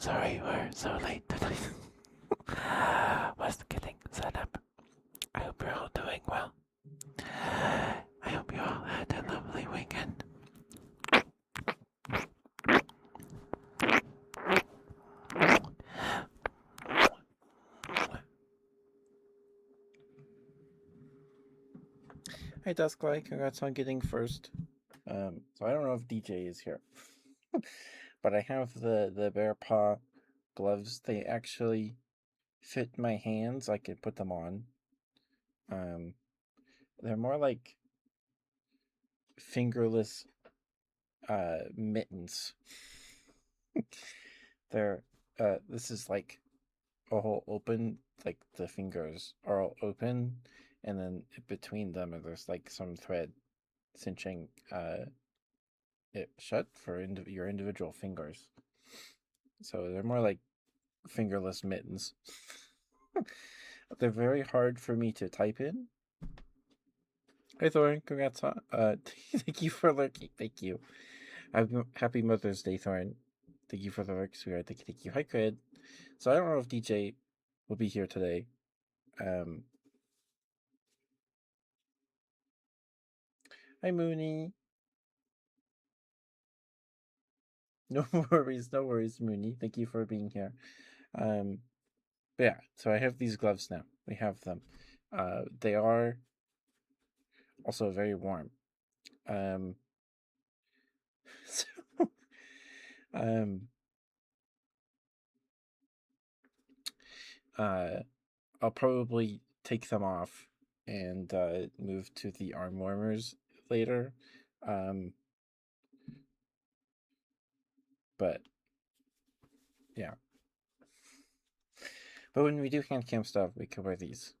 Sorry we're so late tonight. Was getting set up. I hope you're all doing well. I hope you all had a lovely weekend. Hey Dusklight, congrats on getting first. So I don't know if DJ is here, but I have the bear paw gloves. They actually fit my hands. I could put them on. They're more like fingerless mittens. They're this is like a whole open, like the fingers are all open, and then between them there's like some thread cinching it shut for your individual fingers. So they're more like fingerless mittens. They're very hard for me to type in. Hey Thorin, congrats on thank you for lurking. Thank you. Happy Mother's Day, Thorin. Thank you for the lurk, sweetheart. Thank you. Hi Cred. So I don't know if DJ will be here today. Hi Mooney. No worries, Mooney. Thank you for being here. But yeah, so I have these gloves now. We have them. They are also very warm. So, I'll probably take them off and move to the arm warmers later. But yeah. But when we do hand cam stuff, we can wear these.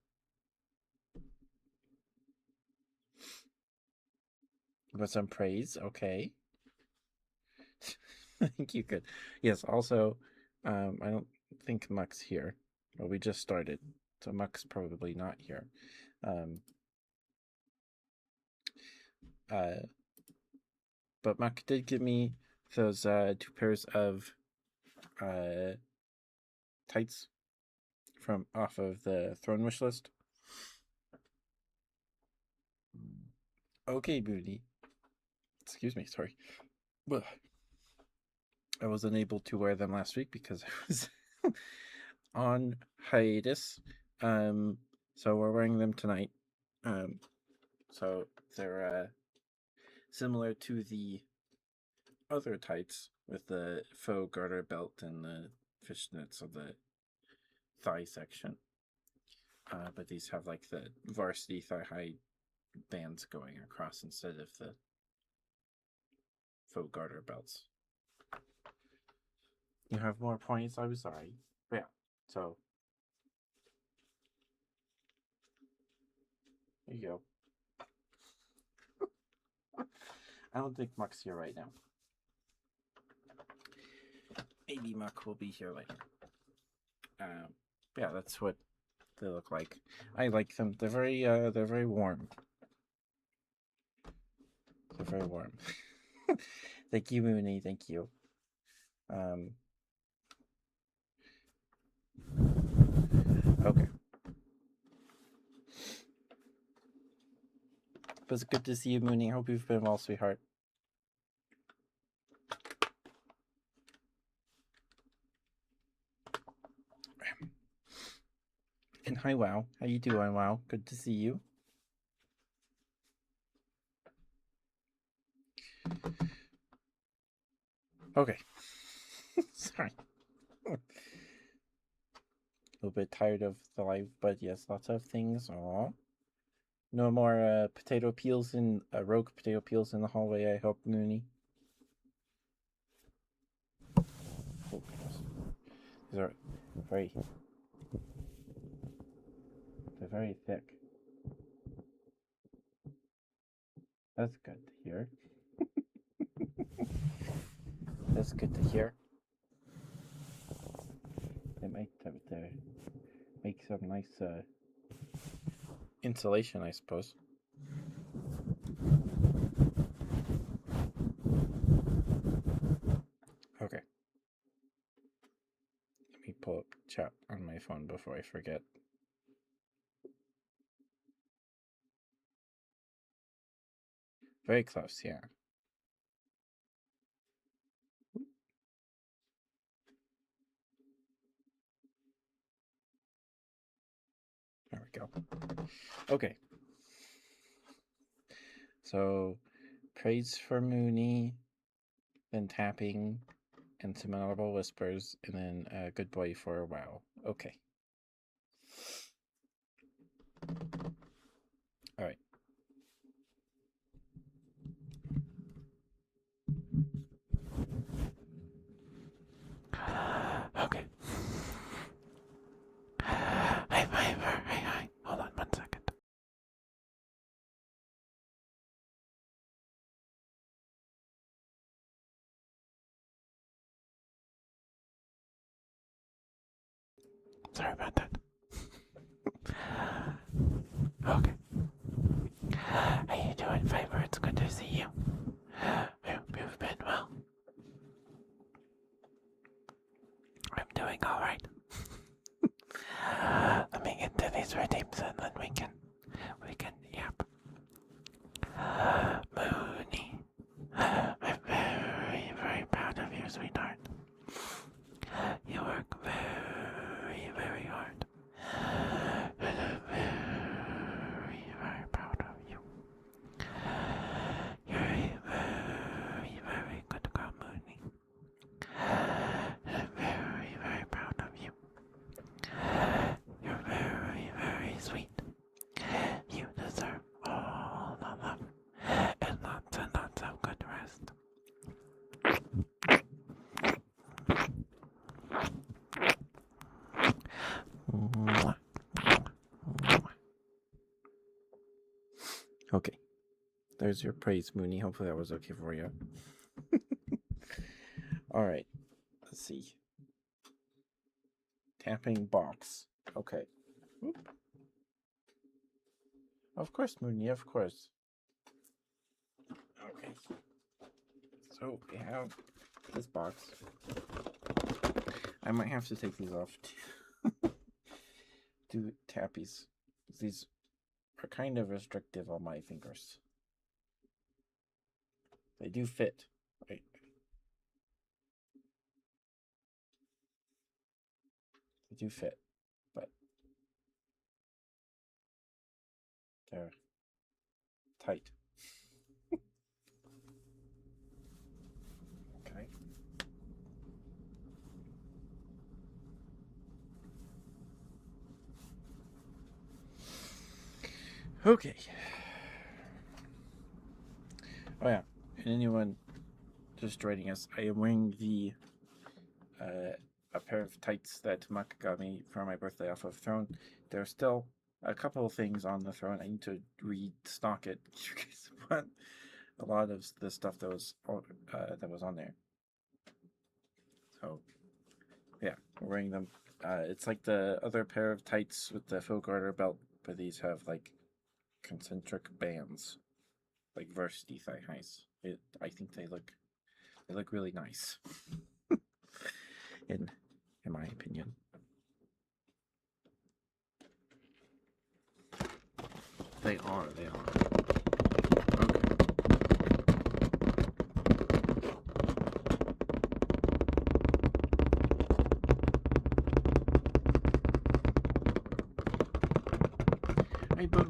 With some praise, okay. Thank you, good. Yes, also, I don't think Muck's here. Well, we just started, so Muck's probably not here. But Muck did give me those 2 pairs of tights from off of the Throne wish list. Okay, Booty. Excuse me, sorry. I was unable to wear them last week because I was on hiatus. So we're wearing them tonight. So they're similar to the other tights with the faux garter belt and the fishnets of the thigh section. But these have like the varsity thigh high bands going across instead of the faux garter belts. You have more points? I was sorry. But yeah, so there you go. I don't think Muck's here right now. Maybe Muck will be here later. Yeah, that's what they look like. I like them. They're very warm. They're very warm. Thank you, Mooney. Thank you. Okay. But it's good to see you, Mooney. I hope you've been well, sweetheart. And hi, Wow. How you doing, Wow? Good to see you. Okay. Sorry. A little bit tired of the live, but yes, lots of things. Aww. No more potato peels and rogue potato peels in the hallway, I hope, Mooney. Oh, goodness. These are they're very thick. That's good to hear. That's good to hear. They might have to make some nice insulation, I suppose. Okay. phone before I forget. Very close, yeah. There we go. Okay. So, praise for Mooney, then tapping, and some audible whispers, and then good boy for a wow. Okay. All right. Okay. Hi. Hold on 1 second. Sorry about that. Okay. How you doing, Fiber? It's good to see you. You've been well. I'm doing all right. Let me get to these redeems and then we can yap. Mooney, I'm very proud of you, sweetheart. You work very hard. And I'm very proud of you. You're a very good girl, Mooney. And I'm very proud of you. You're very sweet. You deserve all the love and lots of good rest. Okay. There's your praise, Mooney. Hopefully that was okay for you. All right. Let's see. Tapping box. Okay. Whoop. Of course, Mooney. Of course. Okay. So we have this box. I might have to take these off to do tappies. These are kind of restrictive on my fingers. They do fit, right? They do fit, but they're tight. Okay. Okay. Oh yeah, and anyone just joining us, I am wearing the a pair of tights that Muck got me for my birthday off of Throne. There's still a couple of things on the Throne. I need to restock it because but a lot of the stuff that was on there. So yeah, we're wearing them. It's like the other pair of tights with the faux garter belt, but these have like concentric bands, like varsity thigh highs. I think they look really nice. in my opinion. They are. Okay. Hey, buddy.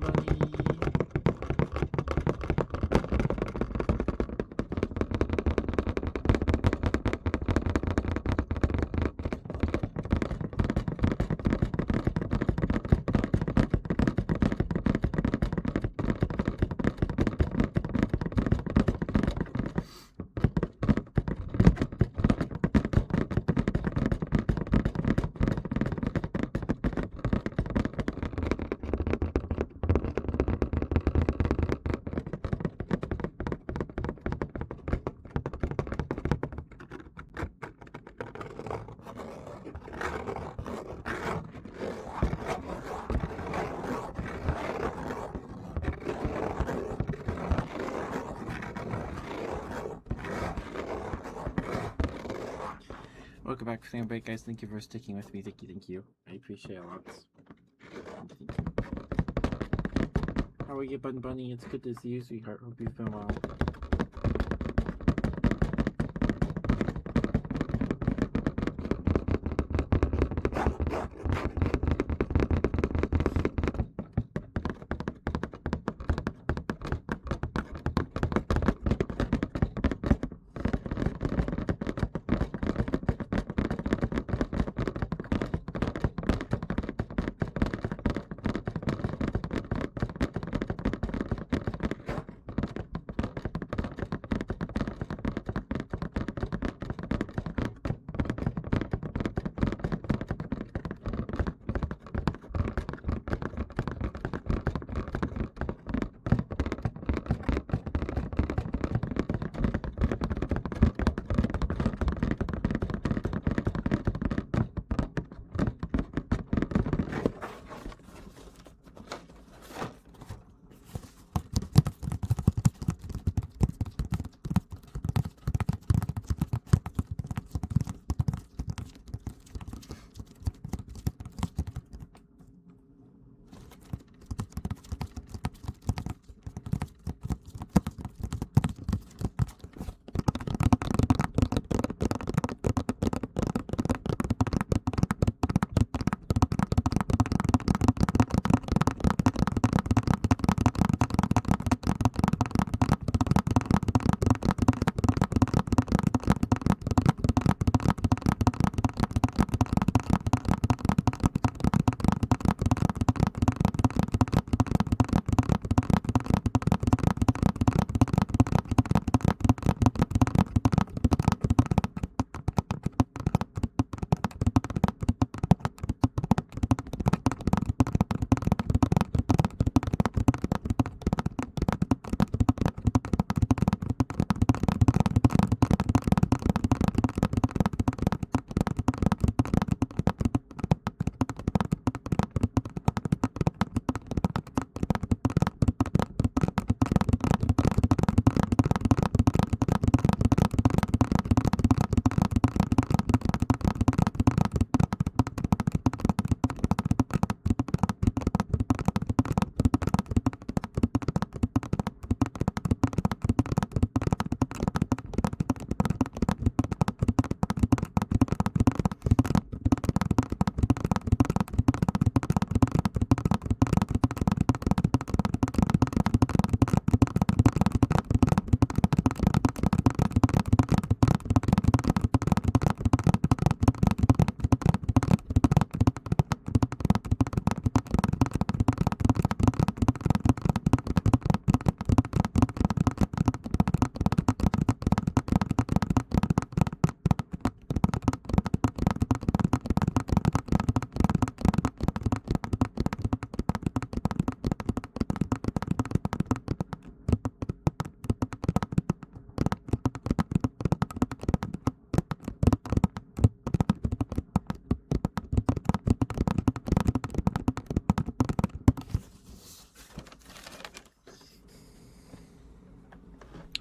welcome back for Femboy, guys. Thank you for sticking with me. Thank you. I appreciate it a lot. Thank you. How are you, Bun Bunny? It's good to see you, sweetheart. Hope you've been well.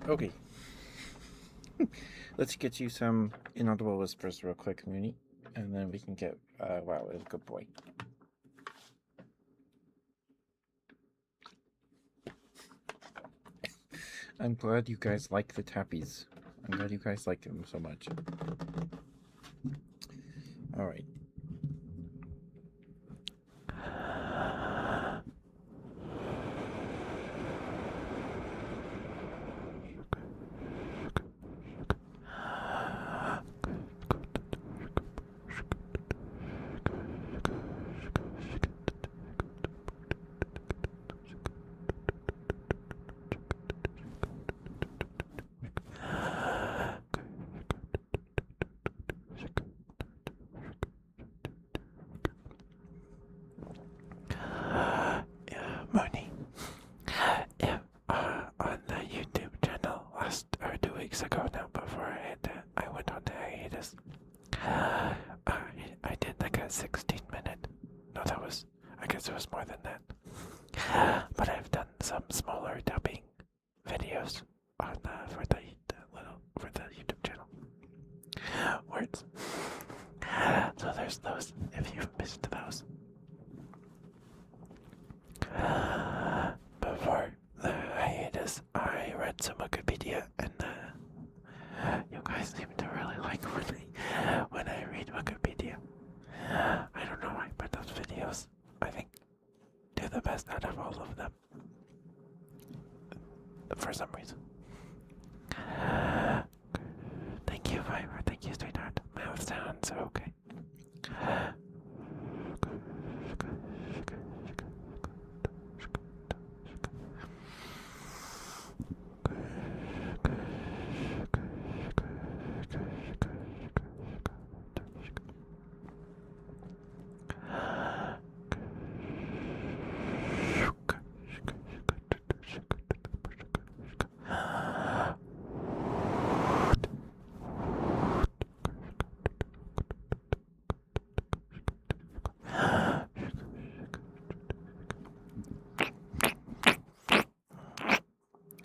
Okay. Let's get you some inaudible whispers real quick, Mooney. And then we can get wow, it was a good boy. I'm glad you guys like the tappies. I'm glad you guys like them so much. Alright. Mooney, on the YouTube channel last or 2 weeks ago now, before I went on the hiatus, I did like a 16-minute. No, I guess it was more than that. But I've done some smaller dubbing videos on for the YouTube channel. Words. here's those if you've missed those. Before the hiatus, I read some Wikipedia, and you guys seem to really like when I read Wikipedia. I don't know why, but those videos, I think, do the best out of all of them. For some reason. Thank you, Fiverr. Thank you, sweetheart. Mouth sounds okay.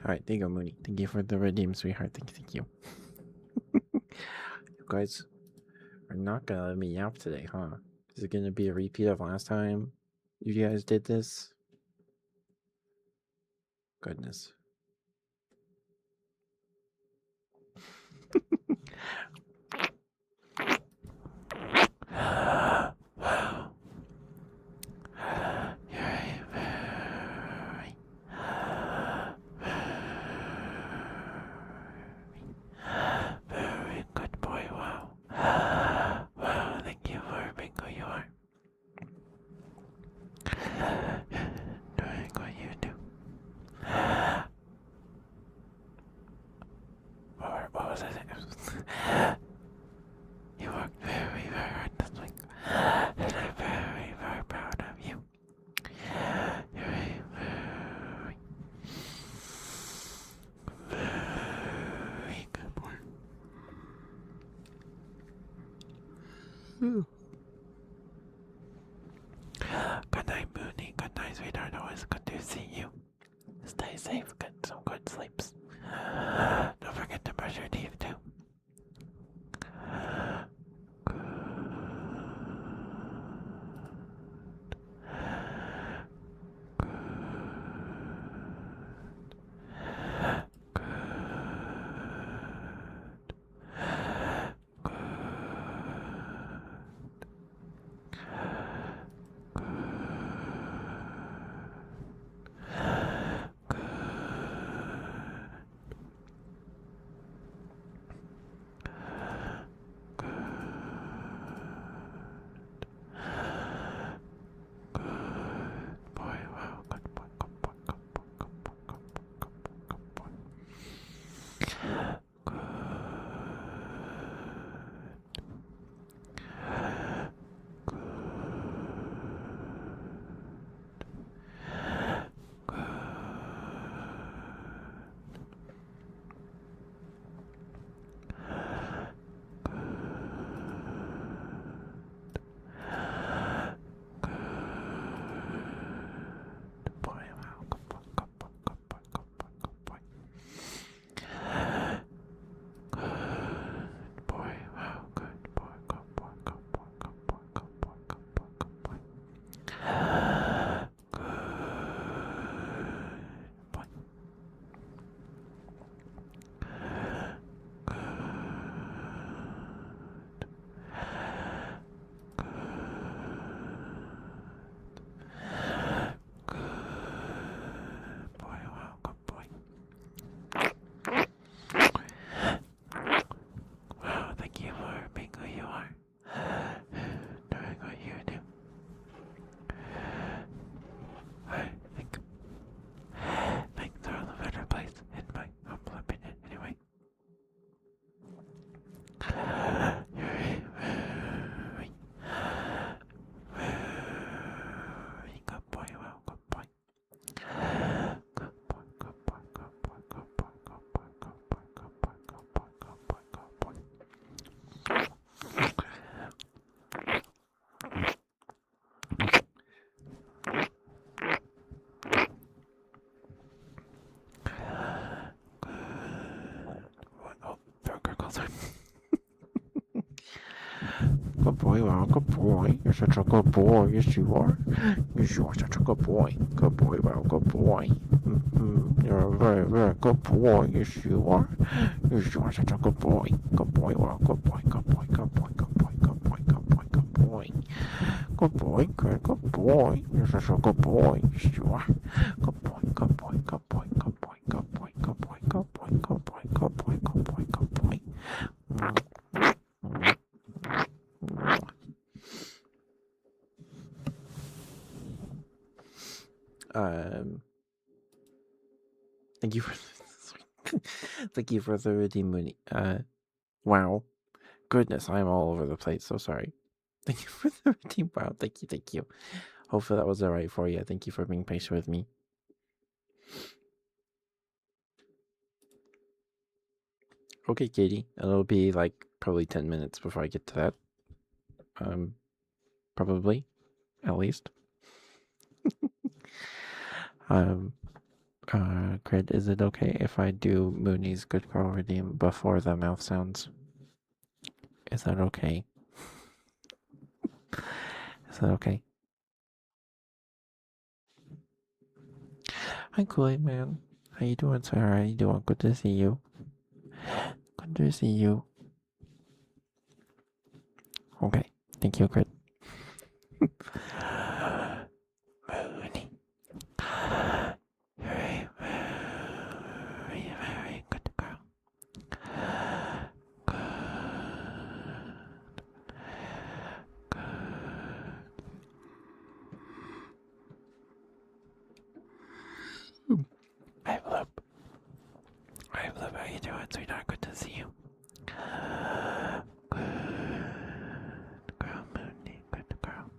Alright, there you go, Mooney. Thank you for the redeem, sweetheart. Thank you. You guys are not gonna let me yap today, huh? Is it gonna be a repeat of last time you guys did this? Goodness. Wow. Very good boy, wow. Wow, thank you for being who you are. Doing what you do. What was I? You worked very, very hard this week. And I'm very, very proud of you. You're a very good boy. Good night, Mooney. Good night, sweetheart. Always good to see you. Stay safe. Get some good sleeps. Don't forget to brush your teeth, too. good boy. Wow, good boy. You're such a good boy. Yes, you are. Yes, you are such a good boy. Good boy. Wow, good boy. You're a very, very good boy. Yes, you are. Yes, you are such a good boy. Good boy. Wow, good boy. Good boy. Good boy. Good boy. Good boy. Good boy. Good boy. Good boy. Good boy. You're such a good boy. Yes, you are. Good boy. Good boy. Good boy. Good boy. Good boy. Good boy. Good boy. Good boy. Good boy. Good boy. Good boy. Um, thank you for thank you for the redeem money. Wow, goodness, I'm all over the place. So sorry. Thank you for the redeem. Wow, thank you. Hopefully that was alright for you. Thank you for being patient with me. Okay, Katie, it'll be like probably 10 minutes before I get to that. Probably, at least. Crit, is it okay if I do Mooney's Good Girl Redeem before the mouth sounds? Is that okay? Is that okay? Hi, Kool-Aid Man. How you doing, sir? How you doing? Good to see you. Good to see you. Okay. Thank you, Crit. Mooney. Very, very, very good girl. Good. Good. Hi, Bloop. Hi, Bloop. How you doing, sweetheart? Good to see you. Good girl, Mooney. Good girl.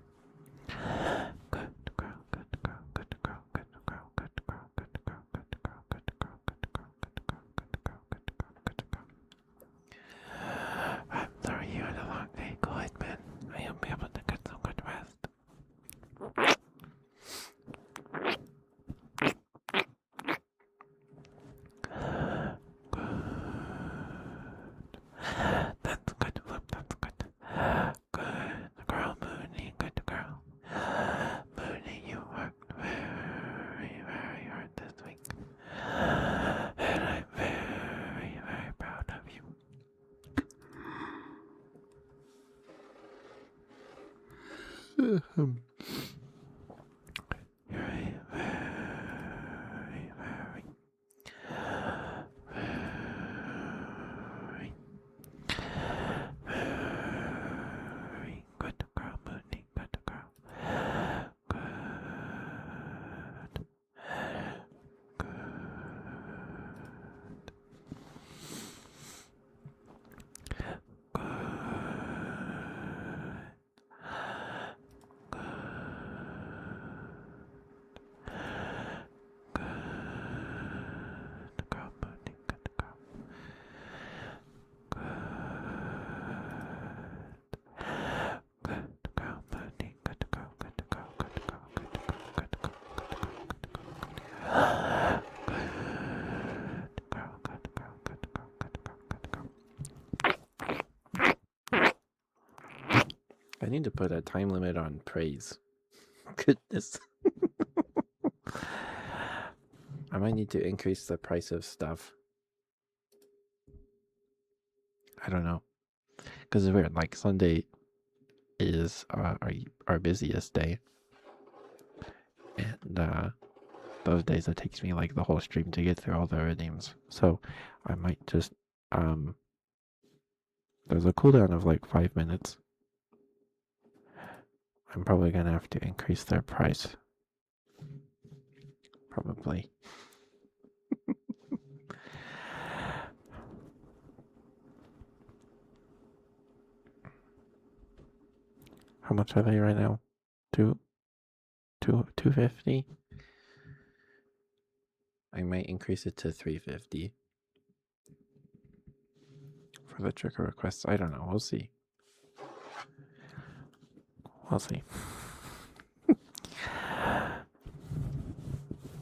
Good girl, good girl, good girl, good girl, good girl, good girl, good girl, good girl, good girl, good girl, good girl, good girl, good girl. I'm sorry you had a long day, Kool-Aid Man. I hope you're able to get some good rest. That's good, Flip, that's good. Good girl, Mooney, good girl. Mooney, you worked very, very hard this week. And I'm very, very proud of you. You're a very, very, very good girl, Mooney. Good girl. Good. Good. I need to put a time limit on praise. Goodness. I might need to increase the price of stuff. I don't know. Because it's weird. Like, Sunday is our busiest day. And those days it takes me like the whole stream to get through all the redeems. So I might just there's a cooldown of like 5 minutes. I'm probably gonna have to increase their price. Probably. How much are they right now? 250? I might increase it to 350 for the trigger requests. I don't know. We'll see. We'll see.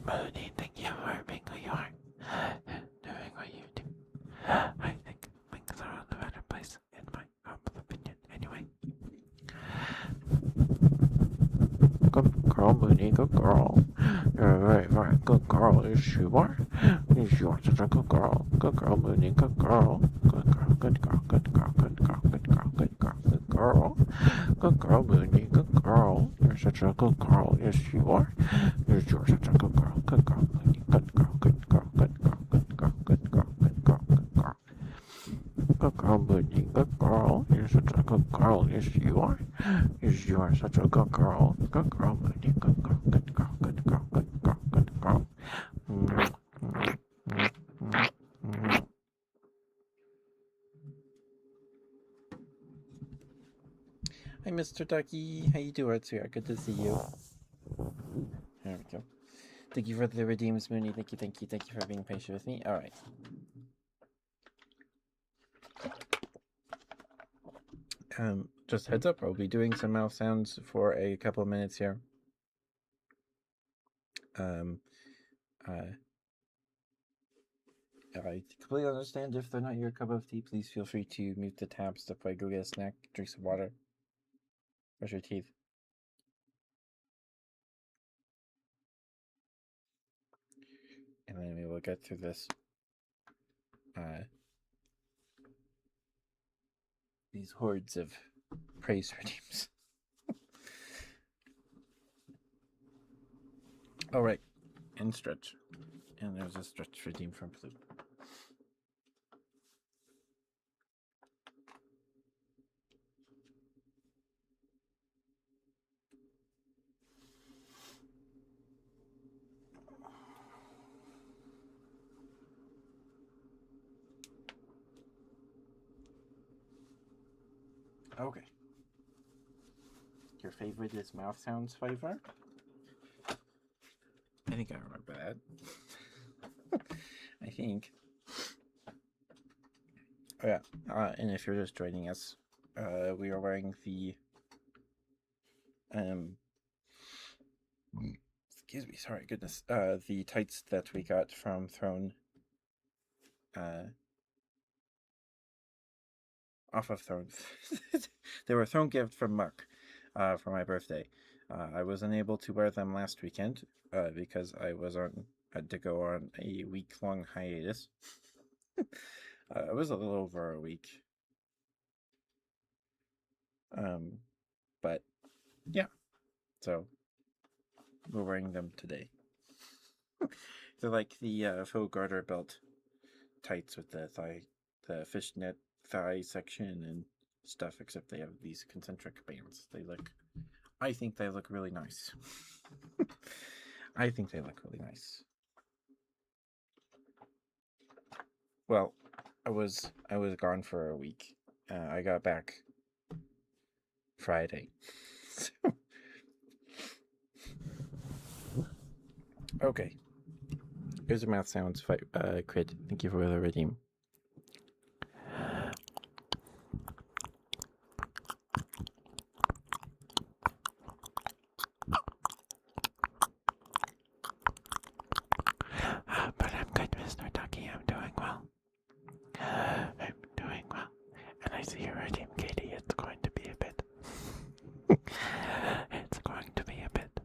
Mooney, thank you for being who you are. Doing what you do. I think things are in a better place, in my humble opinion, anyway. girl. You're a very, very good girl. Yes, you are. Yes, you are such a good girl. Good girl, Mooney. Good girl. Good girl, good girl, good girl, good girl, good girl, good girl, good girl. Good girl, Mooney. Good girl. You're such a good girl. Yes, you are. Yes, you are such a good girl. Good girl, Mooney. Good girl, good girl, good girl, good girl, good girl, good girl, good girl. Good girl, Mooney. Good girl. You're such a good girl. Yes, you are. Yes, you are such a good girl. Good girl, Mooney. Good girl, good girl, good girl, good girl, good girl. Hi, Mr. Ducky. How you doing, sweetheart? Good to see you. There we go. Thank you for the redeems, Mooney. Thank you, thank you, thank you for being patient with me. All right. Just heads up, I'll be doing some mouth sounds for a couple of minutes here. I completely understand if they're not your cup of tea. Please feel free to mute the tabs to play, go get a snack, drink some water, brush your teeth. And then we will get through this. These hordes of praise redeems. All right, and stretch. And there's a stretch redeem from Blue. Okay. Your favorite is mouth sounds flavor? I think I remember that. I think. Oh yeah, and if you're just joining us, we are wearing the excuse me, sorry, goodness, the tights that we got from Throne, off of Throne. They were a Throne gift from Mark, for my birthday. I was unable to wear them last weekend, because I had to go on a week-long hiatus. It was a little over a week. But yeah, so we're wearing them today. They're like the faux garter belt tights with the fishnet thigh section and stuff, except they have these concentric bands. I think they look really nice. I think they look really nice. Well, I was gone for a week. I got back Friday. Okay. Here's a mouth sounds crit. Thank you for the redeem. But I'm good, Mr. Ducky. I'm doing well. I'm doing well. And I see your redeem, Katie. It's going to be a bit. It's going to be a bit.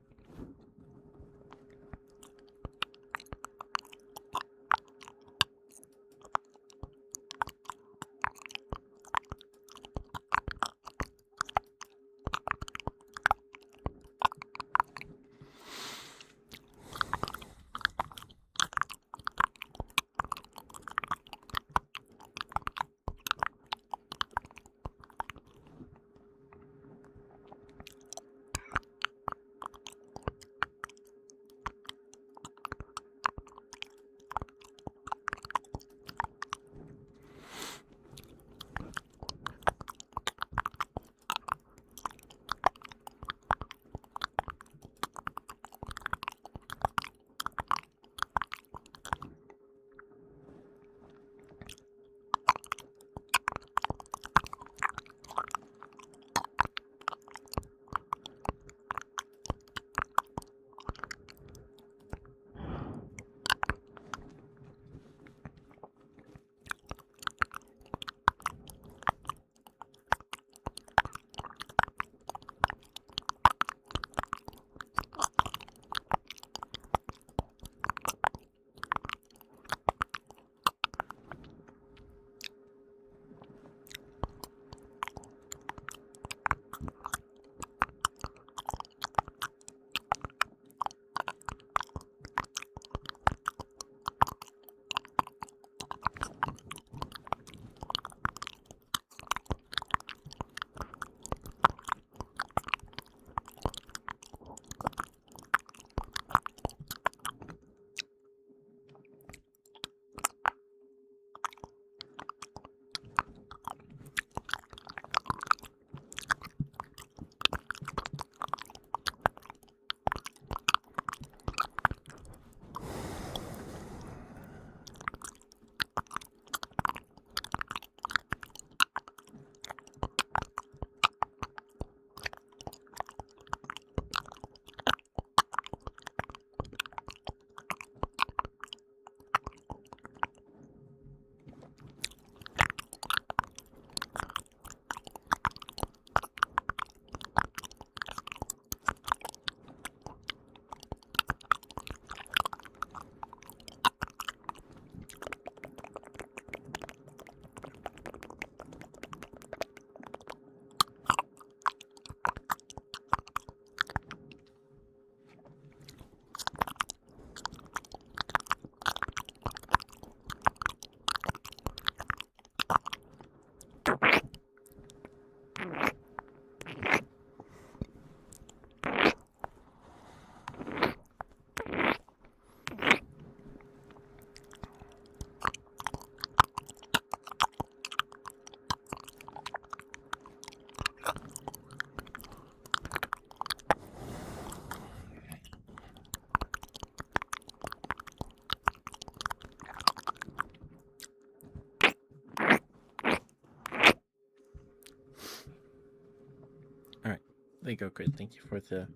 They go great. Thank you for the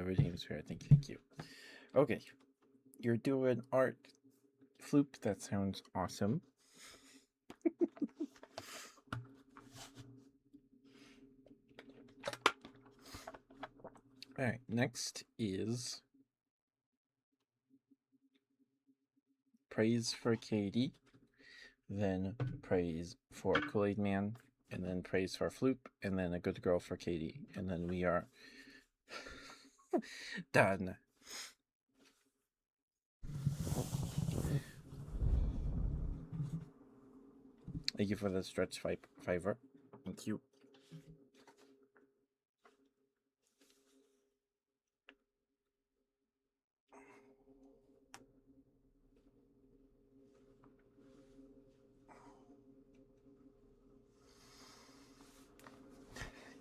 redeem spirit. Thank you. Okay, you're doing art, Floop. That sounds awesome. All right, next is praise for Katie, then praise for Kool-Aid Man, and then praise for Floop, and then a good girl for Katie, and then we are done. Thank you for the stretch fiver. Thank you.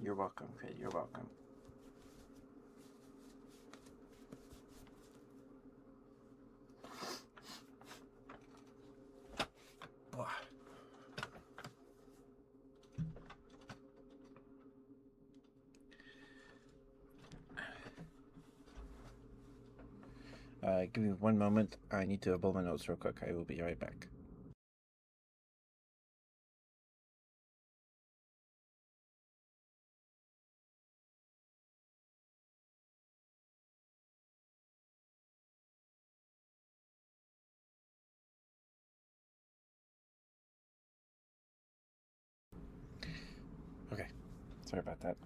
You're welcome, Kid. You're welcome. Give me 1 moment. I need to blow my nose real quick. I will be right back. Okay, sorry about that.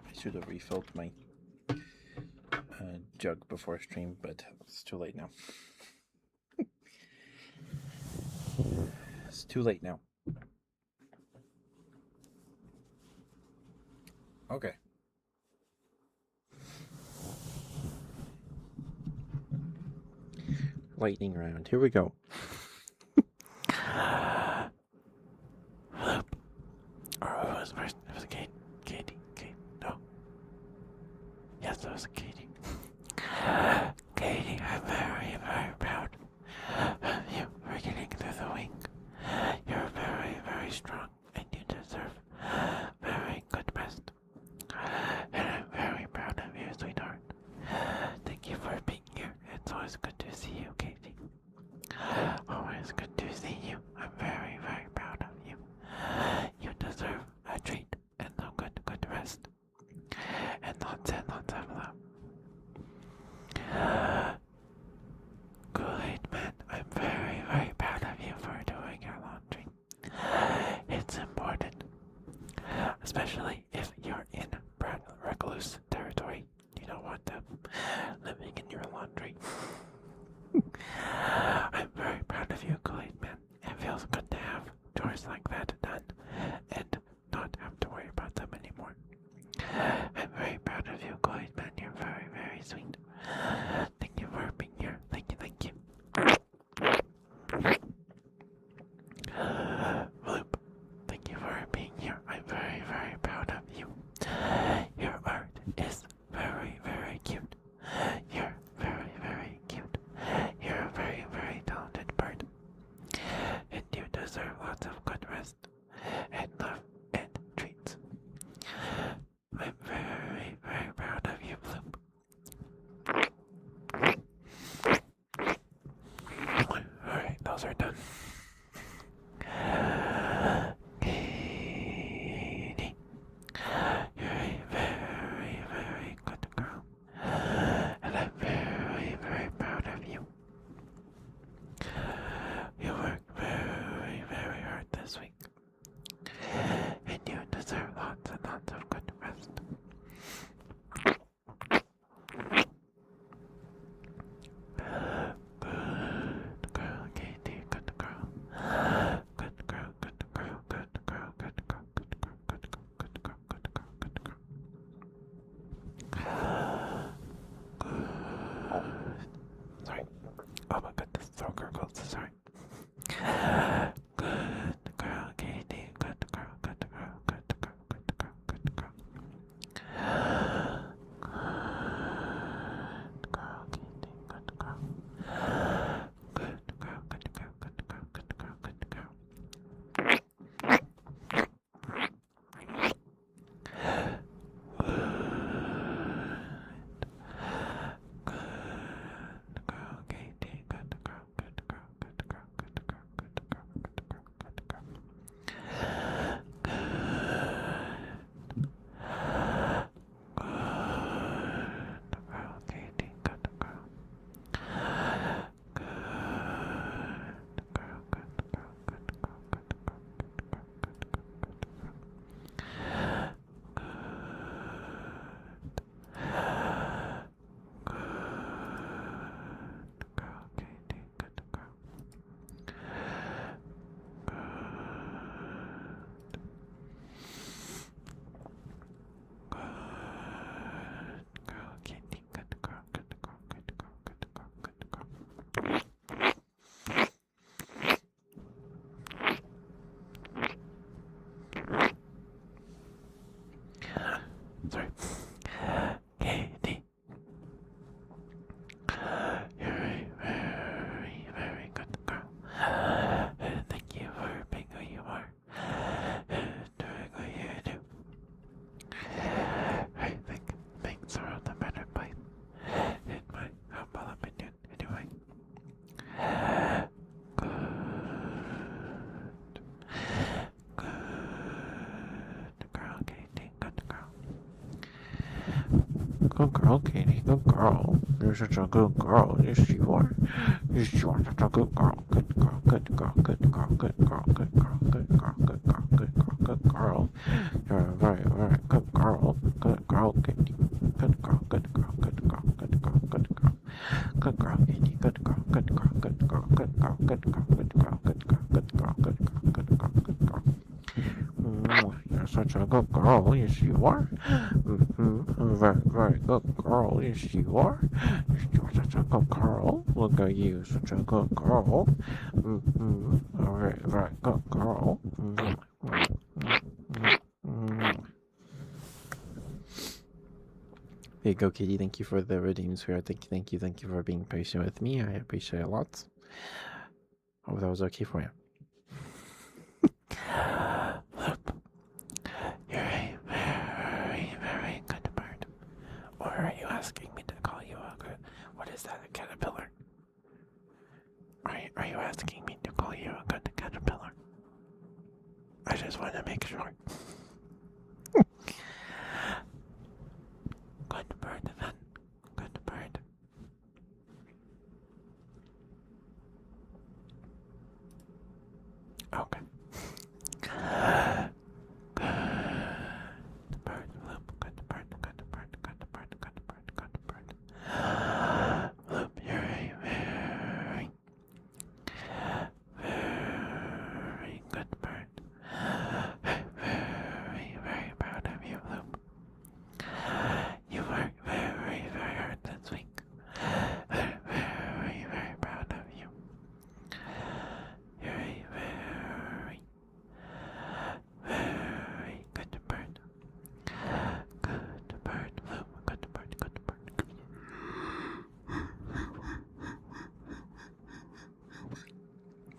I should have refilled my jug before stream, but it's too late now. It's too late now. Okay. Lightning round. Here we go. Or who was first? It was Kate. Katie. No. Yes, it was Katie. Katie, I'm very, very proud of you for getting through the week. You're very, very strong, and you deserve very good rest. And I'm very proud of you, sweetheart. Thank you for being here. It's always good to see you, Katie. Always good to see you. I'm very, very proud of you. You deserve a treat and a good rest. And lots of love. Kool-Aid Man, I'm very, very proud of you for doing your laundry. It's important, especially if you're in recluse territory. You don't want them living in your laundry. I'm very proud of you, Kool-Aid Man. It feels good to have chores like that done and not have to worry about them anymore. I'm very proud of you, Kool-Aid Man. You're very, very sweet. Thank you for being here. Thank you. Bloop. Thank you for being here. I'm very, very proud of you. Your art is very, very cute. You're very, very cute. You're a very, very talented bird. And you deserve lots of good rest and love and treats. I'm very, very proud of you, Bloop. Alright, those are done. Katie, you're a very, very good girl. And I'm very, very proud of you. You worked very, very hard this week. And you deserve lots and lots of good rest. Good girl, Katie, good Good girl, Katie. Good girl. You're such a good girl. Yes, you are. Yes, you are such a good girl. Good girl. Good girl. Good girl. Good girl. Good girl. Good girl. Good girl. Good girl. Good girl. You're a very, very good girl. Good girl, Katie. Good girl. Good girl. Good girl. Good girl. Good girl. Good girl, Katie. Good girl. Good girl. Good girl. Good girl. Good girl. Good girl. Good girl. Good girl. Good girl. Good girl. Good girl. You're such a good girl. Yes, you are. Very, very good girl. Yes, you are. Yes, you're such a good girl. Look at you, such a good girl. A very, very good girl. There you go, Katie. Thank you for the redeems here. Thank you for being patient with me. I appreciate it a lot. Hope that was okay for you. Look, you're a very, very good bird. Or are you asking me to call you a good? What is that? A caterpillar? Are you asking me to call you a good caterpillar? I just want to make sure. Good bird, then. Good bird. Okay. Good bird, Loop. Good bird, good bird, good bird, good bird, good bird. Loop, you're a very, very good bird. Very, very proud of you, Loop. You worked very, very hard this week. Very, very, very proud of you. You're a very, very good bird. Good bird, Loop. Good bird, good bird.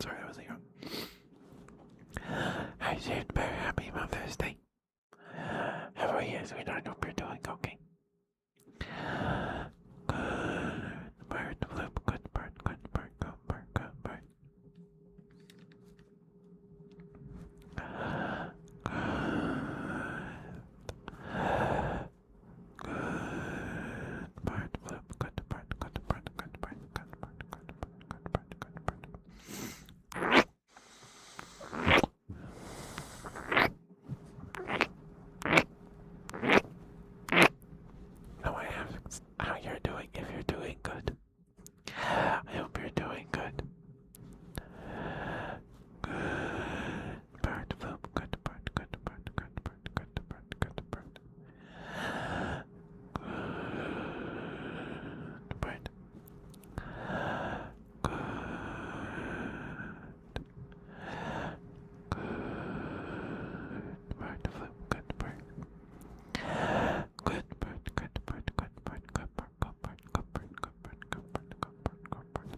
Sorry, I was young. I said very happy Mother's Day. How are you, sweetheart? Hope you're doing okay. Good bird, Loop. Good bird, good bird, good bird, good bird. Now I ask how you're doing, if you're doing good. I hope you're doing good. Good bird, Loop. Good bird, good bird, good bird, good bird, good bird. Good bird. Good. Good bird, Loop. Good bird. Good bird, good bird, good bird, good bird, good bird, good bird, good bird, good bird, good bird, good bird.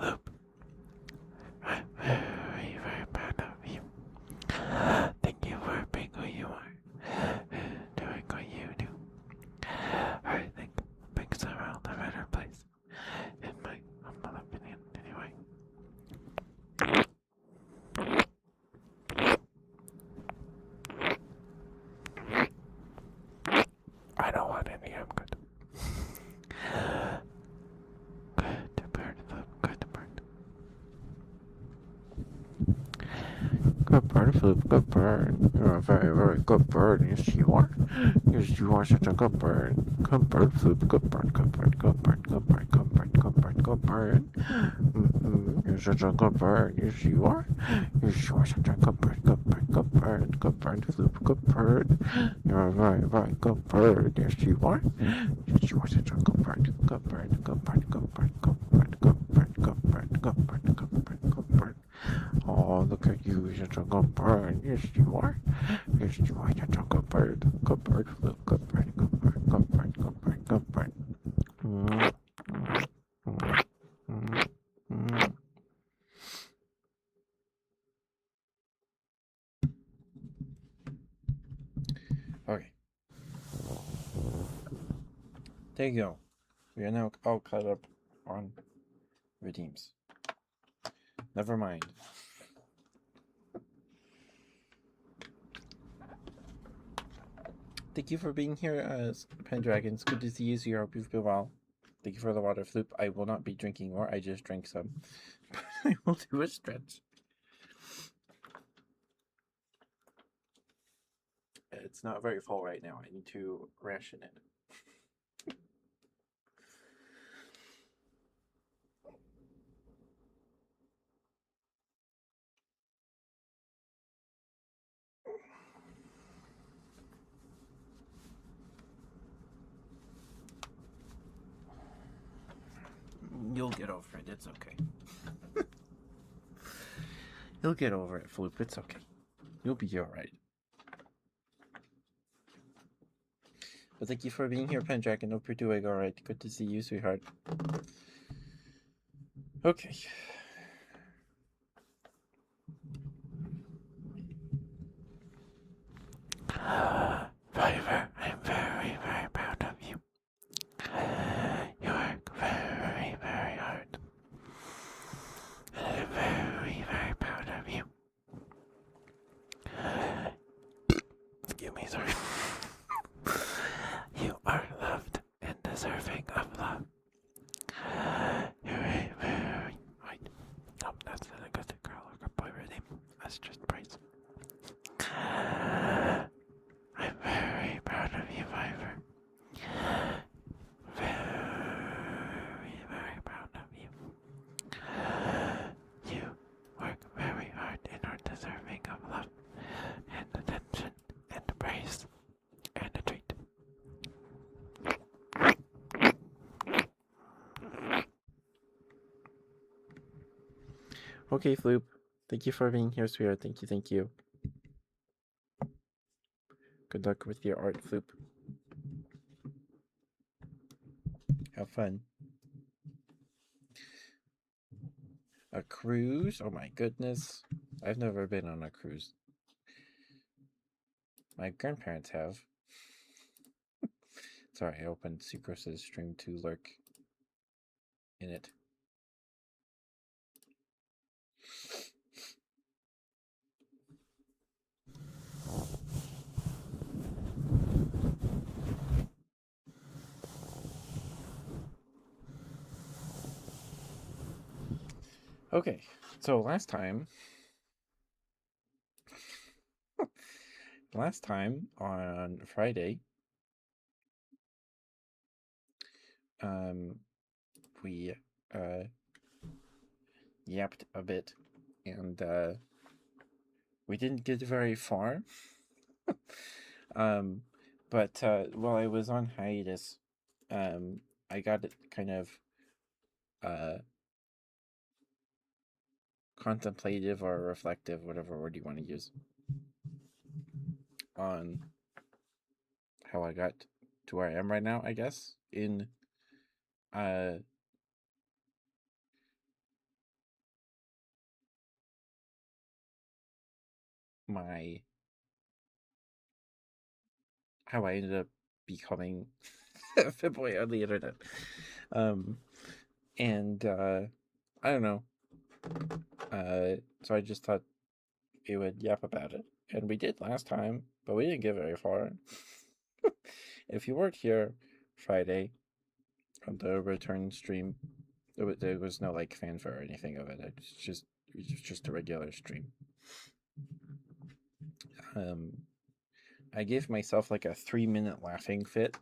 Loop. I'm very, very proud of you. Thank you for being who you are. Doing what you do. I think makes the world a better place. In my humble opinion, anyway. I don't want any, I'm good. Good bird, Loop. Good bird. Good bird, Flip. Good bird. You're a very, very good bird. Yes, you are. Yes, you are such a good bird. Good bird, Flip. Good bird. Good bird. Good bird. Good bird. Good bird. Good bird. Good bird. You're such a good bird. Yes, you are. Yes, you are such a good bird. Good bird. Good bird. Good bird, Flip. Good bird. You're a very, very good bird. Yes, you are. Yes, you are such a good bird. Good bird. Good bird. Good bird. Good bird. Good bird. Good bird. Good bird. Good bird. Good bird. Oh, look at you, you're such a good bird. Yes, you are. Yes, you are such a good bird. Good bird, Flip. Good bird, good bird, good bird, good bird, good bird. Okay. There you go. We are now all caught up on redeems. Never mind. Thank you for being here, Pendragon. It's good to see you. So I hope you've been well. Thank you for the water flip. I will not be drinking more. I just drank some. I will do a stretch. It's not very full right now. I need to ration it. You'll get over it. It's okay. You'll get over it, Floop. It's okay. You'll be alright. But thank you for being here, Pendragon. Hope you're doing alright. Good to see you, sweetheart. Okay. Fiverr, I'm very, very proud of you. You work very, very hard. And I'm very, very proud of you. Excuse me, sorry. You are loved and deserving of love. You're very, very right. No, that's not a good girl or good boy name. That's just praise. I'm very proud of you, Fiverr. Very, very proud of you. You work very hard and are deserving of love and attention and praise and a treat. Okay, Floop. Thank you for being here, sweetheart. Thank you, thank you. Good luck with your art, Floop. Have fun. A cruise? Oh my goodness. I've never been on a cruise. My grandparents have. Sorry, I opened Sucrose's stream to lurk in it. Okay, so last time on Friday, we yapped a bit, and we didn't get very far. But while I was on hiatus, I got kind of contemplative or reflective, whatever word you want to use, on how I got to where I am right now, I guess, in my how I ended up becoming a Femboy on the internet. And I don't know. So I just thought we would yap about it. And we did last time, but we didn't get very far. If you weren't here Friday on the return stream, there was no like fanfare or anything of it. It was just a regular stream. I gave myself like a 3-minute laughing fit.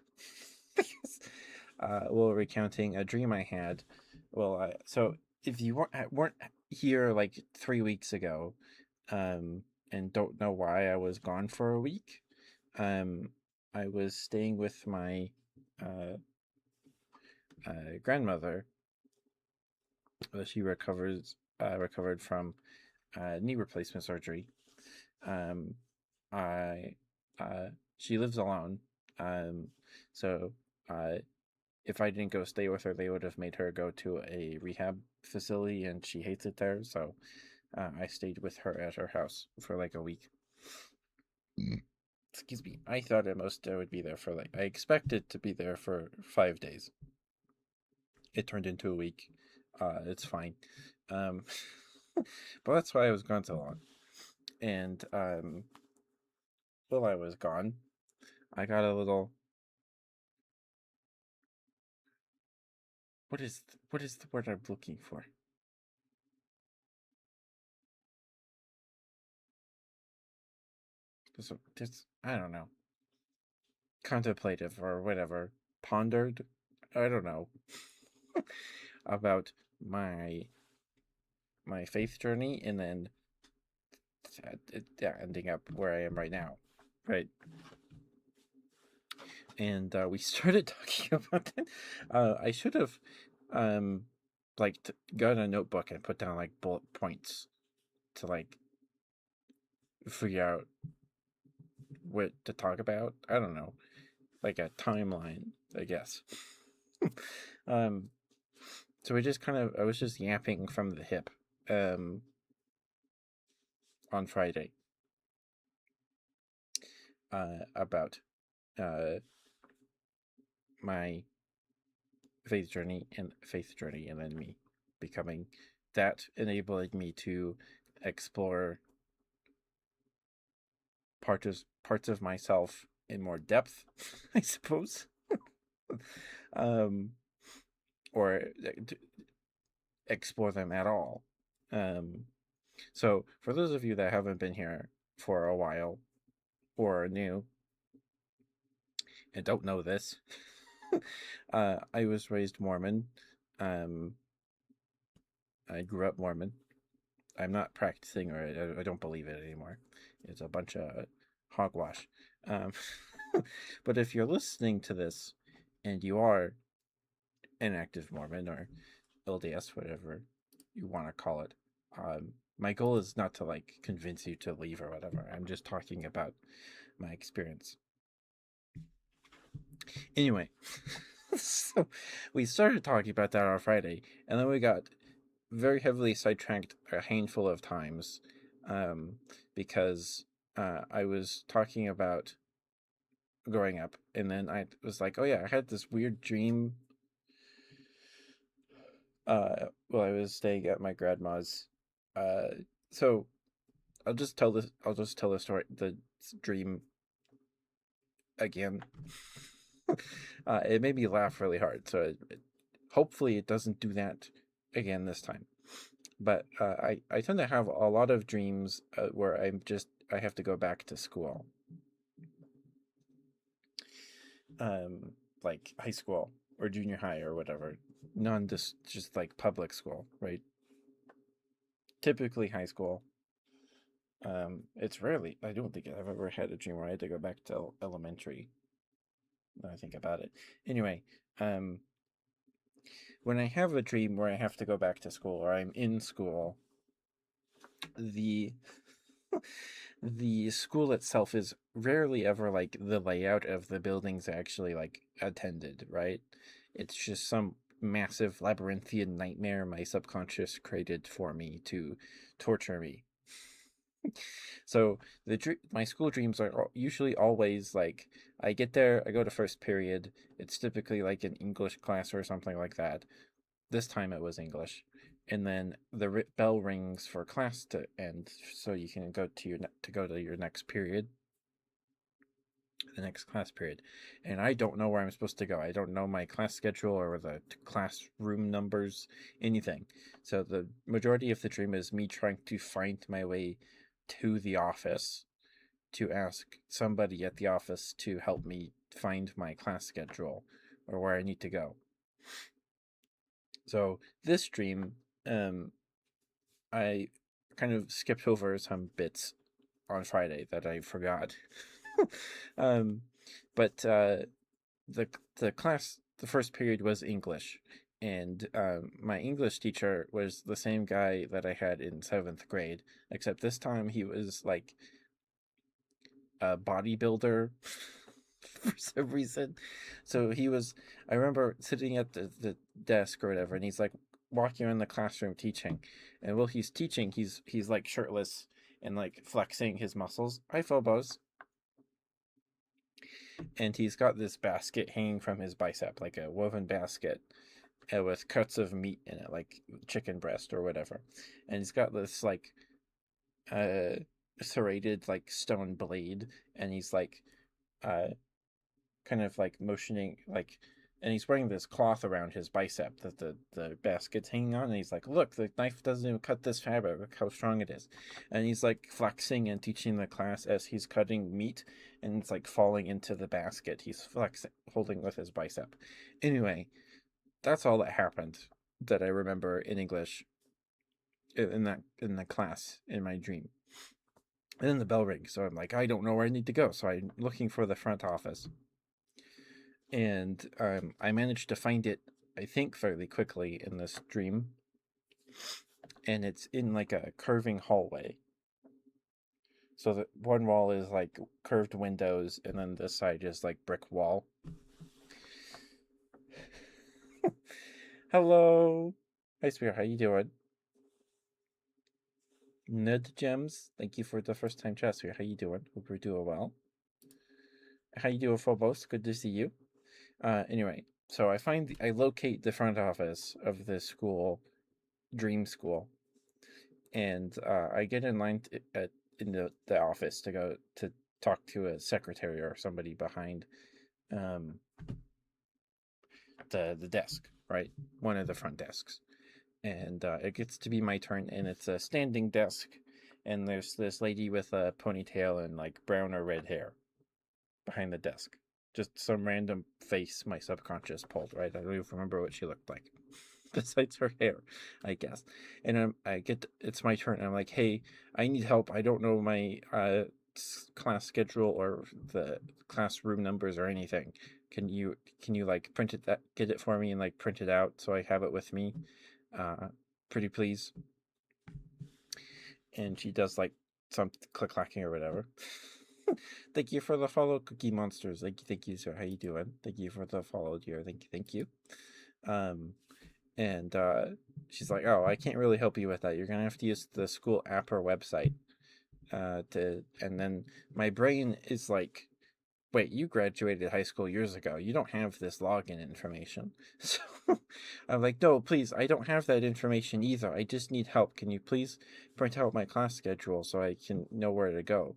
While recounting a dream I had. Well, so if you weren't here like 3 weeks ago, and don't know why I was gone for a week, I was staying with my grandmother. She recovered from knee replacement surgery. She lives alone. So if I didn't go stay with her, they would have made her go to a rehab facility, and she hates it there. So I stayed with her at her house for like a week. Excuse me. I thought at most I would be there for I expected to be there for 5 days. It turned into a week. It's fine. But that's why I was gone so long. And while I was gone, I got a little. What is the word I'm looking for? There's I don't know, contemplative or whatever, pondered. I don't know about my my faith journey, and then yeah, ending up where I am right now, right? And we started talking about that. I should have, um, like got a notebook and put down like bullet points to like figure out what to talk about. I don't know, like a timeline, I guess. um, so we just kind of, I was just yapping from the hip, um, on Friday, about uh my faith journey, and then me becoming that, enabling me to explore parts of myself in more depth, I suppose. um, or explore them at all. Um, so, for those of you that haven't been here for a while or are new and don't know this, I was raised Mormon. Um, I grew up Mormon. I'm not practicing, or I don't believe it anymore. It's a bunch of hogwash. Um, but if you're listening to this and you are an active Mormon or LDS, whatever you want to call it, my goal is not to like convince you to leave or whatever. I'm just talking about my experience. Anyway, so we started talking about that on Friday, and then we got very heavily sidetracked a handful of times, um, because I was talking about growing up, and then I was like, "Oh yeah, I had this weird dream." While I was staying at my grandma's. Uh, so I'll just tell this. I'll just tell the story, the dream again. It made me laugh really hard, so hopefully it doesn't do that again this time. But I tend to have a lot of dreams where I have to go back to school, like high school or junior high or whatever, non just like public school, right? Typically high school. It's rarely. I don't think I've ever had a dream where I had to go back to elementary. When I think about it. Anyway, um, when I have a dream where I have to go back to school or I'm in school, the the school itself is rarely ever like the layout of the buildings actually like attended, right? It's just some massive labyrinthian nightmare my subconscious created for me to torture me. So my school dreams are usually always like I get there, I go to first period. It's typically like an English class or something like that. This time it was English, and then the bell rings for class to end, so you can go to your next period, the next class period. And I don't know where I'm supposed to go. I don't know my class schedule or the classroom numbers, anything. So the majority of the dream is me trying to find my way to the office to ask somebody at the office to help me find my class schedule or where I need to go. So this dream, I kind of skipped over some bits on Friday that I forgot. um, but the first period was English, and my English teacher was the same guy that I had in seventh grade, except this time he was like a bodybuilder for some reason. So he was, I remember sitting at the desk or whatever, and he's like walking around the classroom teaching. And while he's teaching, he's like shirtless and like flexing his muscles. Hi, Phobos. And he's got this basket hanging from his bicep, like a woven basket with cuts of meat in it, like chicken breast or whatever. And he's got this like uh serrated like stone blade, and he's like kind of like motioning, like, and he's wearing this cloth around his bicep that the basket's hanging on, and he's like, look, the knife doesn't even cut this fabric, look how strong it is. And he's like flexing and teaching the class as he's cutting meat, and it's like falling into the basket. He's flexing, holding with his bicep. Anyway, that's all that happened that I remember in English in the class in my dream. And then the bell rings, so I'm like, I don't know where I need to go. So I'm looking for the front office, and I managed to find it, I think, fairly quickly in this dream. And it's in like a curving hallway. So the one wall is like curved windows, and then this side is like brick wall. Hello, hi sweetheart, how you doing? Nud Gems, thank you for the first time chat, sweetheart. How you doing? Hope you're doing well. How you doing, Phobos? Good to see you. Anyway, so I locate the front office of this school, dream school, and I get in line in the office to go to talk to a secretary or somebody behind the desk, right? One of the front desks. And it gets to be my turn, and it's a standing desk, and there's this lady with a ponytail and like brown or red hair behind the desk. Just some random face my subconscious pulled, right? I don't even remember what she looked like besides her hair, I guess. And it's my turn. I'm like, hey, I need help. I don't know my class schedule or the classroom numbers or anything. Can you like get it for me and like print it out so I have it with me? Pretty please. And she does like some click-clacking or whatever. Thank you for the follow, Cookie Monsters. Thank you, sir. How you doing? Thank you for the follow, dear. Thank you. And she's like, oh, I can't really help you with that. You're gonna have to use the school app or website. And then my brain is like, wait, you graduated high school years ago. You don't have this login information. So I'm like, no, please, I don't have that information either. I just need help. Can you please print out my class schedule so I can know where to go?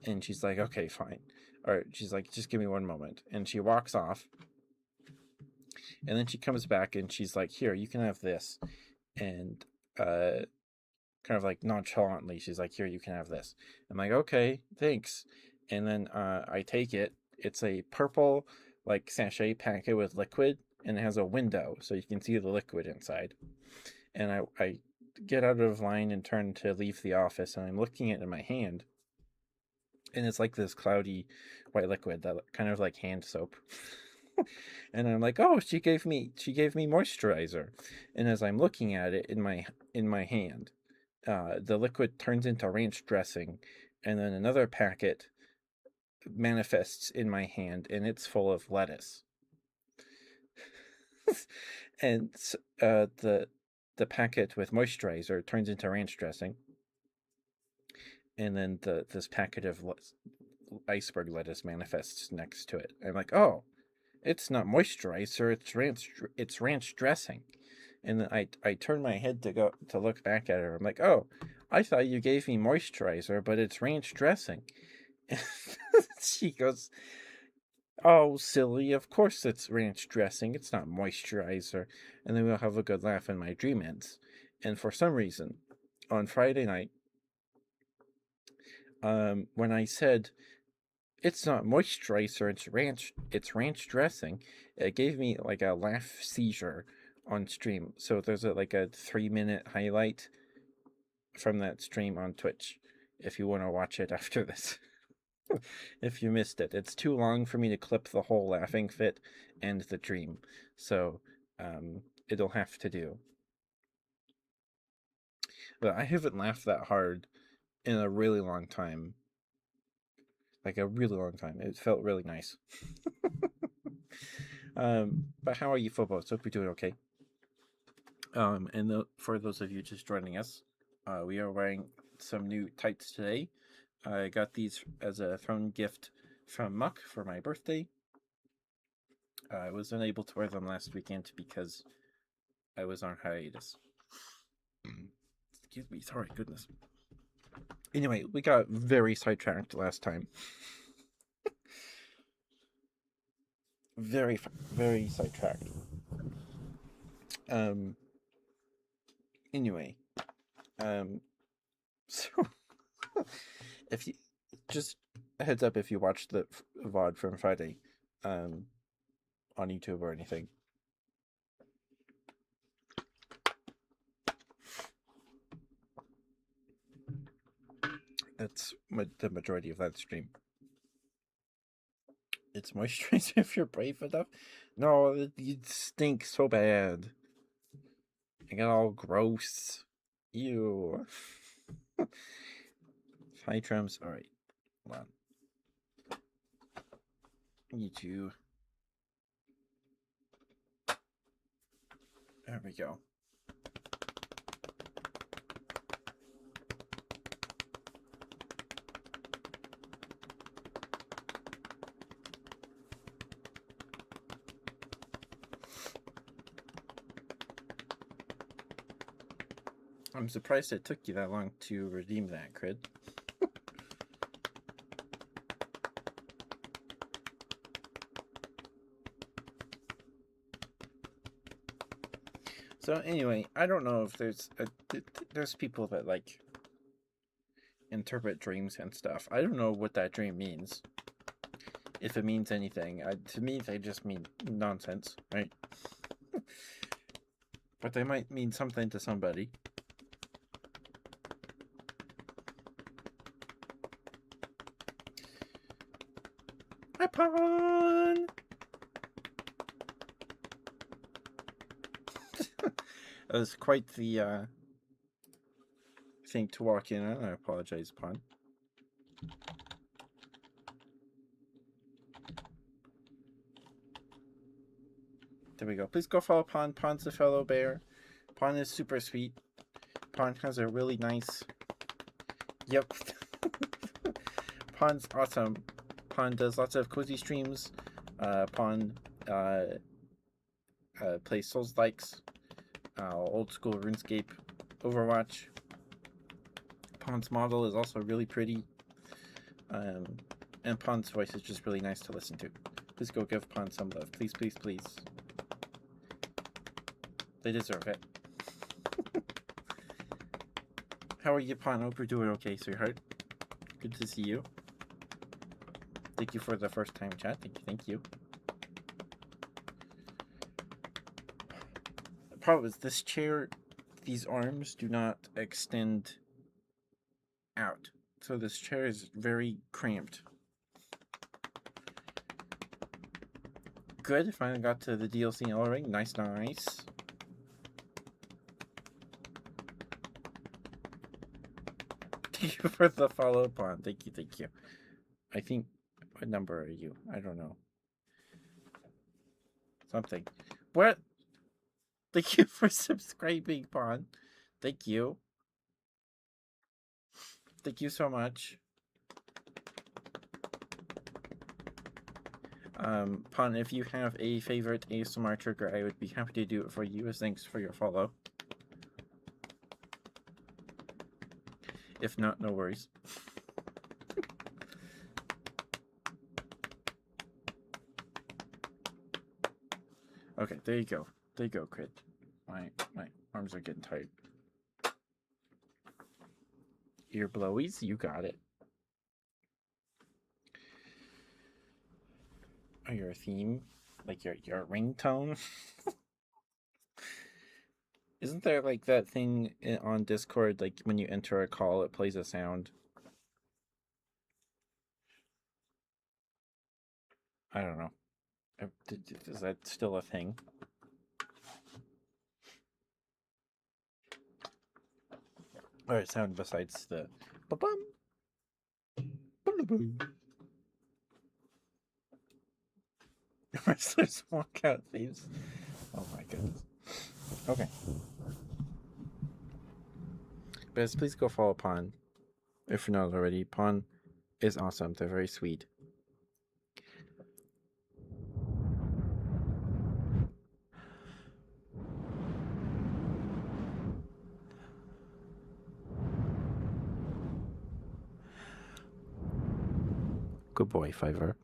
And she's like, okay, fine. Or she's like, just give me one moment. And she walks off. And then she comes back and she's like, here, you can have this. And kind of like nonchalantly, she's like, here, you can have this. I'm like, okay, thanks. And then I take it. It's a purple like sachet packet with liquid, and it has a window so you can see the liquid inside. And I get out of line and turn to leave the office, and I'm looking at it in my hand, and it's like this cloudy white liquid that kind of like hand soap. And I'm like, oh, she gave me moisturizer. And as I'm looking at it in my hand, the liquid turns into ranch dressing, and then another packet manifests in my hand, and it's full of lettuce. And the packet with moisturizer turns into ranch dressing, and then this packet of iceberg lettuce manifests next to it. I'm like, oh, it's not moisturizer, it's ranch dressing. And then I turn my head to look back at her. I'm like, oh, I thought you gave me moisturizer, but it's ranch dressing. And she goes, oh, silly, of course it's ranch dressing, it's not moisturizer. And then we'll have a good laugh and my dream ends. And for some reason, on Friday night, when I said, it's not moisturizer, it's ranch dressing, it gave me like a laugh seizure on stream. So there's a 3-minute highlight from that stream on Twitch if you want to watch it after this. If you missed it, it's too long for me to clip the whole laughing fit and the dream, so it'll have to do. But I haven't laughed that hard in a really long time. Like a really long time. It felt really nice. But how are you, Phobos? Hope you're doing okay. And for those of you just joining us, we are wearing some new tights today. I got these as a thrown gift from Muck for my birthday. I was unable to wear them last weekend because I was on hiatus. Excuse me, sorry, goodness. Anyway, we got very sidetracked last time. very sidetracked. Um. Anyway. Um. So, if you just a heads up, if you watched the VOD from Friday, um, on YouTube or anything, that's the majority of that stream. It's moisturizer if you're brave enough. No, it stinks so bad. I got all gross. Ew. High trums. All right, hold on. You too. There we go. I'm surprised it took you that long to redeem that, Crid. So anyway, I don't know if there's people that like interpret dreams and stuff. I don't know what that dream means. If it means anything, to me they just mean nonsense, right? But they might mean something to somebody. Hi, Pawn! That was quite the thing to walk in on. I apologize, Pawn. There we go. Please go follow Pawn. Pawn's a fellow bear. Pawn is super sweet. Pawn has a really nice... Yep. Pawn's awesome. Pawn does lots of cozy streams. Pawn plays Souls-likes. Old school RuneScape, Overwatch. Pawn's model is also really pretty. And Pawn's voice is just really nice to listen to. Please go give Pawn some love. Please, please, please. They deserve it. How are you, Pawn? Hope you're doing okay, sweetheart. Good to see you. Thank you for the first time chat. Thank you. The problem is this chair, these arms do not extend out. So this chair is very cramped. Good, finally got to the DLC L ring. Nice, nice. Thank you for the follow, Pawn. Thank you, thank you. I think, what number are you? I don't know. Something. What? Thank you for subscribing, Pawn. Thank you. Thank you so much. Pawn, if you have a favorite ASMR trigger, I would be happy to do it for you as thanks for your follow. If not, no worries. Okay, there you go. There you go, Crit. My arms are getting tired. Ear blowies, you got it. Oh, your theme? Like your ringtone? Isn't there like that thing on Discord, like when you enter a call, it plays a sound? I don't know. Is that still a thing? Or a sound besides the ba-bum? Wrestlers walkout themes. Oh my goodness. Okay. But please go follow Pawn. If you're not already, Pawn is awesome. They're very sweet. Good boy, Fiverr.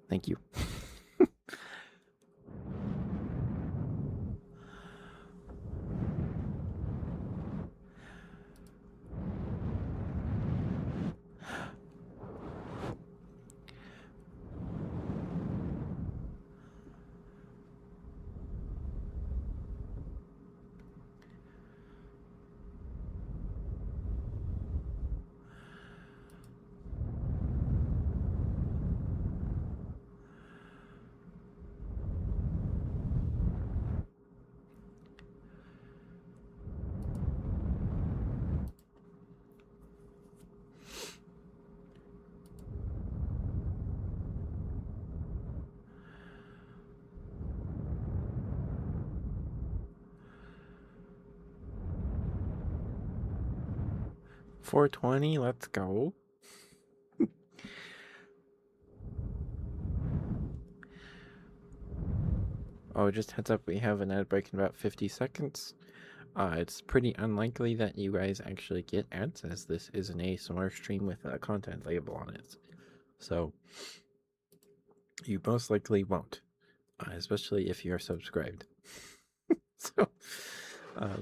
Thank you. 420, let's go. Oh, just heads up, we have an ad break in about 50 seconds. It's pretty unlikely that you guys actually get ads, as this is an ASMR stream with a content label on it. So, you most likely won't, especially if you're subscribed. So,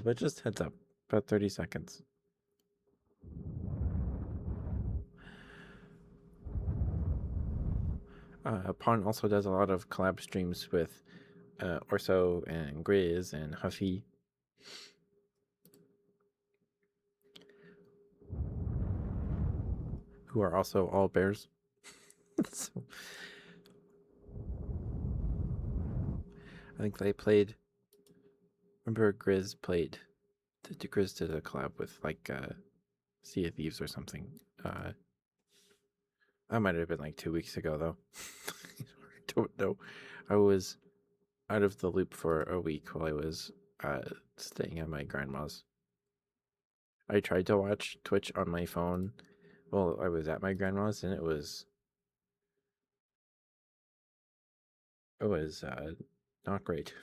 but just heads up, about 30 seconds. Pawn also does a lot of collab streams with Orso and Grizz and Huffy. Who are also all bears. So, I think they played. Remember, Grizz played. Grizz did a collab with like Sea of Thieves or something. That might have been like 2 weeks ago though. I don't know. I was out of the loop for a week while I was staying at my grandma's. I tried to watch Twitch on my phone while I was at my grandma's, and it was not great.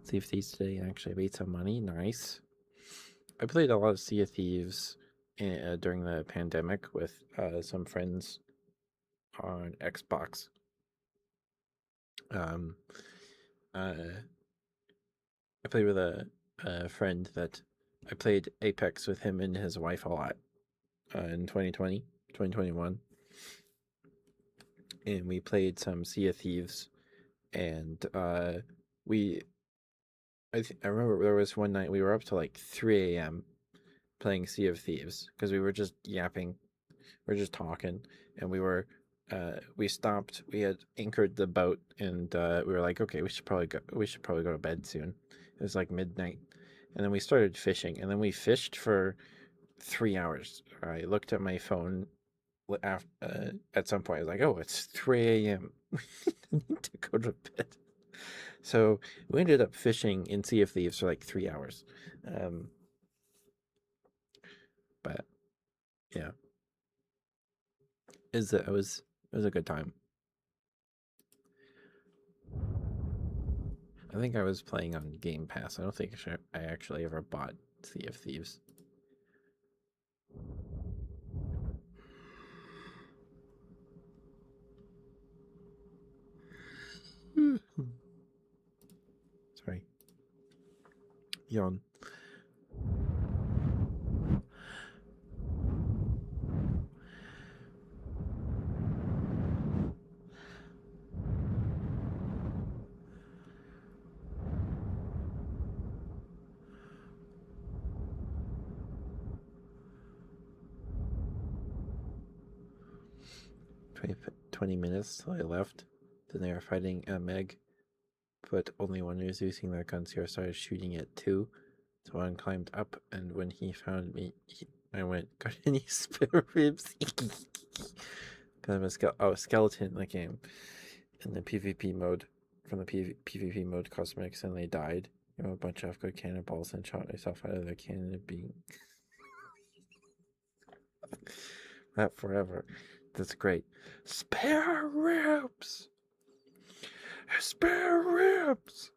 Sea of Thieves today and actually made some money. Nice. I played a lot of Sea of Thieves during the pandemic with some friends on Xbox. I played with a friend that I played Apex with him and his wife a lot in 2020, 2021. And we played some Sea of Thieves. And I remember there was one night we were up to like 3 a.m. playing Sea of Thieves because we were just yapping. We were just talking. And we stopped. We had anchored the boat, and we were like, okay, we should probably go to bed soon. It was like midnight, and then we started fishing, and then we fished for 3 hours. I looked at my phone at some point. I was like, oh, it's 3 a.m. We need to go to bed. So we ended up fishing in Sea of Thieves for like 3 hours. But yeah, it was a good time. I think I was playing on Game Pass. I don't think I actually ever bought Sea of Thieves. Sorry. Yawn. Twenty 20 minutes till I left. Then they were fighting Meg, but only one was using their guns here, started shooting it too. So one climbed up, and when he found me, I went, got any spare ribs? Kind of a skeleton in the game. In the PvP mode, from the PvP mode cosmetics, and they died. You know, a bunch of good cannonballs and shot myself out of the cannon being that forever. That's great. Spare ribs! Spare ribs!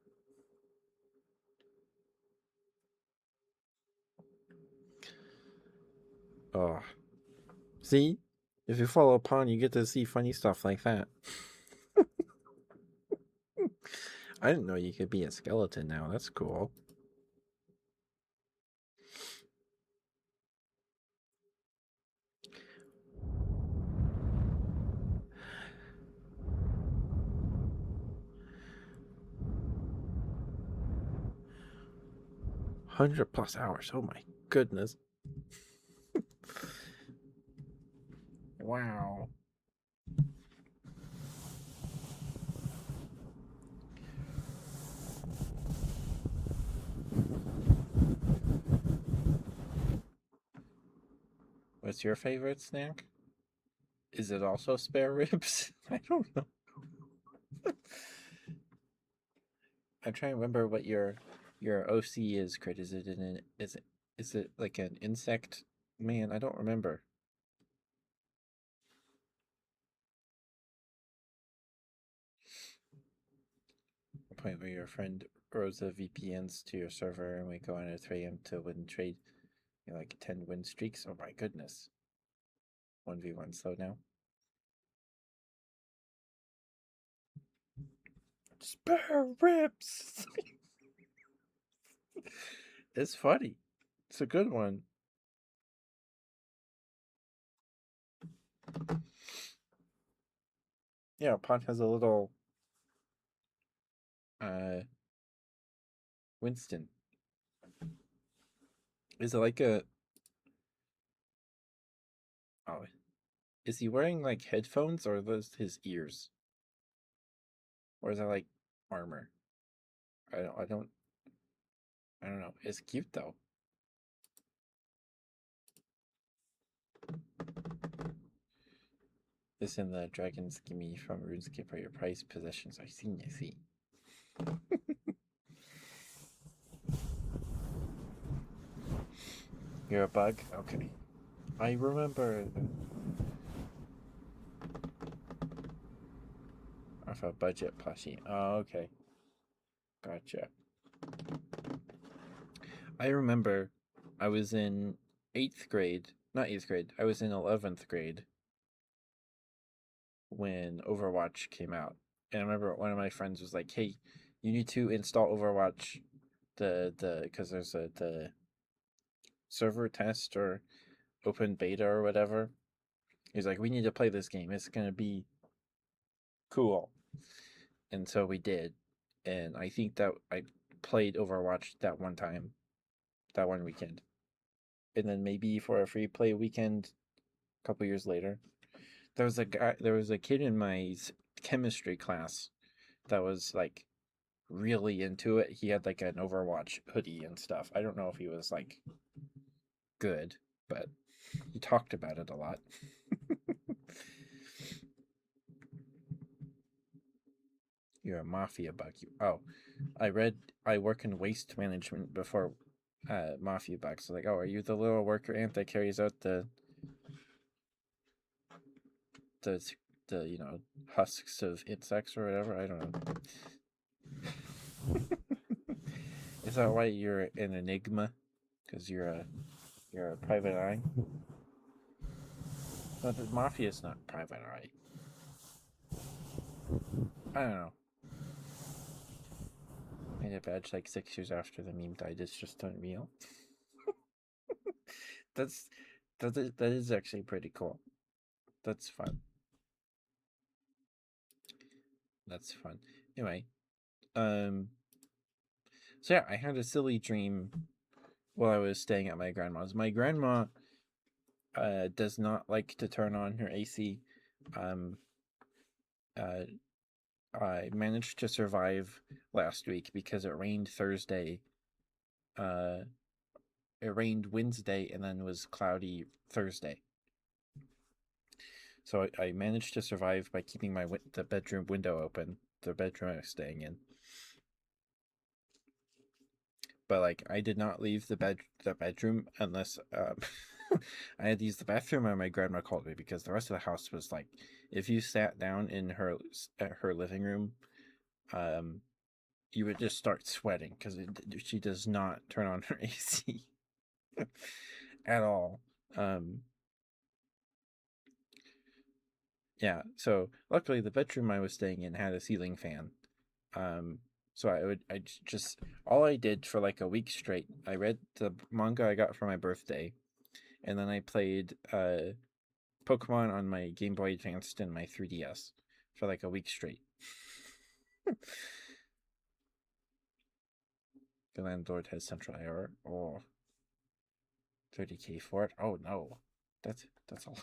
Oh. See? If you follow Pawn, you get to see funny stuff like that. I didn't know you could be a skeleton now. That's cool. +100 hours. Oh my goodness. Wow. What's your favorite snack? Is it also spare ribs? I don't know. I'm trying to remember what your Your OC is crit. Is it like an insect? Man, I don't remember. The point where your friend Rosa VPNs to your server and we go on at 3 a.m. to win trade. You're like 10 win streaks. Oh my goodness. 1v1 slow now. Spare ribs. It's funny. It's a good one. Yeah, Pot has a little Winston. Is it like a oh is he wearing like headphones or are those his ears? Or is that like armor? I don't know. It's cute though. This and the dragons give me from RuneScape are your prized possessions. I see. You're a bug? Okay. I remember of a budget plushie. Oh, okay. Gotcha. I remember I was in 8th grade. Not 8th grade. I was in 11th grade when Overwatch came out. And I remember one of my friends was like, "Hey, you need to install Overwatch because there's the server test or open beta or whatever." He's like, "We need to play this game. It's going to be cool." And so we did. And I think that I played Overwatch that one time, that one weekend. And then maybe for a free play weekend a couple years later. There was a kid in my chemistry class that was like really into it. He had like an Overwatch hoodie and stuff. I don't know if he was like good, but he talked about it a lot. You're a mafia bug. Oh, I work in waste management before mafia bugs. So like, oh, are you the little worker ant that carries out the the husks of insects or whatever? I don't know. Is that why you're an enigma? Because you're a private eye. No, the mafia is not private eye. I don't know. Made a badge like 6 years after the meme died. It's just unreal. That's that is actually pretty cool. That's fun. That's fun. Anyway, so yeah, I had a silly dream while I was staying at my grandma's. My grandma does not like to turn on her AC. Um, uh, I managed to survive last week because it rained Thursday. Uh, it rained Wednesday and then was cloudy Thursday. So I managed to survive by keeping the bedroom window open, the bedroom I was staying in. But like I did not leave the bedroom unless I had to use the bathroom and my grandma called me because the rest of the house was like if you sat down in her living room, you would just start sweating because she does not turn on her AC at all. Yeah, so luckily the bedroom I was staying in had a ceiling fan. So I just all I did for like a week straight, I read the manga I got for my birthday, and then I played Pokemon on my Game Boy Advanced and my 3DS for like a week straight. The landlord has central error. Oh, 30K for it. Oh no, that's all.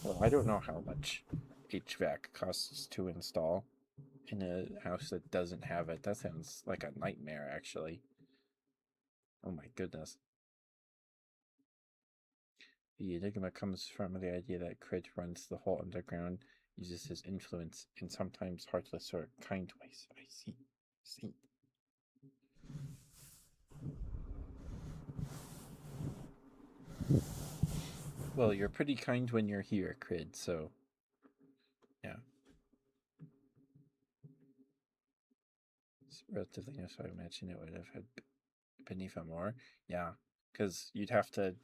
Well, I don't know how much HVAC costs to install in a house that doesn't have it. That sounds like a nightmare, actually. Oh my goodness. The enigma comes from the idea that Crit runs the whole underground, uses his influence in sometimes heartless or kind ways. I see. Well, you're pretty kind when you're here, Crid, so yeah. It's relatively new, so I imagine it would have had been even more. Yeah, because you'd have to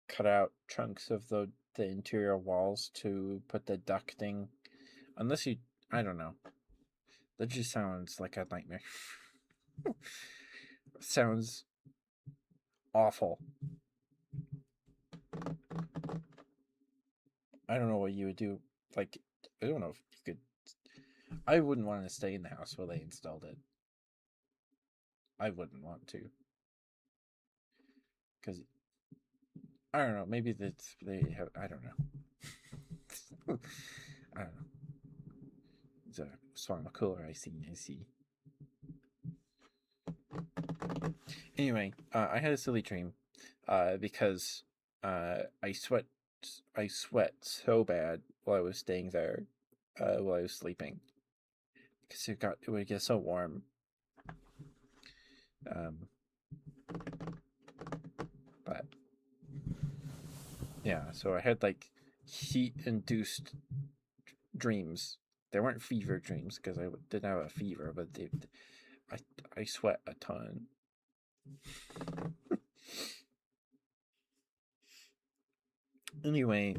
cut out chunks of the interior walls to put the ducting. Unless you, I don't know. That just sounds like a nightmare. Sounds awful. I don't know what you would do. Like, I don't know if you could. I wouldn't want to stay in the house where they installed it. I wouldn't want to. Because, I don't know. Maybe they have. I don't know. I don't know. It's a swamp cooler. I see. Anyway, I had a silly dream because I sweat so bad while I was staying there while I was sleeping because it would get so warm. But yeah, so I had like heat induced dreams. They weren't fever dreams because I didn't have a fever, but I sweat a ton. Anyway,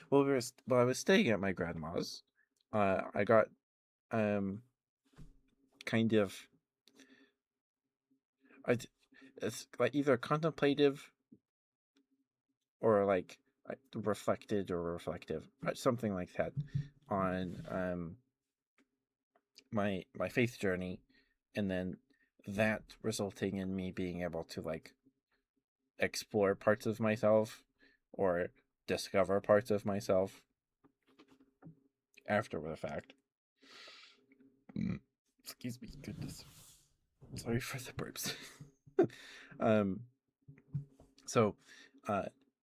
while I was staying at my grandma's, I got kind of it's like either contemplative or like reflected or reflective, something like that, on my faith journey, and then that resulting in me being able to like explore parts of myself or discover parts of myself after the fact. Excuse me, goodness. Sorry for the burps. So,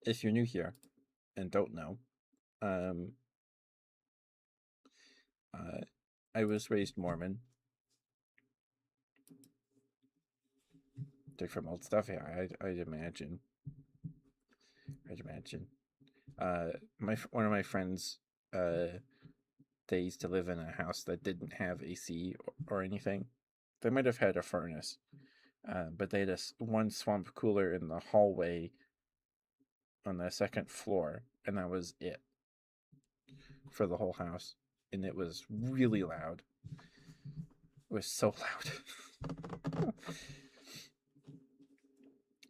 if you're new here and don't know, I was raised Mormon. Took from old stuff, yeah. I'd imagine. One of my friends, they used to live in a house that didn't have AC or anything. They might have had a furnace, but they had one swamp cooler in the hallway on the second floor, and that was it for the whole house. And it was really loud. It was so loud.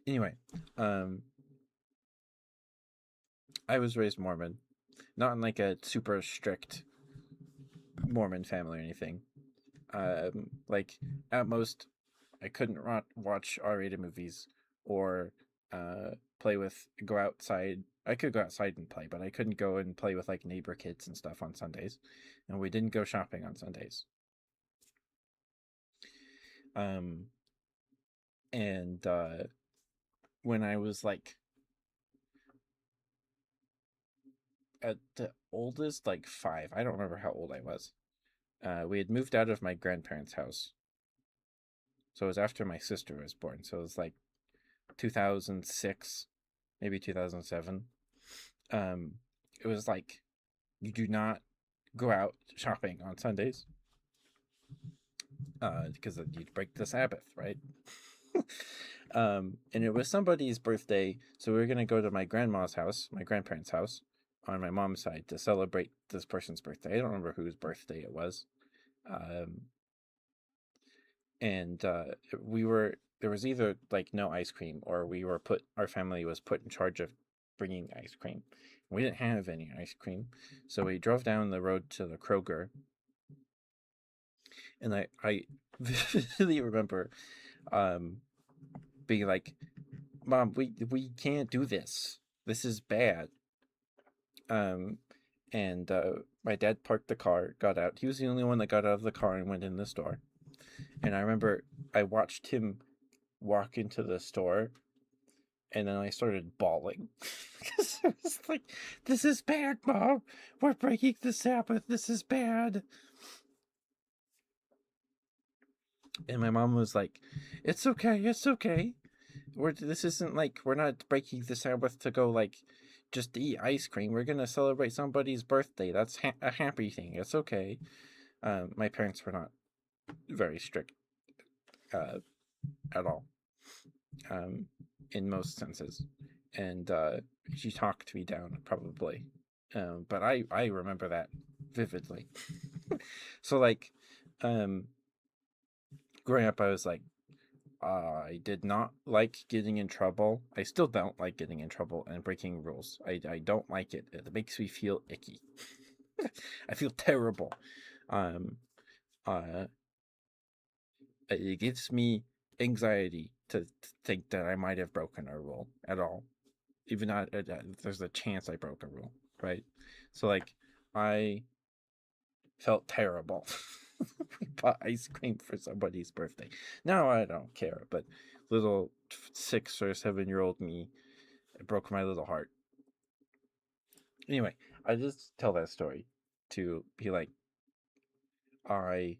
Anyway, I was raised Mormon, not in like a super strict Mormon family or anything. Like at most, I couldn't watch R-rated movies or go outside. I could go outside and play, but I couldn't go and play with like neighbor kids and stuff on Sundays. And we didn't go shopping on Sundays. And when I was like at the oldest, like 5, I don't remember how old I was. We had moved out of my grandparents' house. So it was after my sister was born. So it was like 2006, maybe 2007. It was like, you do not go out shopping on Sundays because you'd break the Sabbath, right? And it was somebody's birthday, so we were going to go to my grandma's house, my grandparents' house, on my mom's side to celebrate this person's birthday. I don't remember whose birthday it was. And there was either like no ice cream, or our family was put in charge of bringing ice cream. We didn't have any ice cream, so we drove down the road to the Kroger, and I vividly remember being like, "Mom, we can't do this. This is bad." And my dad parked the car, got out. He was the only one that got out of the car and went in the store. And I remember I watched him walk into the store, and then I started bawling because it was like, "This is bad, Mom. We're breaking the Sabbath. This is bad." And my mom was like, "It's okay. It's okay." this isn't like we're not breaking the Sabbath to go like just to eat ice cream. We're gonna celebrate somebody's birthday. That's a happy thing. It's okay. My parents were not very strict at all, in most senses, and she talked me down probably, but I remember that vividly. So like, growing up, I was like, I did not like getting in trouble. I still don't like getting in trouble and breaking rules. I don't like it. It makes me feel icky. I feel terrible. Um, uh, it gives me anxiety to think that I might have broken a rule at all, even not there's a chance I broke a rule, right? So like, I felt terrible. We bought ice cream for somebody's birthday. Now I don't care, but little 6 or 7-year-old me, it broke my little heart. Anyway, I just tell that story to be like, I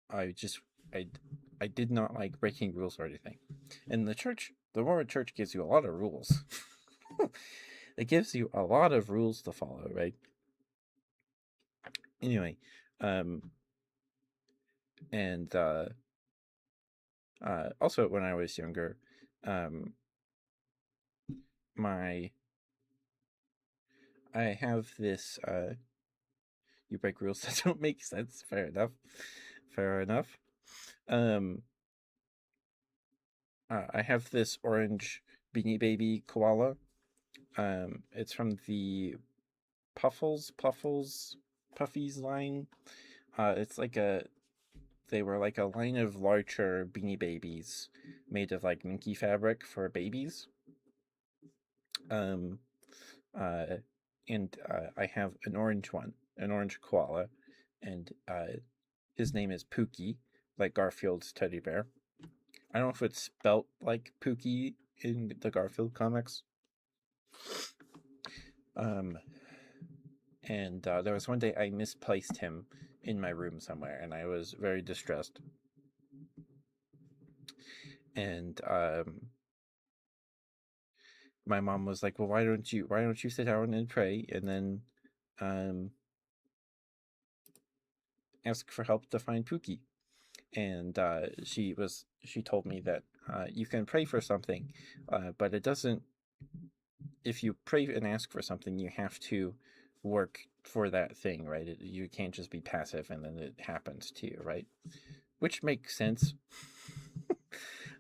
I just I I did not like breaking rules or anything. And the Mormon church gives you a lot of rules. It gives you a lot of rules to follow, right? Anyway, and also when I was younger, my I have this you break rules that don't make sense. Fair enough. Fair enough. I have this orange Beanie Baby koala. It's from the Puffies line. It's like they were like a line of larger Beanie Babies made of like minky fabric for babies. Um, and I have an orange koala, and his name is Pookie, like Garfield's teddy bear. I don't know if it's spelt like Pookie in the Garfield comics. And there was one day I misplaced him in my room somewhere, and I was very distressed. And my mom was like, "Well, why don't you sit down and pray, and then ask for help to find Pookie?" And she told me that you can pray for something, but it doesn't. If you pray and ask for something, you have to work for that thing, right? You can't just be passive and then it happens to you, right? Which makes sense.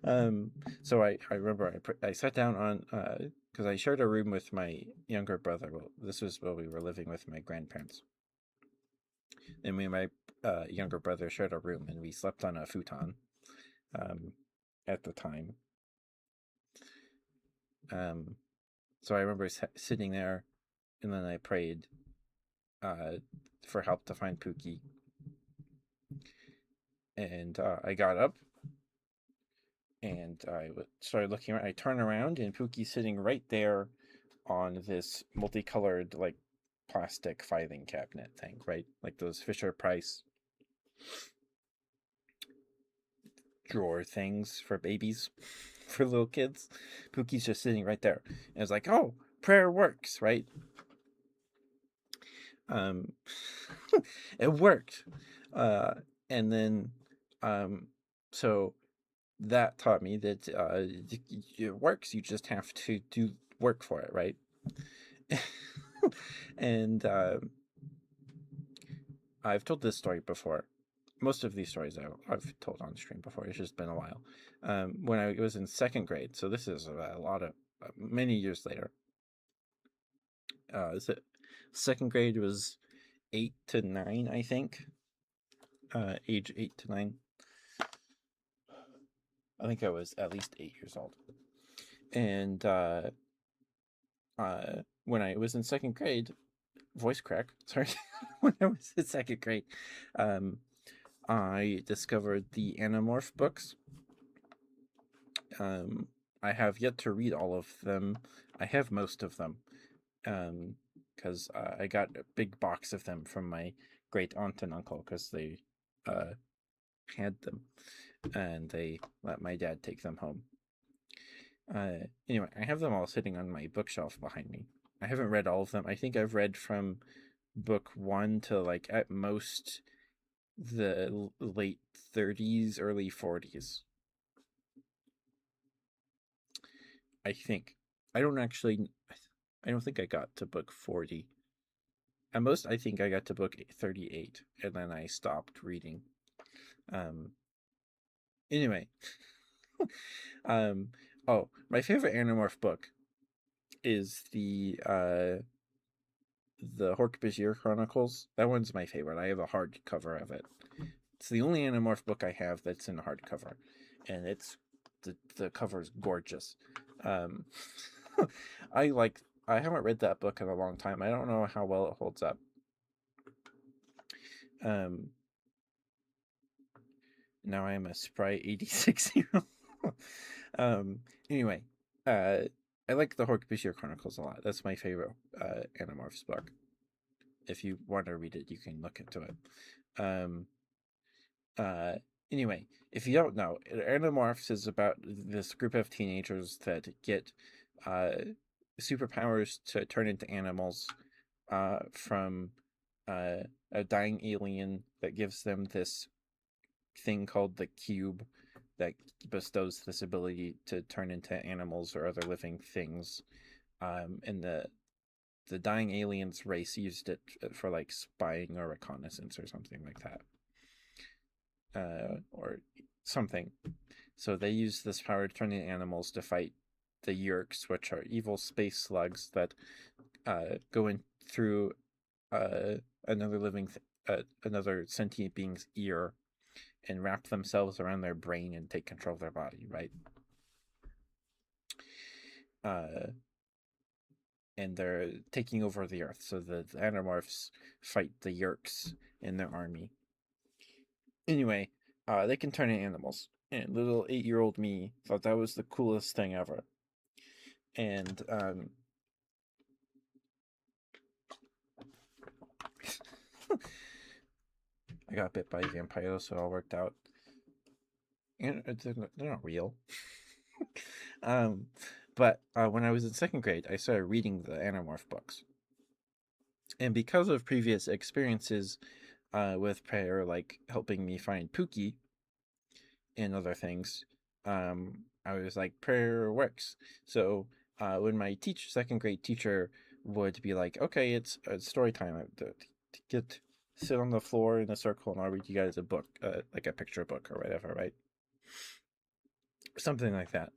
So I remember I sat down on because I shared a room with my younger brother. Well, this was while we were living with my grandparents, and me and my younger brother shared a room, and we slept on a futon at the time. So I remember sitting there, and then I prayed for help to find Pookie, and I got up and I started looking around. I turn around, and Pookie's sitting right there on this multicolored like plastic filing cabinet thing, right? Like those Fisher Price drawer things for babies, for little kids. Pookie's just sitting right there. And it's like, oh, prayer works, right? It worked. And then, so that taught me that it works. You just have to do work for it, right? And I've told this story before. Most of these stories I've told on stream before. It's just been a while. When I was in 2nd grade, so this is a lot of many years later. Is it 2nd grade was 8 to 9, I think. Age 8 to 9. I think I was at least 8 years old. And when I was in 2nd grade, voice crack, sorry, when I was in 2nd grade, I discovered the Animorph books. I have yet to read all of them. I have most of them, because I got a big box of them from my great aunt and uncle because they had them. and they let my dad take them home. Anyway, I have them all sitting on my bookshelf behind me. I haven't read all of them. I think I've read from book 1 to like at most the late 30s, early 40s. I think. I don't actually. I don't think I got to book 40. At most, I think I got to book 38, and then I stopped reading. Anyway. Oh, my favorite Animorph book is the Hork-Bajir Chronicles. That one's my favorite. I have a hardcover of it. It's the only Animorph book I have that's in hardcover, and it's the cover's gorgeous. I haven't read that book in a long time. I don't know how well it holds up. Now I am a spry 86-year-old. Anyway, I like the Hork-Bajir Chronicles a lot. That's my favorite Animorphs book. If you want to read it, you can look into it. Anyway, if you don't know, Animorphs is about this group of teenagers that get superpowers to turn into animals from a dying alien that gives them this thing called the cube that bestows this ability to turn into animals or other living things. And the dying aliens race used it for like spying or reconnaissance or something like that. Or something. So they use this power to turn into animals to fight the Yeerks, which are evil space slugs that go in through another sentient being's ear and wrap themselves around their brain and take control of their body, right? And they're taking over the Earth, so the Animorphs fight the Yeerks in their army. Anyway, they can turn into animals, and little 8-year-old me thought that was the coolest thing ever. And I got bit by a vampire, so it all worked out. And they're not real. But when I was in 2nd grade, I started reading the Animorph books. And because of previous experiences with prayer, like helping me find Pookie and other things, I was like, prayer works. So when my 2nd grade teacher would be like, okay, it's story time. Sit on the floor in a circle and I'll read you guys a book, like a picture book or whatever, right? Something like that.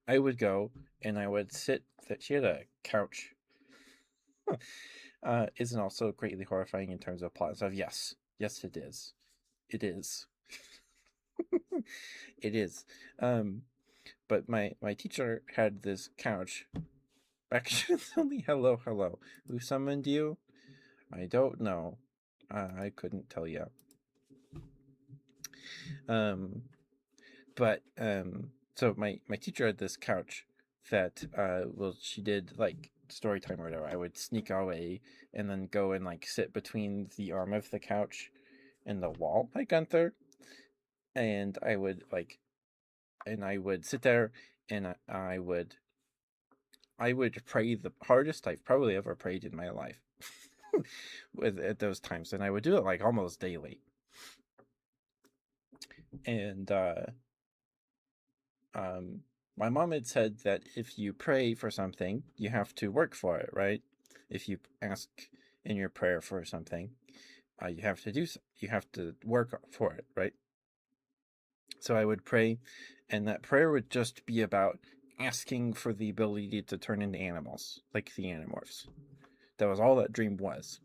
I would go and I would sit. She had a couch. Isn't also greatly horrifying in terms of plot and stuff. Yes, it is. It is. It is. But my teacher had this couch. Actually, hello. Who summoned you? I don't know. I couldn't tell you. But so my teacher had this couch that she did like story time or whatever. I would sneak away and then go and like sit between the arm of the couch and the wall like Gunther, and I would sit there and I would pray the hardest I've probably ever prayed in my life at those times, and I would do it like almost daily. And my mom had said that if you pray for something, you have to work for it, right? If you ask in your prayer for something, you have to work for it, right? So I would pray, and that prayer would just be about asking for the ability to turn into animals, like the Animorphs. That was all that dream was.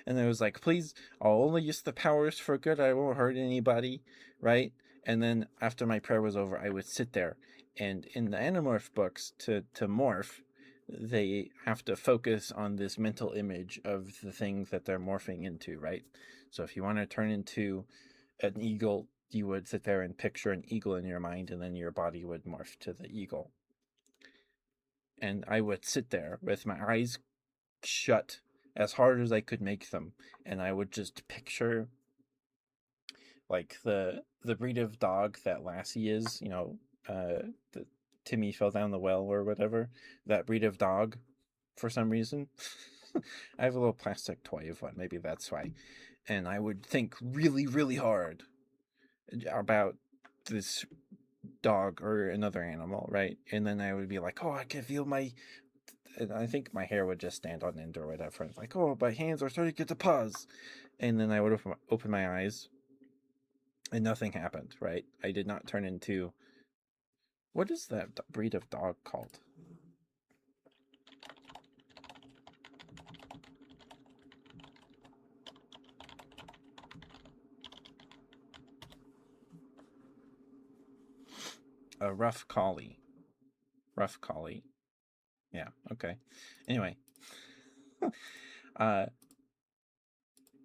And it was like, please, I'll only use the powers for good. I won't hurt anybody, right? And then after my prayer was over, I would sit there. And in the Animorph books, to morph, they have to focus on this mental image of the thing that they're morphing into, right? So if you want to turn into an eagle, you would sit there and picture an eagle in your mind, and then your body would morph to the eagle. And I would sit there with my eyes shut as hard as I could make them, and I would just picture like the breed of dog that Lassie is, the Timmy fell down the well or whatever. That breed of dog, for some reason. I have a little plastic toy of one. Maybe that's why. And I would think really, really hard about this dog or another animal, right? And then I would be like, oh, I can feel my. And I think my hair would just stand on end or whatever. It's like, oh, my hands are starting to get to pause. And then I would open my eyes and nothing happened, right? I did not turn into. What is that breed of dog called? A rough collie. Rough collie. Yeah, okay. Anyway. uh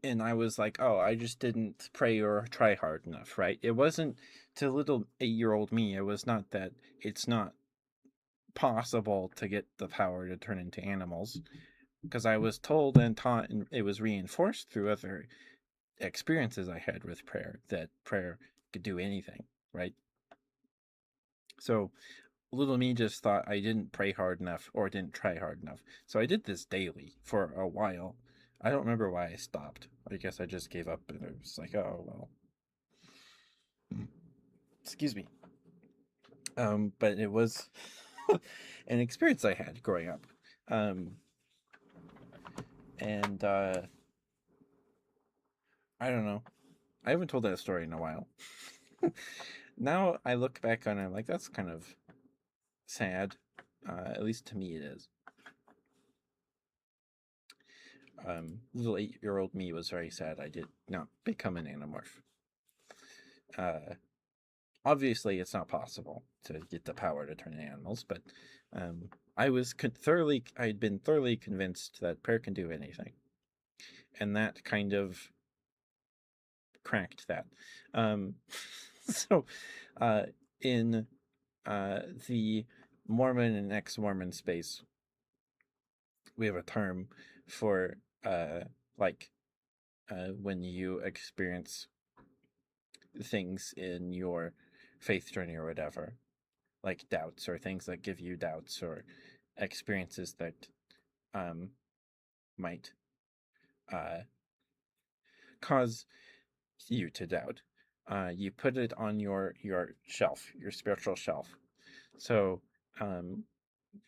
and I was like, oh, I just didn't pray or try hard enough, right? It wasn't to little 8-year-old me, it was not that it's not possible to get the power to turn into animals, because I was told and taught, and it was reinforced through other experiences I had with prayer, that prayer could do anything, right? So little me just thought I didn't pray hard enough or didn't try hard enough. So I did this daily for a while. I don't remember why I stopped. I guess I just gave up and it was like, oh well. Excuse me. But it was an experience I had growing up. And I don't know. I haven't told that story in a while. Now I look back on it, I'm like, that's kind of sad. At least to me it is. Little 8-year-old me was very sad I did not become an Animorph. Obviously, it's not possible to get the power to turn into animals, but I was I had been thoroughly convinced that prayer can do anything, and that kind of cracked that. So, in the Mormon and ex-Mormon space, we have a term for like when you experience things in your faith journey or whatever, like doubts or things that give you doubts or experiences that might cause you to doubt. You put it on your shelf, your spiritual shelf. So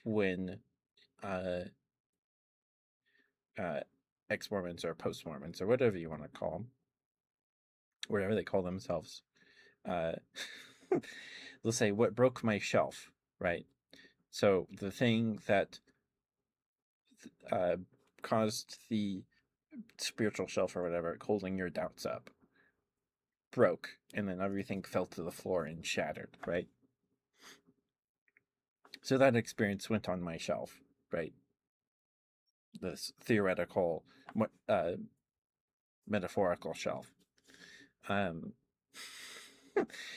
when uh, ex-Mormons or post-Mormons or whatever you want to call them, whatever they call themselves, they'll say, what broke my shelf, right? So the thing that caused the spiritual shelf or whatever, holding your doubts up, broke, and then everything fell to the floor and shattered, right? So that experience went on my shelf, right? This theoretical, metaphorical shelf.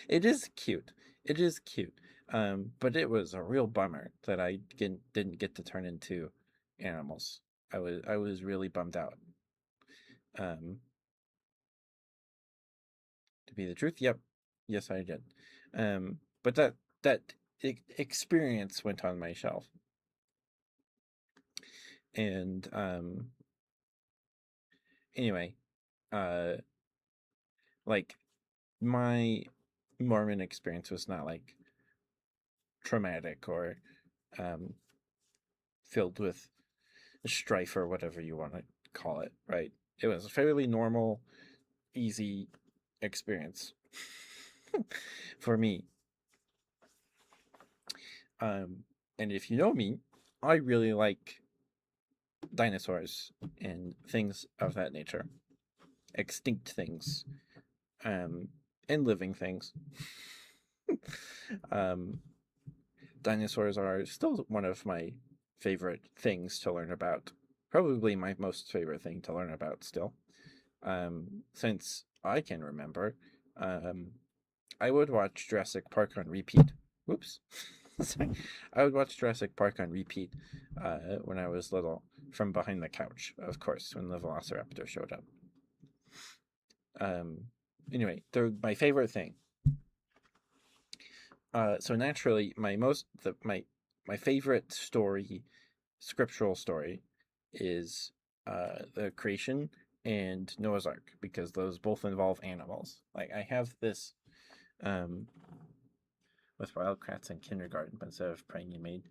It is cute. It is cute. But it was a real bummer that I didn't get to turn into animals. I was really bummed out. To be the truth, yep, yes, I did. But that experience went on my shelf, and anyway, like my Mormon experience was not like traumatic or filled with strife or whatever you want to call it, right? It was a fairly normal, easy experience for me. And if you know me, I really like dinosaurs and things of that nature, extinct things, and living things. Dinosaurs are still one of my favorite things to learn about. Probably my most favorite thing to learn about still. Since I can remember, I would watch Jurassic Park on repeat. Whoops. Sorry. I would watch Jurassic Park on repeat when I was little, from behind the couch, of course, when the Velociraptor showed up. Anyway, they're my favorite thing. So naturally, my favorite story, scriptural story, is the creation and Noah's Ark, because those both involve animals. Like I have this um with Wildcrats in kindergarten, but instead of praying you made,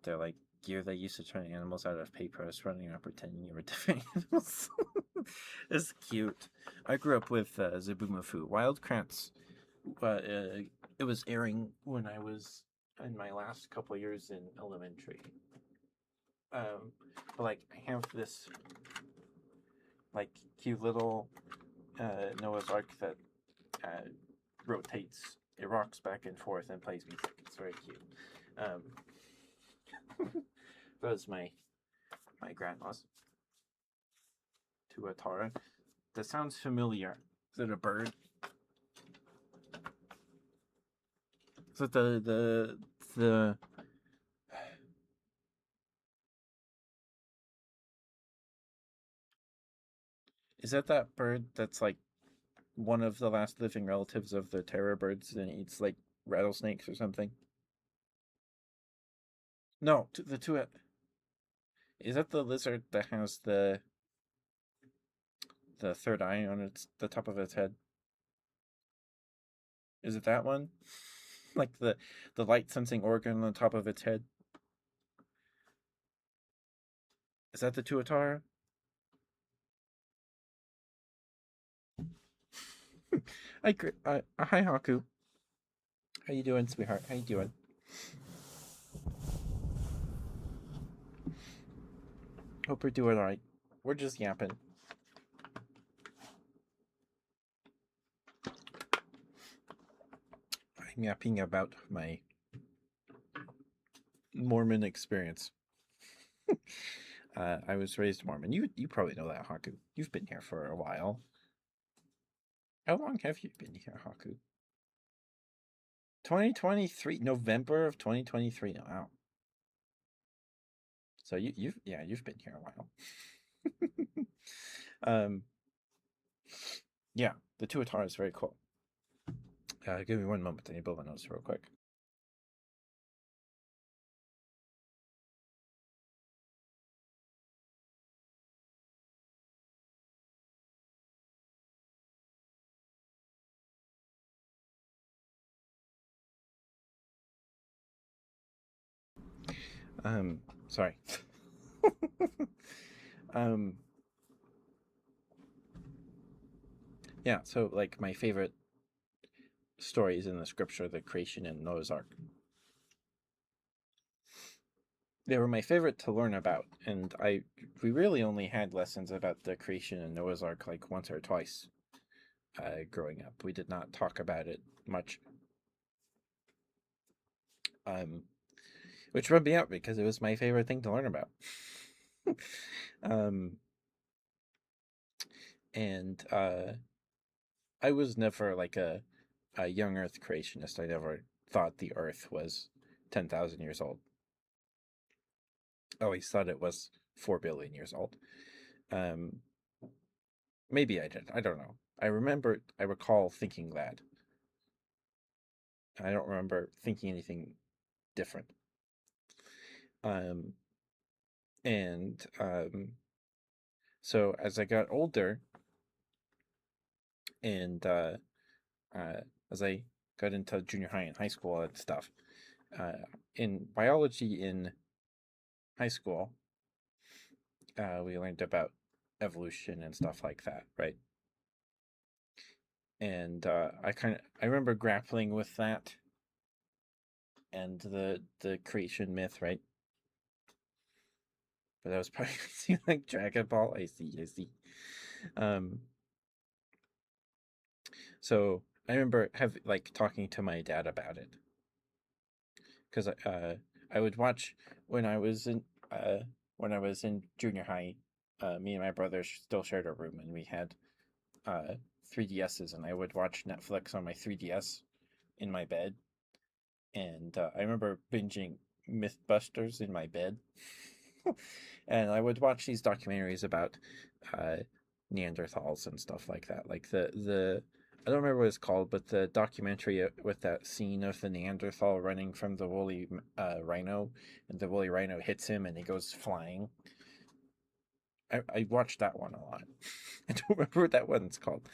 they're like gear they used to turn animals out of paper. I was running around pretending you were different animals. It's cute. I grew up with Zabumafu. Wildcrats, it was airing when I was in my last couple of years in elementary. Um, but like I have this like cute little Noah's Ark that uh, rotates. It rocks back and forth and plays music. It's very cute. Um, that was my grandma's tuatara. That sounds familiar. Is it a bird? Is it the is that bird that's like one of the last living relatives of the terror birds and eats like rattlesnakes or something? No, the two. Is that the lizard that has the third eye on the top of its head? Is it that one? Like the light sensing organ on the top of its head? Is that the tuatara? Hi Haku. How you doing, sweetheart? How you doing? Hope you're doing alright. We're just yapping. I'm yapping about my Mormon experience. I was raised Mormon. You probably know that, Haku. You've been here for a while. How long have you been here, Haku? 2023, November of 2023. Wow. So you've been here a while. Yeah, the tuatara is very cool. Give me one moment. I need to build my notes real quick. Sorry. um, yeah. So like my favorite stories in the scripture, the creation and Noah's Ark. They were my favorite to learn about, and we really only had lessons about the creation and Noah's Ark like once or twice growing up. We did not talk about it much, which rubbed me out because it was my favorite thing to learn about. um, and I was never like a young Earth creationist. I never thought the Earth was 10,000 years old. I always thought it was 4 billion years old. Um, Maybe I did. I don't know. I recall thinking that. I don't remember thinking anything different. Um, and So as I got older, and as I got into junior high and high school and stuff, in biology in high school, we learned about evolution and stuff like that, right? And I remember grappling with that and the creation myth, right? But that was probably like Dragon Ball. I see. Um, so I remember talking to my dad about it because I would watch when I was in uh, when I was in junior high. Me and my brother still shared a room, and we had 3DSs, and I would watch Netflix on my 3DS in my bed. And I remember binging MythBusters in my bed, and I would watch these documentaries about uh, Neanderthals and stuff like that. Like the I don't remember what it's called, but the documentary with that scene of the Neanderthal running from the woolly rhino, and the woolly rhino hits him and he goes flying. I watched that one a lot. I don't remember what that one's called.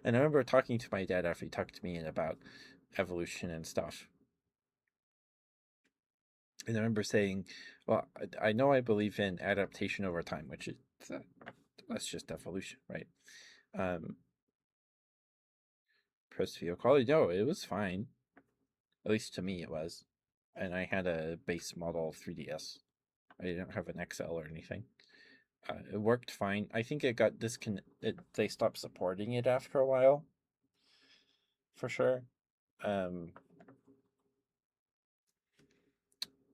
And I remember talking to my dad after he talked to me about evolution and stuff. And I remember saying, well, I know I believe in adaptation over time, which is that's just evolution, right? Um, Pressfield quality, no, it was fine. At least to me, it was. And I had a base model 3DS. I didn't have an XL or anything. It worked fine. I think it got disconnected. They stopped supporting it after a while, for sure. Um,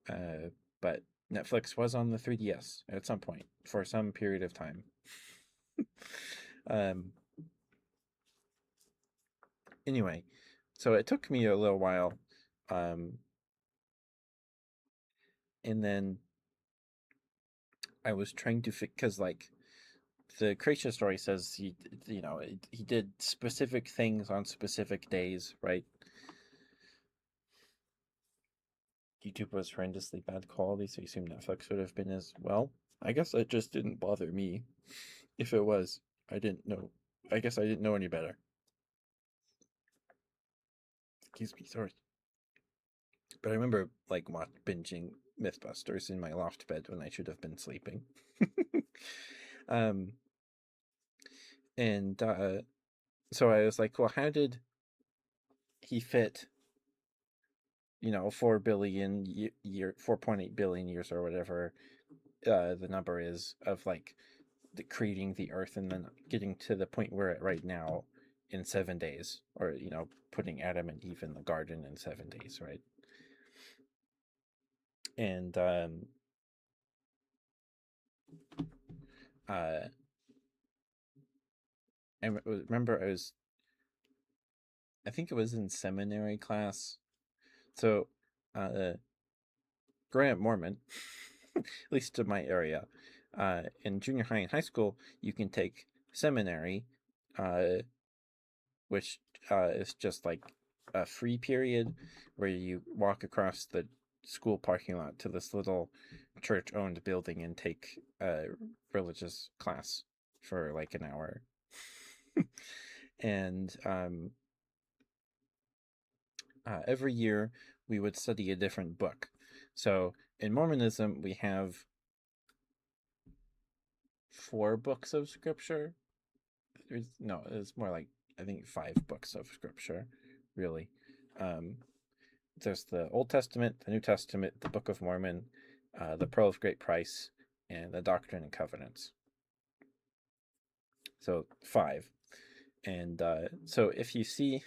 uh, but Netflix was on the 3DS at some point for some period of time. um, anyway, so it took me a little while, um, and then I was trying to fix because like the creation story says he did specific things on specific days, right? YouTube was horrendously bad quality, so you assume Netflix would have been as well. I guess it just didn't bother me. If it was, I didn't know. I guess I didn't know any better. Excuse me, sorry. But I remember like binging Mythbusters in my loft bed when I should have been sleeping. um, and so I was like, well, how did he fit 4 billion 4.8 billion years or whatever the number is of like creating the earth and then getting to the point we're at right now in 7 days, or putting Adam and Eve in the garden in 7 days, right? And uh I remember I think it was in seminary class. So growing up Mormon, at least to my area, in junior high and high school, you can take seminary, uh, which is just like a free period where you walk across the school parking lot to this little church owned building and take a religious class for like an hour. And every year we would study a different book. So in Mormonism, we have 4 books of scripture. No, it's more like I think 5 books of scripture, really. Um, there's the Old Testament, the New Testament, the Book of Mormon, the Pearl of Great Price, and the Doctrine and Covenants. So 5. And so if you see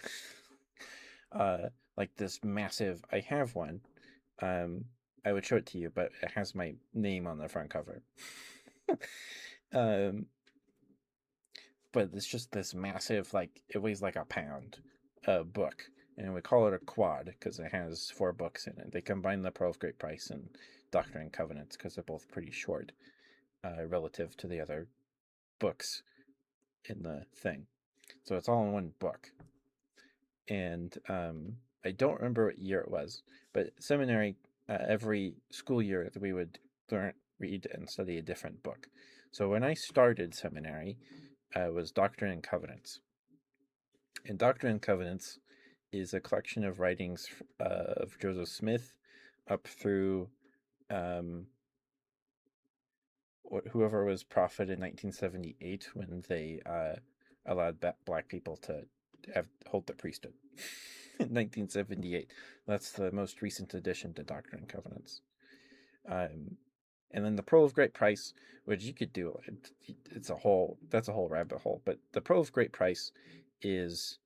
like this massive, I have one. I would show it to you, but it has my name on the front cover. um, but it's just this massive, like it weighs like a pound, book, and we call it a quad because it has 4 books in it. They combine the Pearl of Great Price and Doctrine and Covenants because they're both pretty short, relative to the other books in the thing. So it's all in one book. And I don't remember what year it was, but seminary, every school year we would read and study a different book. So when I started seminary, it was Doctrine and Covenants. And Doctrine and Covenants is a collection of writings of Joseph Smith up through whoever was prophet in 1978 when they allowed black people to hold the priesthood. In 1978. That's the most recent addition to Doctrine and Covenants. And then the Pearl of Great Price, which you could do, that's a whole rabbit hole. But the Pearl of Great Price is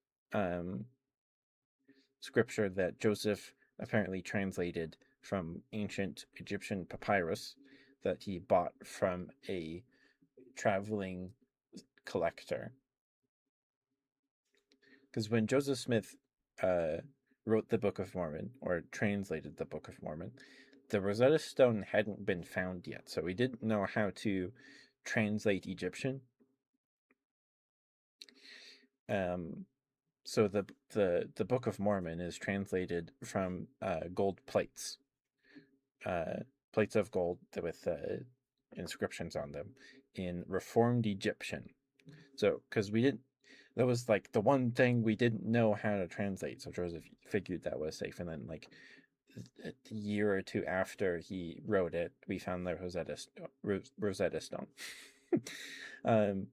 scripture that Joseph apparently translated from ancient Egyptian papyrus that he bought from a traveling collector. Because when Joseph Smith wrote the Book of Mormon, or translated the Book of Mormon, the Rosetta Stone hadn't been found yet, so he didn't know how to translate Egyptian. So the Book of Mormon is translated from gold plates, uh, plates of gold with inscriptions on them in Reformed Egyptian. So because we didn't, that was like the one thing we didn't know how to translate. So Joseph figured that was safe, and then like a year or two after he wrote it, we found the Rosetta Stone. um,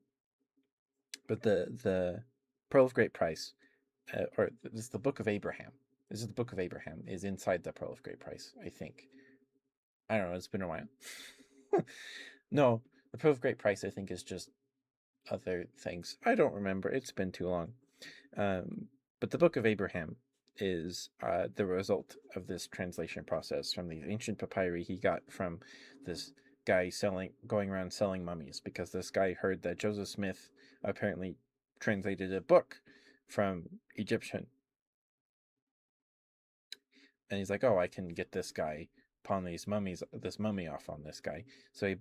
but the Pearl of Great Price, or this is the Book of Abraham. This is the Book of Abraham is inside the Pearl of Great Price, I think. I don't know. It's been a while. No, the Pearl of Great Price, I think, is just other things. I don't remember. It's been too long. But the Book of Abraham is the result of this translation process from the ancient papyri he got from this guy going around selling mummies, because this guy heard that Joseph Smith apparently translated a book from Egyptian, and he's like, "Oh, I can get this guy pawn this mummy off on this guy." So he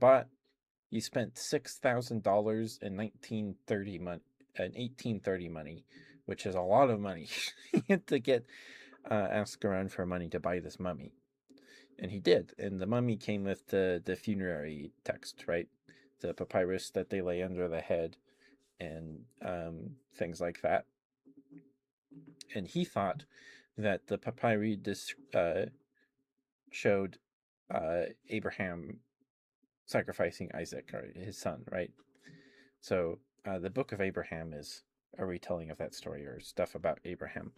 spent $6,000 in 1830 money, which is a lot of money to get ask around for money to buy this mummy. And he did. And the mummy came with the funerary text, right? The papyrus that they lay under the head and things like that. And he thought that the papyri showed Abraham sacrificing Isaac, or his son, right? So the Book of Abraham is a retelling of that story, or stuff about Abraham.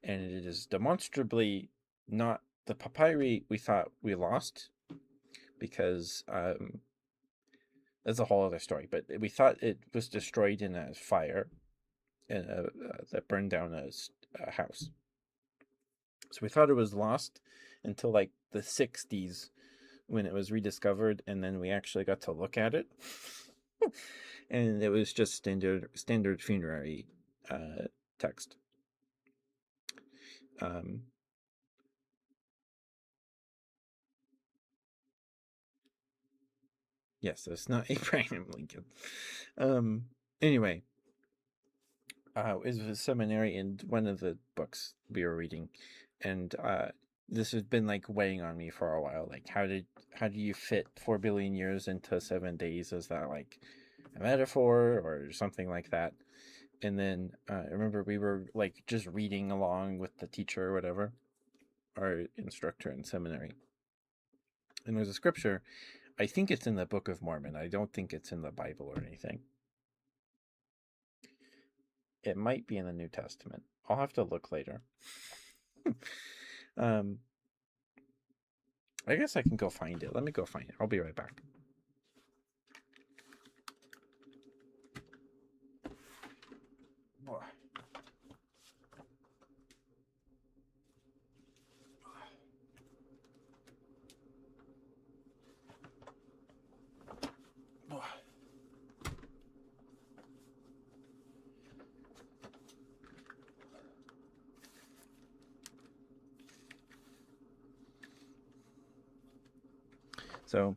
And it is demonstrably not the papyri we thought we lost, because that's a whole other story. But we thought it was destroyed in a fire that burned down a house. So we thought it was lost until like the 60s, when it was rediscovered, and then we actually got to look at it. And it was just standard funerary text. Yes, it's not Abraham Lincoln. Anyway, it was a seminary in one of the books we were reading, and this has been like weighing on me for a while. Like, how do you fit 4 billion years into 7 days? Is that like a metaphor or something like that? And then I remember we were like just reading along with the teacher or whatever, our instructor in seminary. And there's a scripture, I think it's in the Book of Mormon. I don't think it's in the Bible or anything. It might be in the New Testament. I'll have to look later. I guess I can go find it. Let me go find it. I'll be right back. So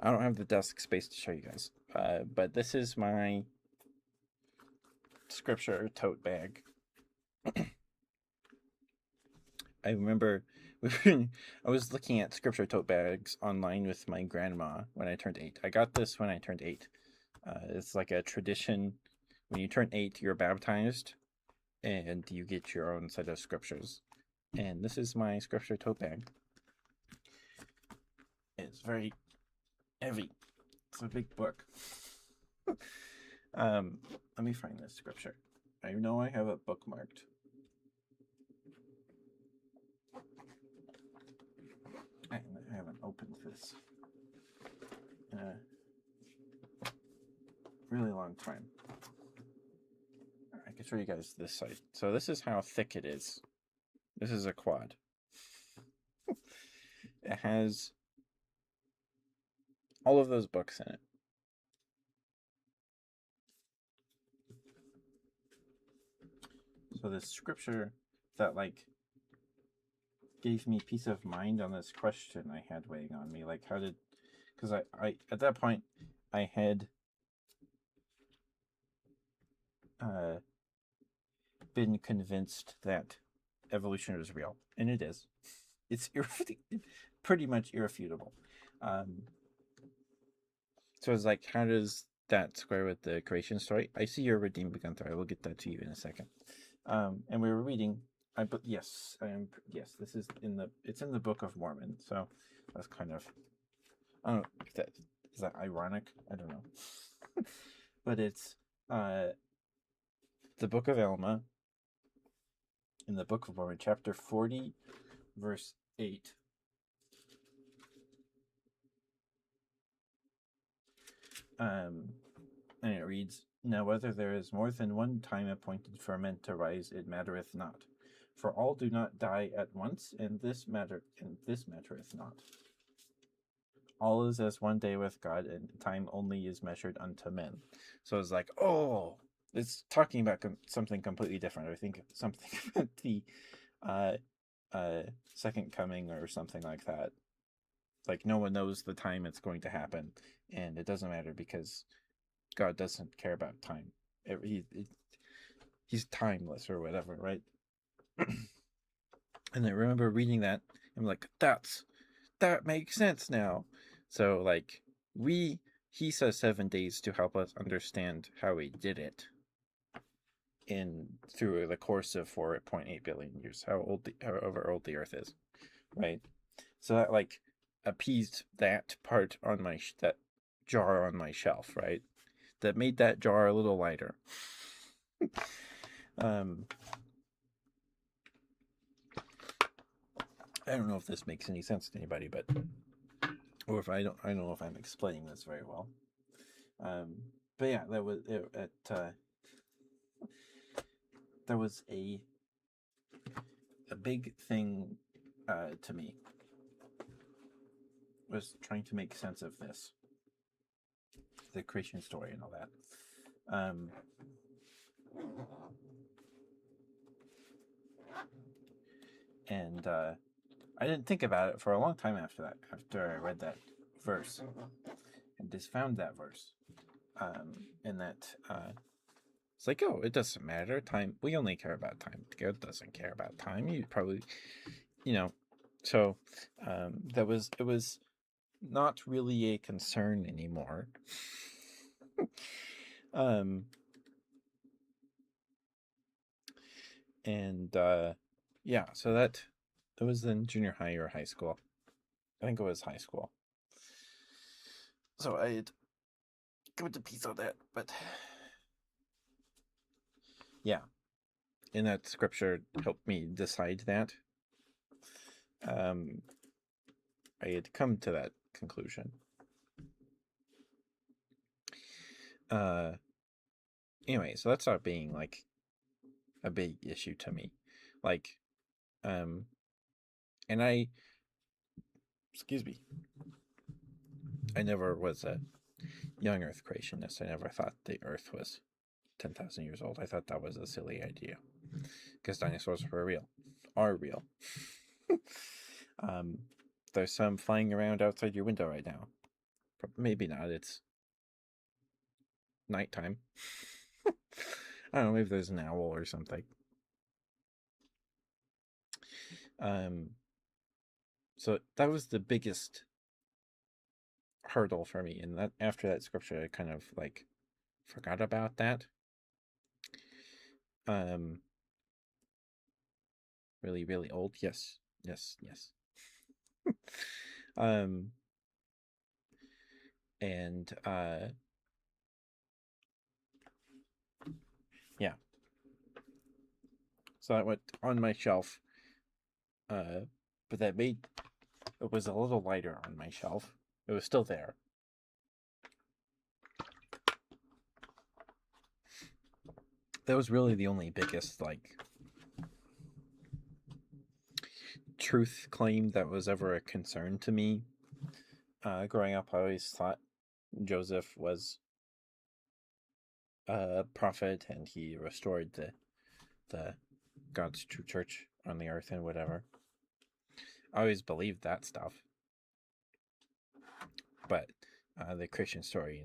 I don't have the desk space to show you guys, but this is my scripture tote bag. I remember I was looking at scripture tote bags online with my grandma when I turned 8. I got this when I turned 8. It's like a tradition. When you turn 8, you're baptized, and you get your own set of scriptures. And this is my scripture tote bag. It's very heavy. It's a big book. Let me find this scripture. I know I have it bookmarked. I haven't opened this in a really long time. I can show you guys this side. So this is how thick it is. This is a quad. It has all of those books in it. So this scripture that like gave me peace of mind on this question I had weighing on me, like because I at that point I had been convinced that evolution is real, and it is. It's pretty much irrefutable. So it's like, how does that square with the creation story? I see your redeemed Gunther. I will get that to you in a second. And we were reading. Yes, I am. Yes, this is it's in the Book of Mormon. So that's kind of, I don't know if that is that ironic. I don't know, but it's the Book of Alma in the Book of Mormon, chapter 40, verse 8. And it reads, "Now whether there is more than one time appointed for men to rise, it mattereth not. For all do not die at once, and this mattereth not. All is as one day with God, and time only is measured unto men." So it's like, oh, it's talking about something completely different. I think something about the second coming or something like that. Like, no one knows the time it's going to happen, and it doesn't matter because God doesn't care about time. He's timeless or whatever, right? And I remember reading that. I'm like, that makes sense now. So like he says 7 days to help us understand how he did it through the course of 4.8 billion years, however old the Earth is, right? So that like appeased that part on that jar on my shelf, right? That made that jar a little lighter. I don't know if this makes any sense to anybody, but or if I don't know if I'm explaining this very well. But yeah, that was it. There was a big thing to me was trying to make sense of this, the creation story and all that. And I didn't think about it for a long time after that, after I read that verse and just found that verse. And that it's like, oh, it doesn't matter. Time, we only care about time. God doesn't care about time. You probably, so it was not really a concern anymore. And yeah, so that was in junior high or high school. I think it was high school. So I'd go to piece on that, but yeah, and that scripture helped me decide that. I had come to that conclusion. Anyway, so that started being like a big issue to me. Like, and excuse me, I never was a young Earth creationist. I never thought the Earth was 10,000 years old. I thought that was a silly idea because dinosaurs are real. There's some flying around outside your window right now. Maybe not. It's nighttime. I don't know. Maybe there's an owl or something. So that was the biggest hurdle for me, and that after that scripture, I kind of like forgot about that. Really, really old. Yes. And yeah. So that went on my shelf. But it was a little lighter on my shelf. It was still there. That was really the only biggest like truth claim that was ever a concern to me. Growing up, I always thought Joseph was a prophet and he restored the God's true church on the earth and whatever. I always believed that stuff. But the Christian story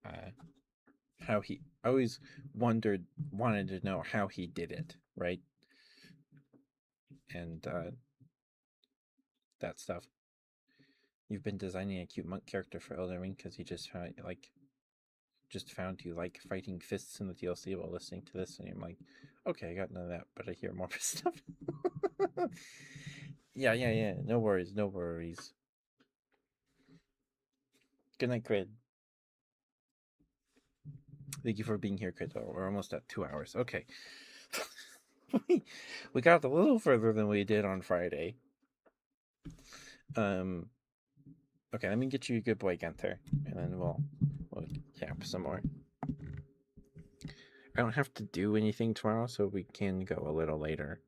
and how he I always wanted to know how he did it, right? And that stuff. You've been designing a cute monk character for Elden Ring because he just found you like fighting fists in the DLC while listening to this, and I'm like, okay, I got none of that, but I hear more stuff. Yeah. No worries, no worries. Good night, Crid. Thank you for being here, Crid. Oh, we're almost at 2 hours. Okay. we got a little further than we did on Friday. Okay, let me get you a good boy, Gunther, and then we'll yap some more. I don't have to do anything tomorrow, so we can go a little later.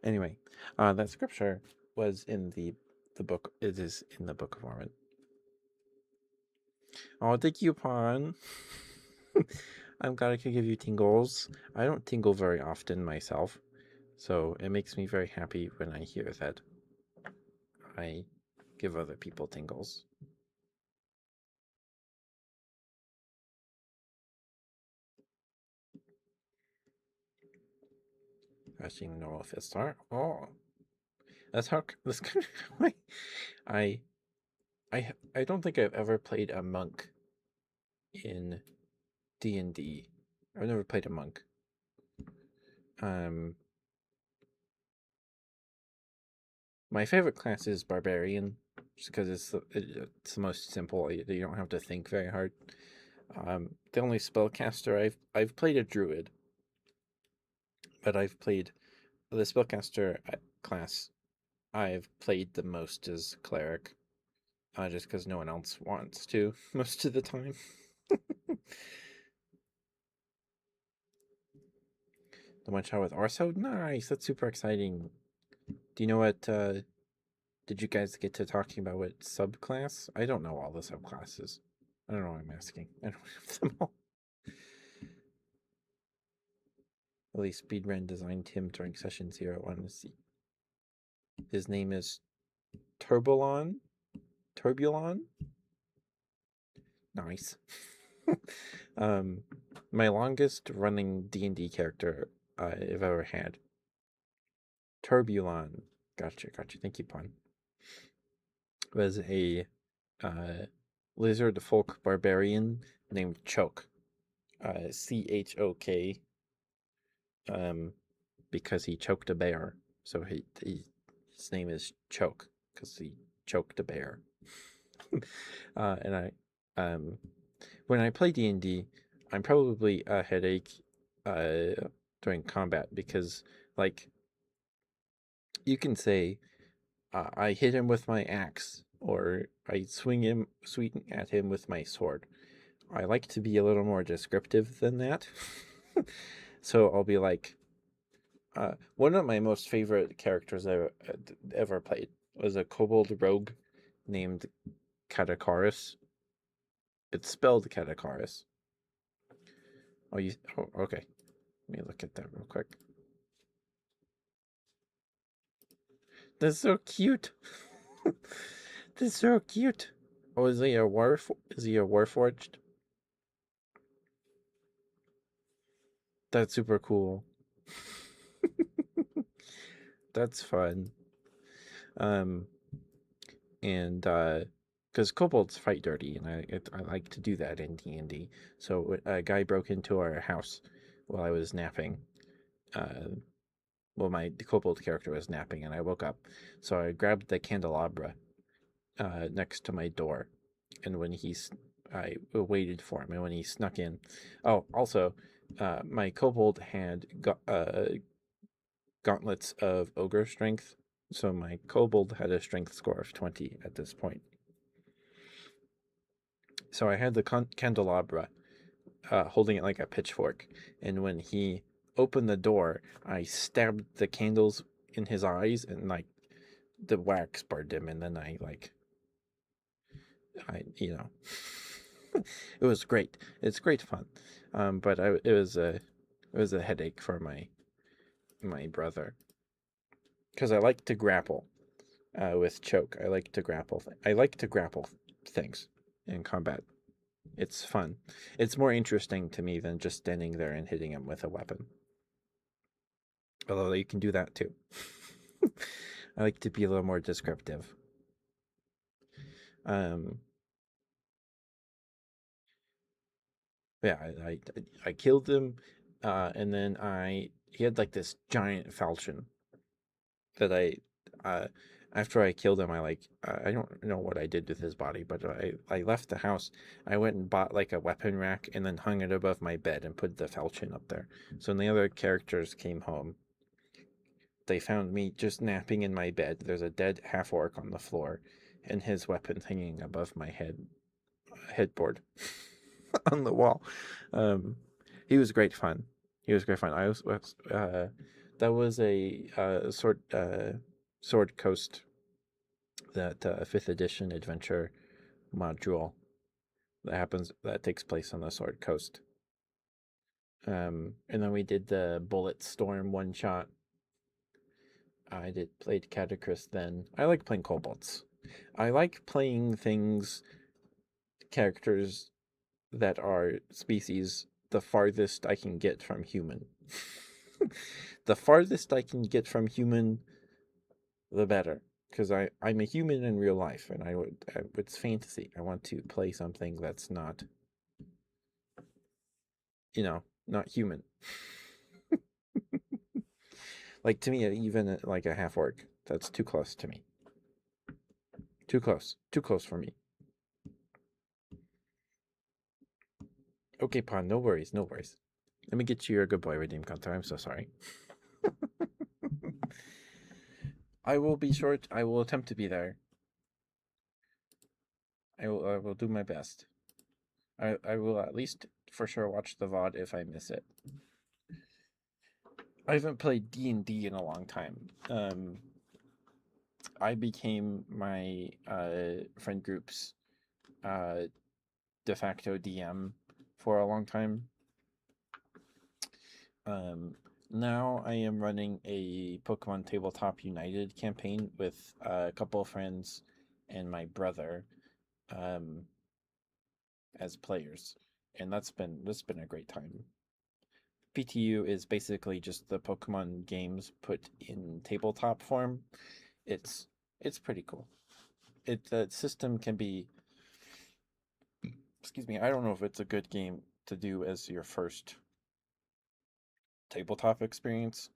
Anyway, that scripture was in the book. It is in the Book of Mormon. Oh, thank you, Pawn. I'm glad I could give you tingles. I don't tingle very often myself, so it makes me very happy when I hear that I give other people tingles. Rushing normal fist start. Oh, that's how this kind of I don't think I've ever played a monk in D&D. I've never played a monk. My favorite class is barbarian, just because it's the most simple. You don't have to think very hard. The only spellcaster I've played a druid, but I've played the spellcaster class I've played the most is cleric, just because no one else wants to most of the time. The one shot with Orso, nice. That's super exciting. Do you know what? Did you guys get to talking about what subclass? I don't know all the subclasses. I don't know why I'm asking. I don't have them all. At least Speedrun designed him during session 0. I want to see. His name is Turbulon. Nice. My longest running D&D character I've ever had. Turbulon. Gotcha. Thank you, Pun. Was a lizard folk barbarian named Choke. Chok. Because he choked a bear. So his name is Choke because he choked a bear. And when I play D&D, I'm probably a headache during combat because, like, you can say, I hit him with my axe, or I swing at him with my sword. I like to be a little more descriptive than that. So I'll be like, one of my most favorite characters I ever played was a kobold rogue named Catakaris. It's spelled Catakaris. Oh, okay. Let me look at that real quick. That's so cute. That's so cute. Oh, is he a warforged? That's super cool. That's fun. And because kobolds fight dirty, and I like to do that in D&D. So a guy broke into our house while I was napping. Well, my kobold character was napping, and I woke up. So I grabbed the candelabra next to my door, and I waited for him, and when he snuck in, oh, also, my kobold had gauntlets of ogre strength, so my kobold had a strength score of 20 at this point. So I had the candelabra, holding it like a pitchfork, and when he opened the door, I stabbed the candles in his eyes, and like the wax burned him, and then it was great. It's great fun, but it was a headache for my brother because I like to grapple with Choke. I like to grapple things in combat. It's fun. It's more interesting to me than just standing there and hitting him with a weapon. Although you can do that too. I like to be a little more descriptive. Yeah, I killed him, and then he had like this giant falchion that after I killed him, I don't know what I did with his body, but I left the house. I went and bought like a weapon rack and then hung it above my bed and put the falchion up there. So when the other characters came home, they found me just napping in my bed. There's a dead half orc on the floor, and his weapon hanging above my headboard on the wall. He was great fun. He was great fun. I was that was a Sword Coast, that 5th edition adventure module that takes place on the Sword Coast. And then we did the Bullet Storm one shot. I played Catacrys then. I like playing kobolds. I like playing characters that are species the farthest I can get from human. The farthest I can get from human, the better. Because I'm a human in real life, and it's fantasy. I want to play something that's not, not human. Like, to me, even like a half orc, that's too close to me. Too close for me. Okay, Pawn, no worries. Let me get you your good boy redeem counter. I'm so sorry. I will be short. I will attempt to be there. I will do my best. I will at least for sure watch the VOD if I miss it. I haven't played D&D in a long time. I became my friend group's de facto DM for a long time. Now I am running a Pokemon Tabletop United campaign with a couple of friends and my brother as players, and that's been a great time. PTU is basically just the Pokemon games put in tabletop form. It's pretty cool. The system can be, excuse me, I don't know if it's a good game to do as your first tabletop experience.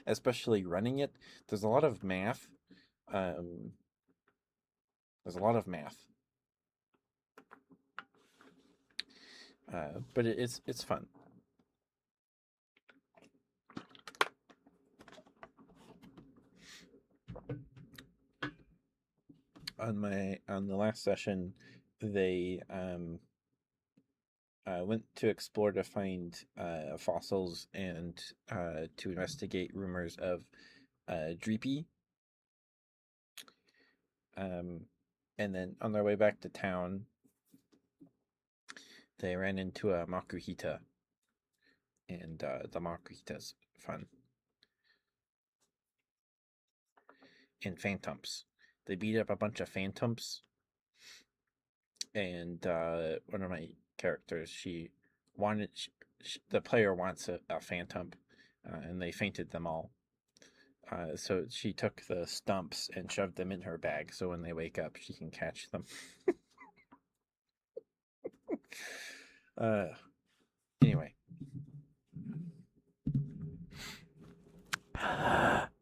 Especially running it. There's a lot of math. But it's fun. On the last session, they went to explore to find fossils and to investigate rumors of Dreepy. And then on their way back to town, they ran into a Makuhita, and the Makuhita's fun. And Phantoms. They beat up a bunch of Phantoms, and one of my characters, the player wants a Phantom, and they fainted them all. So she took the stumps and shoved them in her bag, so when they wake up, she can catch them. Anyway.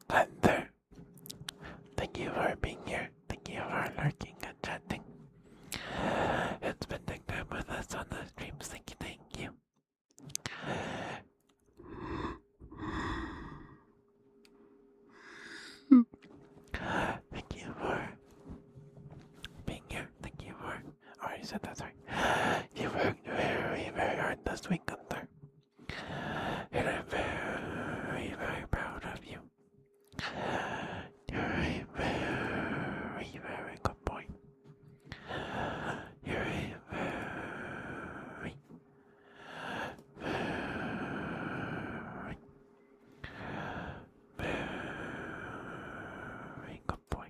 Thunder. Thank you for being here. Thank you for lurking and chatting. And spending time with us on the streams. Thank you. Thank you for being here. Thank you for... I already said that, sorry. You worked very, very hard this week, Gunther. And I'm very, very proud of you. You're a very, very good boy. You're a very, very good boy.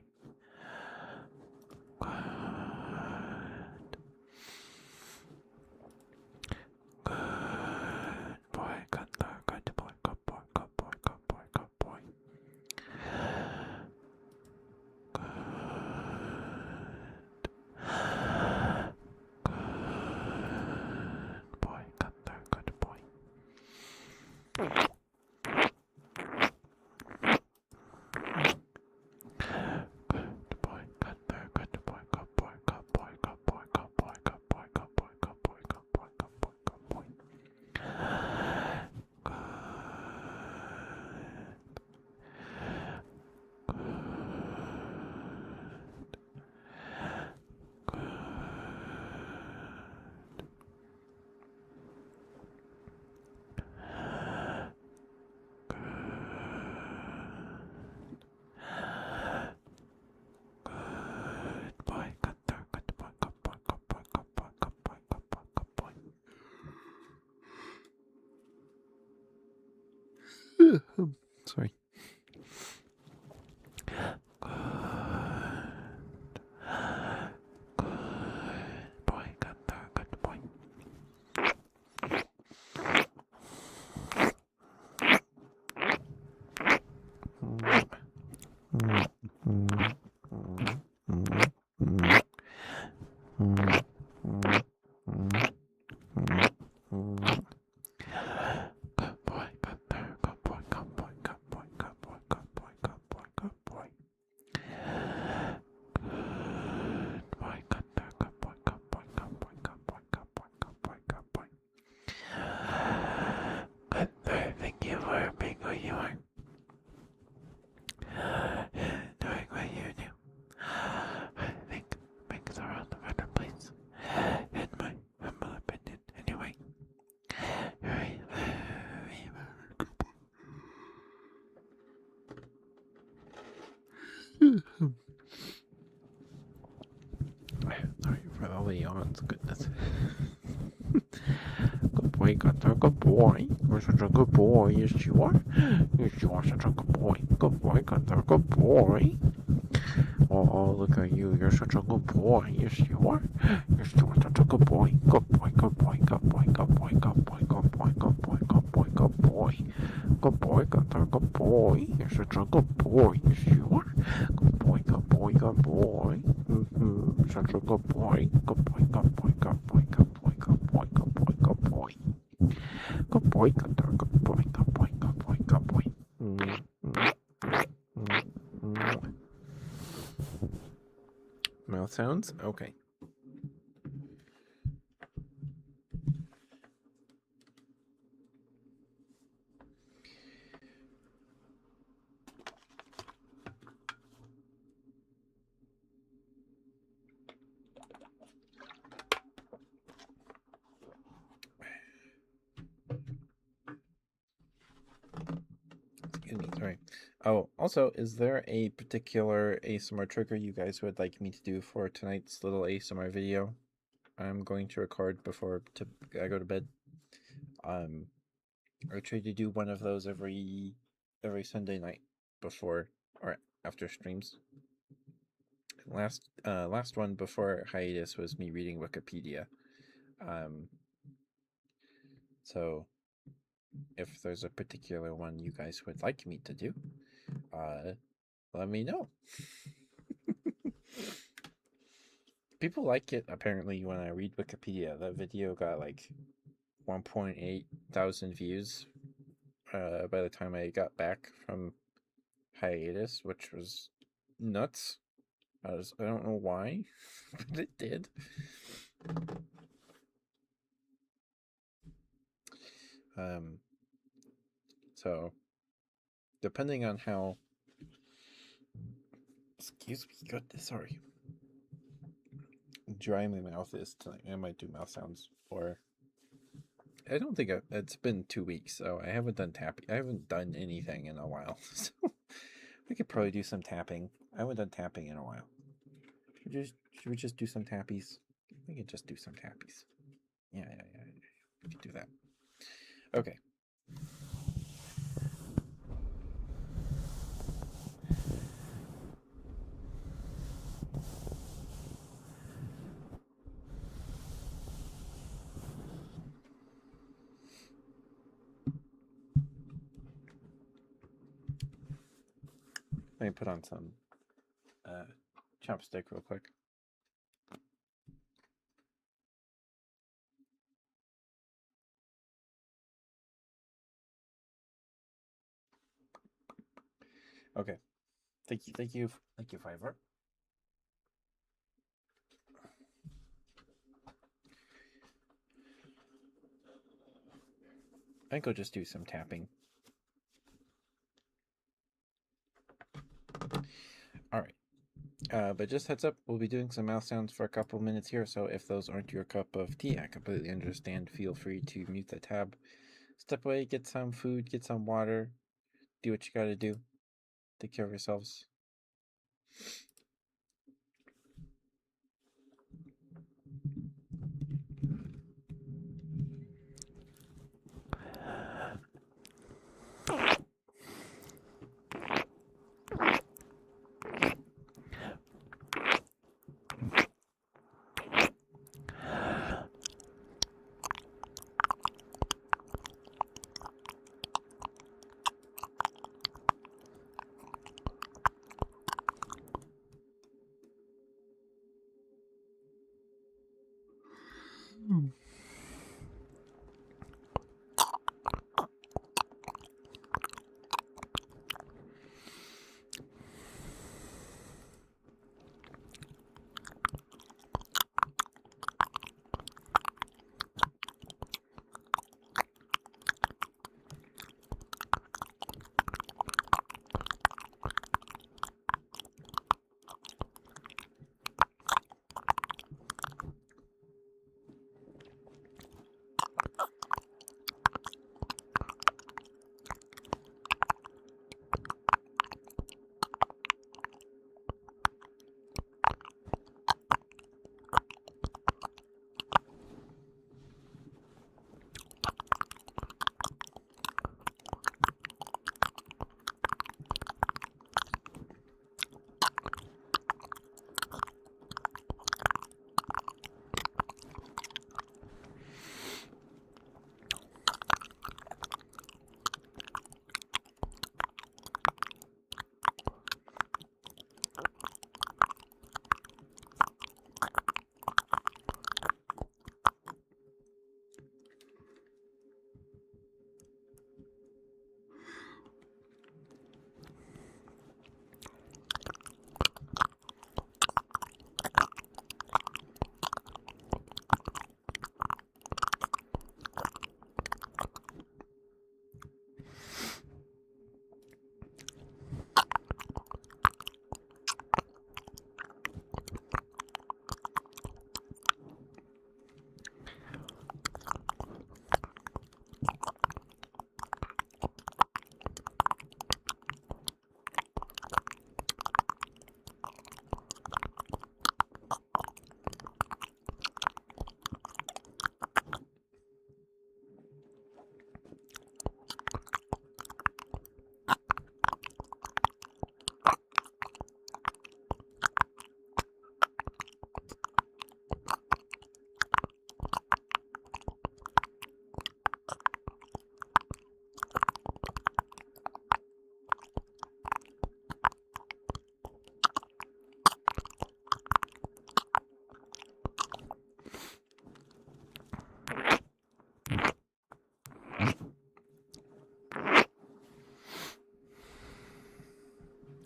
Sorry. Thank you for being who you are. Doing what you do. I think things are on the better place. In my humble opinion, anyway. Sorry for all the yawns, goodness. Good boy, Gunther, good boy. You're such a good boy, yes you are. Yes, you are such a good boy. Good boy, Gunther, good boy. Oh, look at you, you're such a good boy. Yes, you are. Yes, you are such a good boy. Good boy, good boy, good boy, good boy, good boy, good boy, good boy, good boy, good boy. Good boy, Gunther, good boy. You're such a good boy. Yes, you are. Good boy, good boy, good boy. Such a good boy. Good boy, good boy, good boy, good boy, good boy, good boy, good boy. Good boy, Gunther, good boy, good boy, good boy, good boy. Mouth sounds? Okay. Excuse me, sorry. Oh, also, is there a particular ASMR trigger you guys would like me to do for tonight's little ASMR video? I'm going to record before I go to bed. I try to do one of those every Sunday night before or after streams. Last one before hiatus was me reading Wikipedia. So if there's a particular one you guys would like me to do, let me know. People like it apparently when I read Wikipedia. That video got like 1.8 thousand views by the time I got back from hiatus, which was nuts. I don't know why, but it did. So depending on how, excuse me, goodness, sorry, dry my mouth is tonight, I might do mouth sounds. Or I don't think it's been 2 weeks, so I haven't done anything in a while. So we could probably do some tapping. I haven't done tapping in a while. Should we just do some tappies? We can just do some tappies. Yeah. We can do that. Okay. Let me put on some chopstick real quick. Okay. Thank you, Fiverr. I think I'll just do some tapping. All right. But just heads up, we'll be doing some mouth sounds for a couple minutes here, so if those aren't your cup of tea, I completely understand. Feel free to mute the tab, step away, get some food, get some water, do what you gotta do. Take care of yourselves.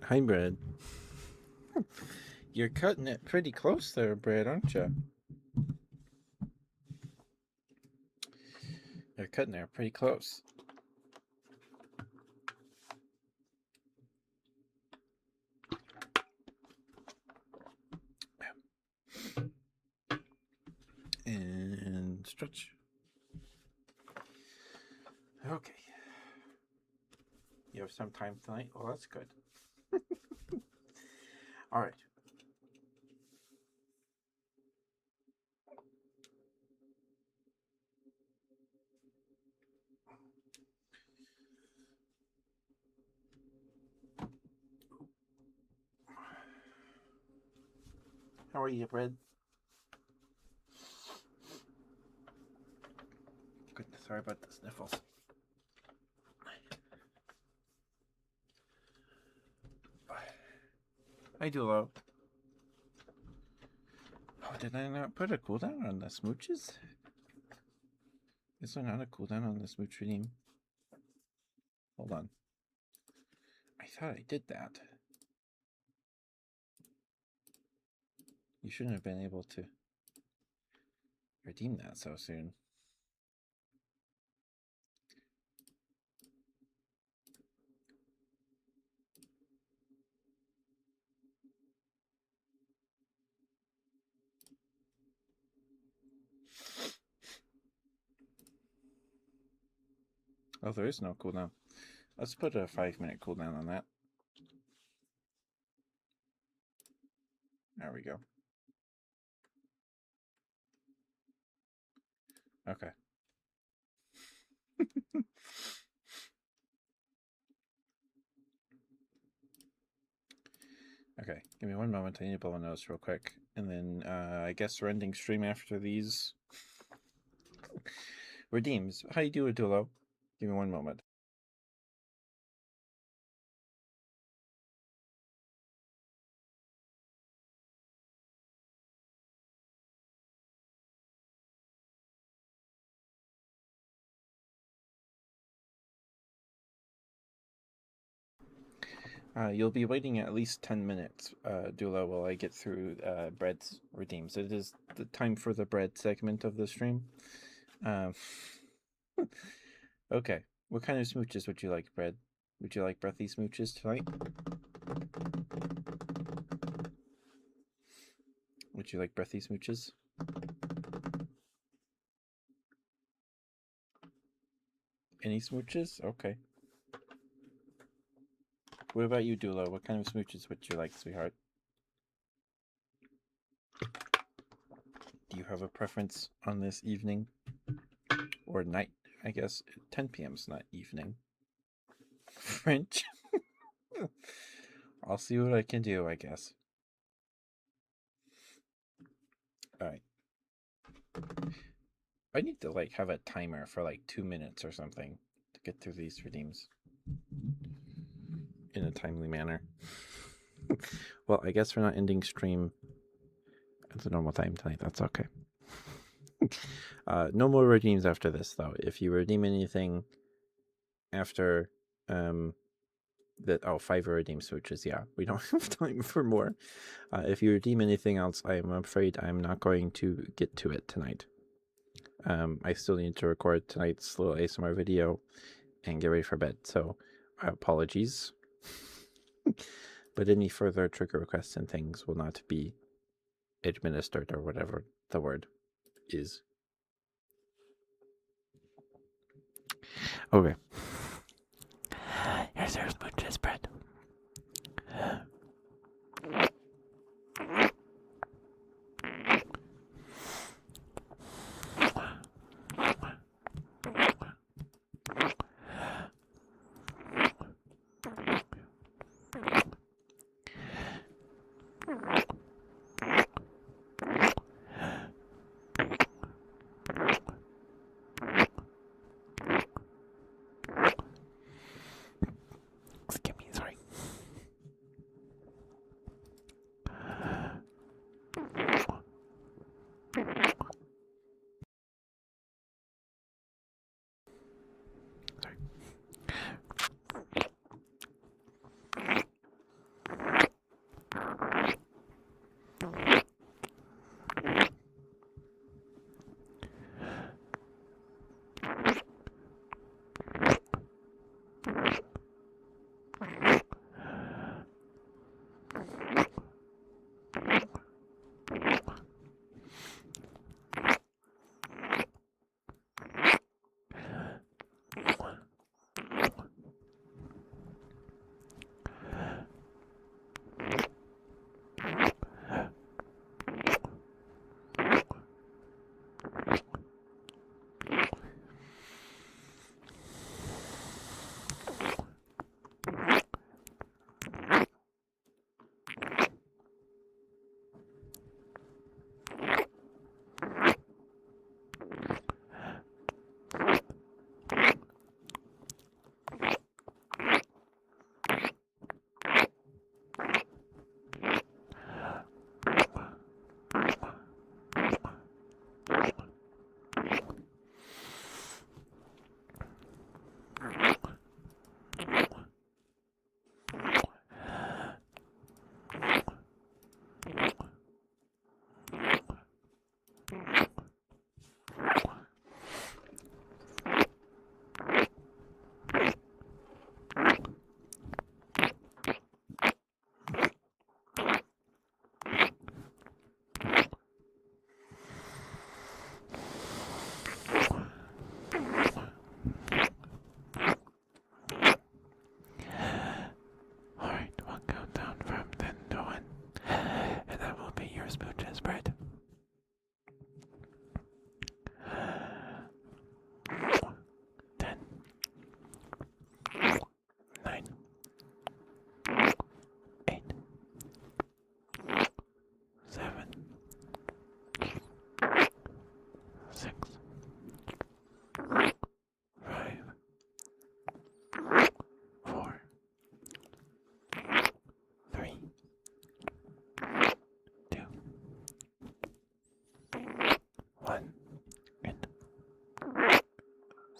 Hi, Brad. You're cutting it pretty close there, Brad, aren't you? You're cutting there pretty close. And stretch. Okay. You have some time tonight? Well, that's good. All right. How are you, Brad? Goodness, sorry about the sniffles. I do love. Oh, did I not put a cooldown on the smooches? Is there not a cooldown on the smooch redeem? Hold on. I thought I did that. You shouldn't have been able to redeem that so soon. Oh, there is no cooldown. Let's put a 5-minute cooldown on that. There we go. Okay. Okay, give me one moment. I need to blow a nose real quick. And then I guess we're ending stream after these redeems. How you do it, Dulo? Give me one moment. You'll be waiting at least 10 minutes, Dula, while I get through Bread's redeems. It is the time for the Bread segment of the stream. Okay, what kind of smooches would you like, Bread? Would you like breathy smooches tonight? Would you like breathy smooches? Any smooches? Okay. What about you, Dula? What kind of smooches would you like, sweetheart? Do you have a preference on this evening? Or night, I guess. 10 p.m. is not evening. French? I'll see what I can do, I guess. Alright. I need to, like, have a timer for, like, 2 minutes or something to get through these redeems in a timely manner. Well, I guess we're not ending stream at the normal time tonight. That's okay. No more redeems after this, though. If you redeem anything after that, 5 redeem switches, yeah, we don't have time for more. If you redeem anything else, I am afraid I'm not going to get to it tonight. I still need to record tonight's little ASMR video and get ready for bed, so apologies. But any further trigger requests and things will not be administered, or whatever the word is. Okay. Here's our smooches, Brett. Excuse me, sorry.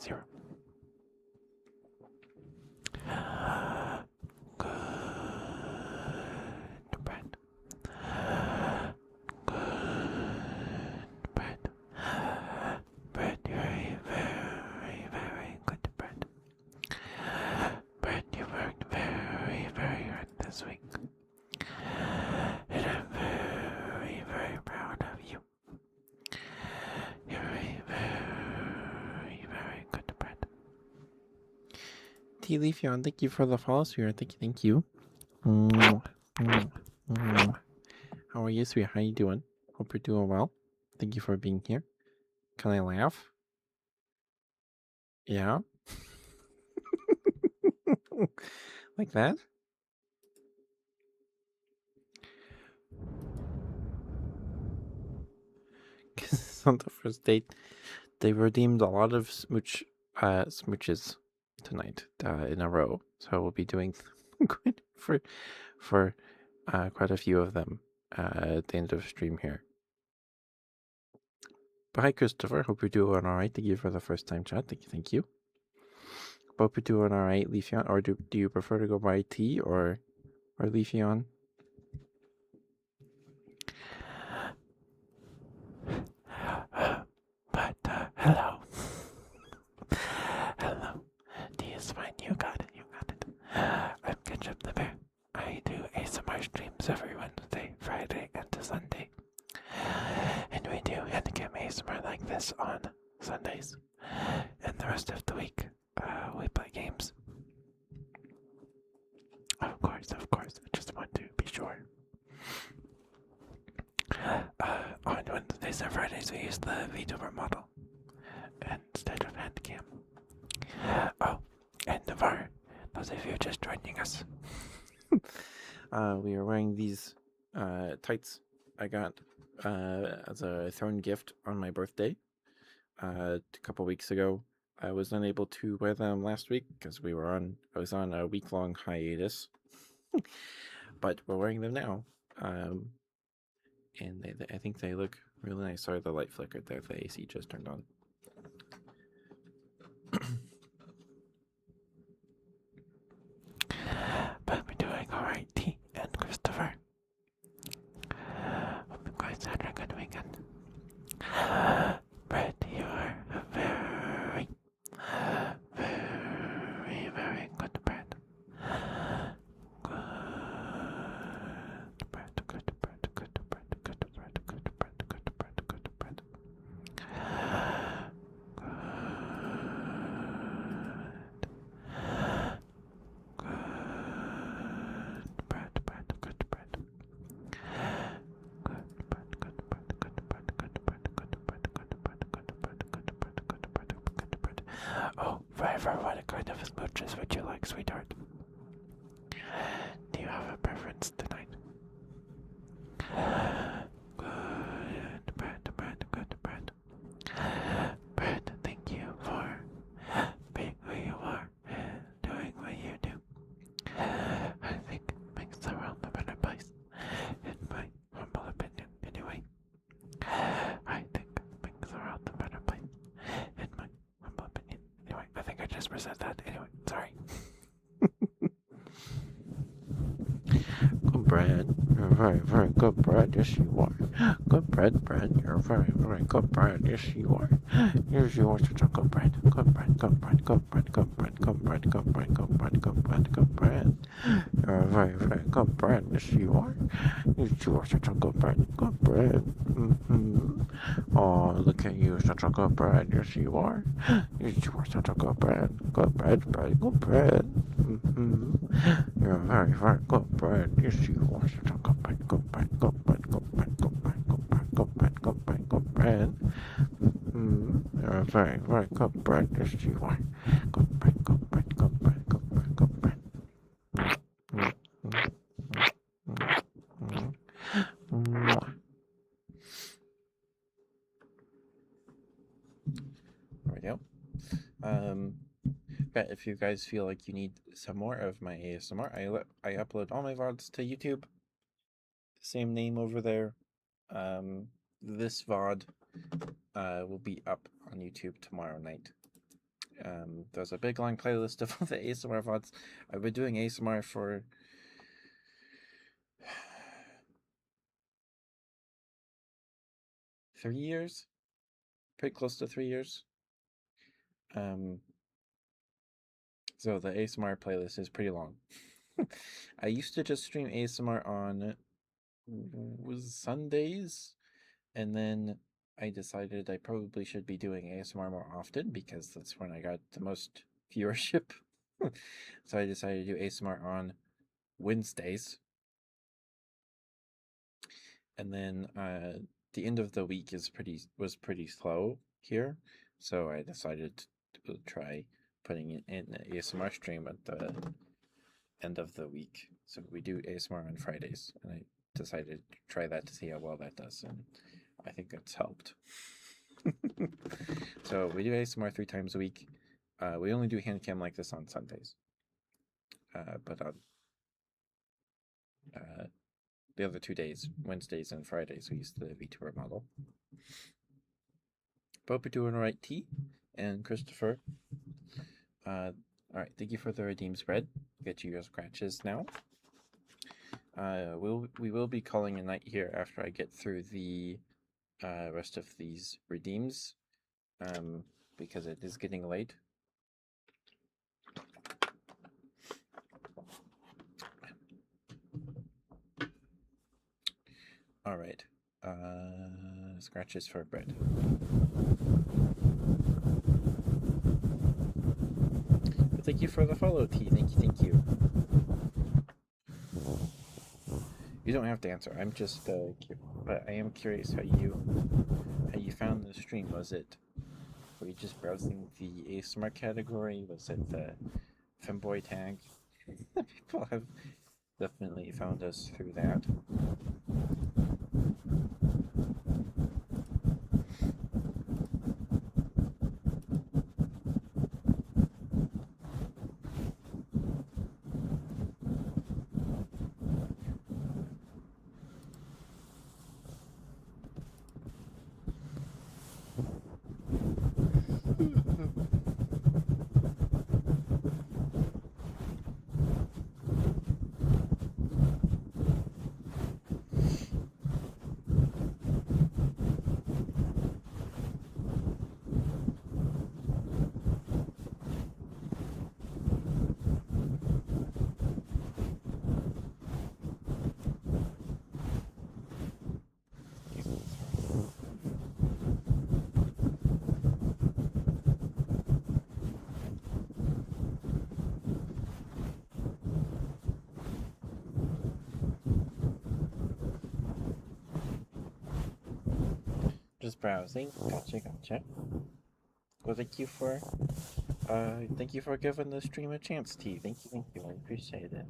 0. Good bread. Good bread. Bread, very, very, very good bread. Bread, you worked very, very hard this week. And I'm very, very proud of you. You're a very, very good bread. Tea Leaf Yawn, thank you for the follow, sweetheart. Thank you. How are you, sweetheart? How you doing? Hope you're doing well. Thank you for being here. Can I laugh? Yeah. Like that? Because on the first date, they redeemed a lot of smooches tonight in a row. So we'll be doing for quite a few of them at the end of the stream here. But hi, Christopher. Hope you're doing all right. Thank you for the first time chat. Thank you. Hope you're doing all right, Leafeon. Or do you prefer to go by T or Leafeon? But, hello. Hello. T is fine. You got it. I'm Ketchup the Bear. I do ASMR streams every Wednesday, Friday, and Sunday. And we do handicap ASMR like this on Sundays. And the rest of the week, we play games. Of course. I just want to be sure. On Wednesdays and Fridays, we use the VTuber model instead of handcam. Oh, and Navarre, those of you just joining us. We are wearing these tights I got as a thrown gift on my birthday a couple weeks ago. I was unable to wear them last week because I was on a week-long hiatus. But we're wearing them now. And I think they look really nice. Sorry, the light flickered there. The AC just turned on. But we're doing alright, T and Christopher. Hope you guys had a good weekend. Brett, you are a very, very, very good Brett. Oh, forever, what kind of smooches would you like, sweetheart? Do you have a preference tonight? Good, Brett. Brett, thank you for being who you are and doing what you do. I think it makes the world a better place, in my humble opinion, anyway. I think it makes the world a better place, in my humble opinion. Anyway, I think I just said that. Anyway, sorry. Good bread. You're very, very good bread. Yes, you are. Good bread. You're very, very good bread. Yes, you are. Yes, you are such a good bread. Good bread. You're a very, very good bread. Yes, you are. Yes, you are such a good bread. Good bread. Oh, look at you, such a good bread. Yes, you are. Yes, you are such a good bread. Good bread. You're a very, very good bread. Yes, you are such a good bread. Good bread. You're a very, very good bread. Yes, you are. Good bread. There we go. But if you guys feel like you need some more of my ASMR, I upload all my VODs to YouTube. Same name over there. This VOD will be up on YouTube tomorrow night. There's a big long playlist of all the ASMR VODs. I've been doing ASMR for 3 years, pretty close to 3 years. So the ASMR playlist is pretty long. I used to just stream ASMR on Sundays, and then I decided I probably should be doing ASMR more often because that's when I got the most viewership. So I decided to do ASMR on Wednesdays, and then the end of the week was pretty slow here, so I decided to try putting it in an ASMR stream at the end of the week. So we do ASMR on Fridays, and I decided to try that to see how well that does, and I think it's helped. So we do ASMR 3 times a week. We only do hand cam like this on Sundays, but on the other 2 days, Wednesdays and Fridays, we use the VTuber model. Hope you're doing all right, T and Christopher. All right, thank you for the redeem spread. Get you your scratches now. We will be calling a night here after I get through the rest of these redeems, because it is getting late. All right, scratches for bread. But thank you for the follow, T. Thank you. You don't have to answer. I'm just, but I am curious how you found the stream. Was it, were you just browsing the ASMR category? Was it the Femboy tag? People have definitely found us through that. Just browsing. Gotcha. Well, thank you for giving the stream a chance, T. Thank you. I appreciate it.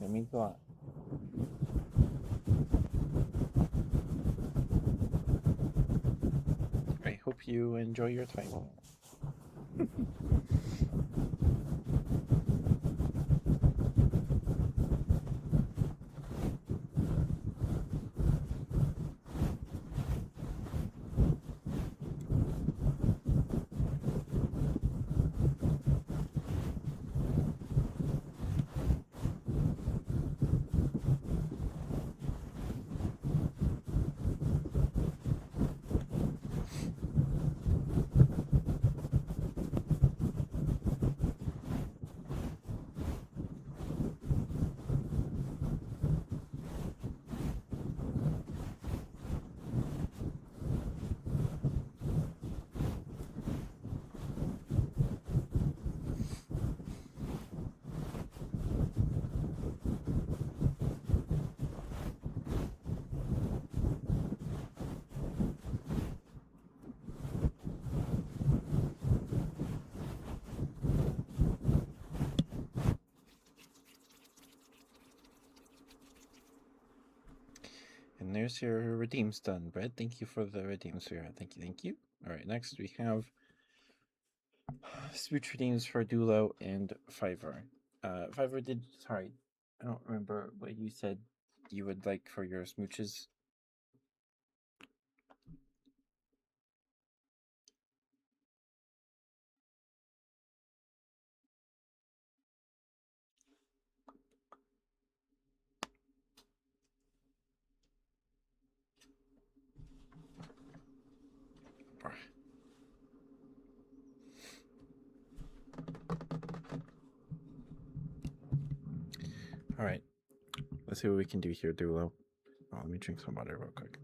It means a lot. I hope you enjoy your time. And there's your redeems done, Brett. Thank you for the redeems, sweetheart. Thank you. All right, next we have speech redeems for Dulo and Fiverr. Fiverr did, sorry, I don't remember what you said you would like for your smooches. All right. Let's see what we can do here, Dulo. Oh, let me drink some water real quick.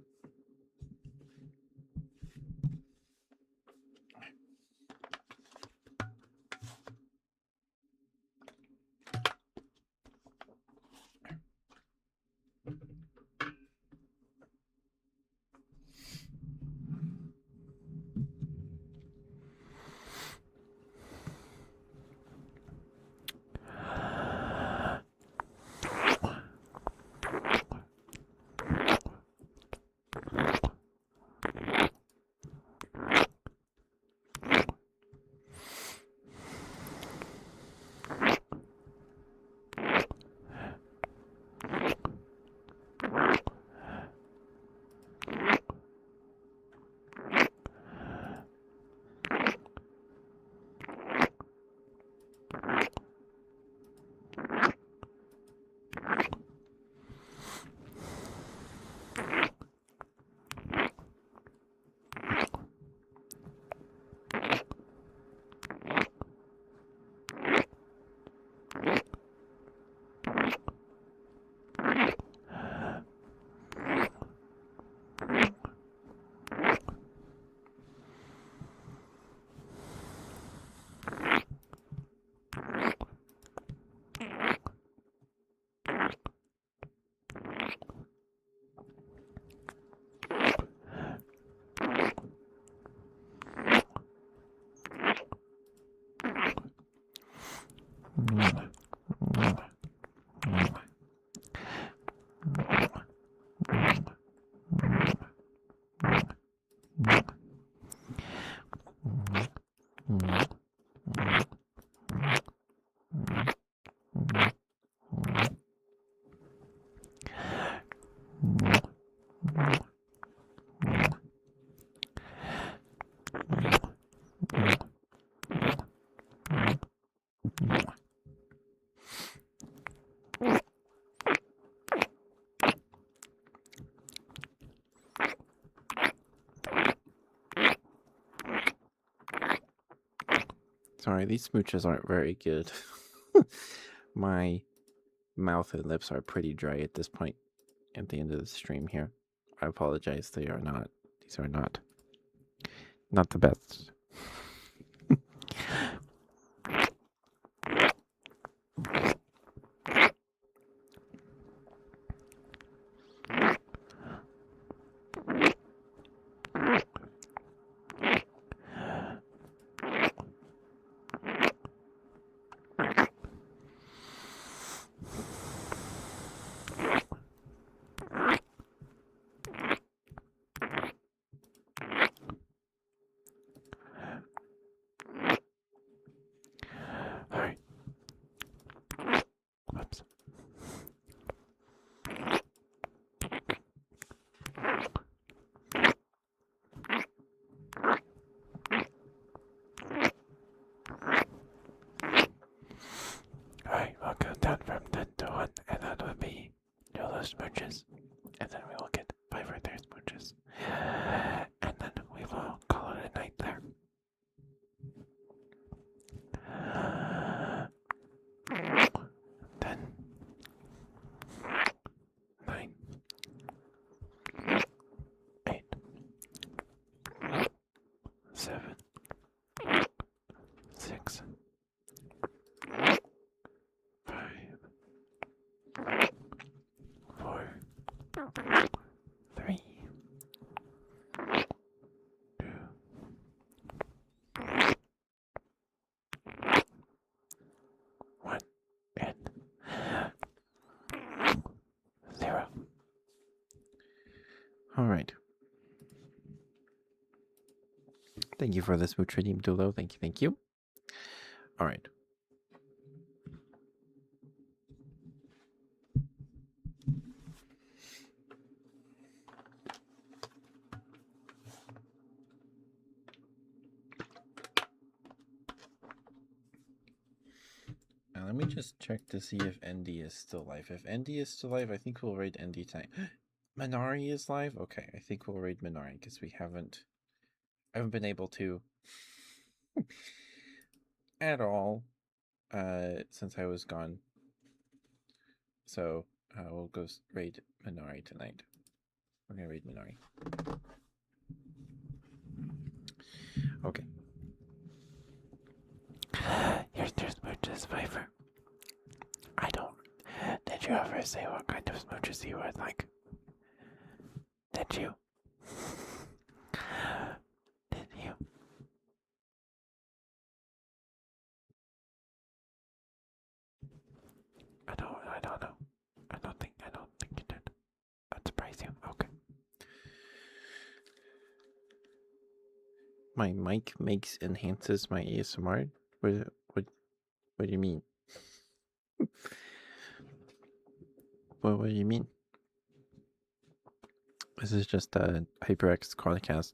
Sorry, these smooches aren't very good. My mouth and lips are pretty dry at this point at the end of the stream here. I apologize. These are not the best. Alright. Whoops. Alright, we'll go down from 10 to 1, and that would be YOLO smooches. And then we will get 5 right there smooches. And then we will call it a night there. 10, 9, 8, 7, 6, 5, 4, 3, 2, 1, and 0. All right. Thank you for the smooch redeem, Dulo. Thank you. All right. Now let me just check to see if ND is still live. If ND is still live, I think we'll raid ND tonight. Minari is live? Okay, I think we'll raid Minari because I haven't been able to at all since I was gone. So we'll go raid Minari tonight. We're gonna raid Minari. Okay. Here's their smooches, Viper. I don't. Did you ever say what kind of smooches you would like? Did you? Did you? I don't know. I don't think you did. I'd surprise you. Okay. My mic enhances my ASMR. What do you mean? What do you mean? This is just a HyperX quadcast.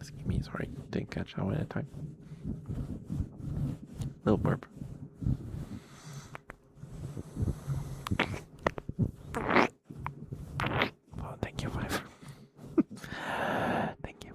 Excuse me, sorry, didn't catch that one at a time. Little burp. Oh, thank you, Viper. Thank you.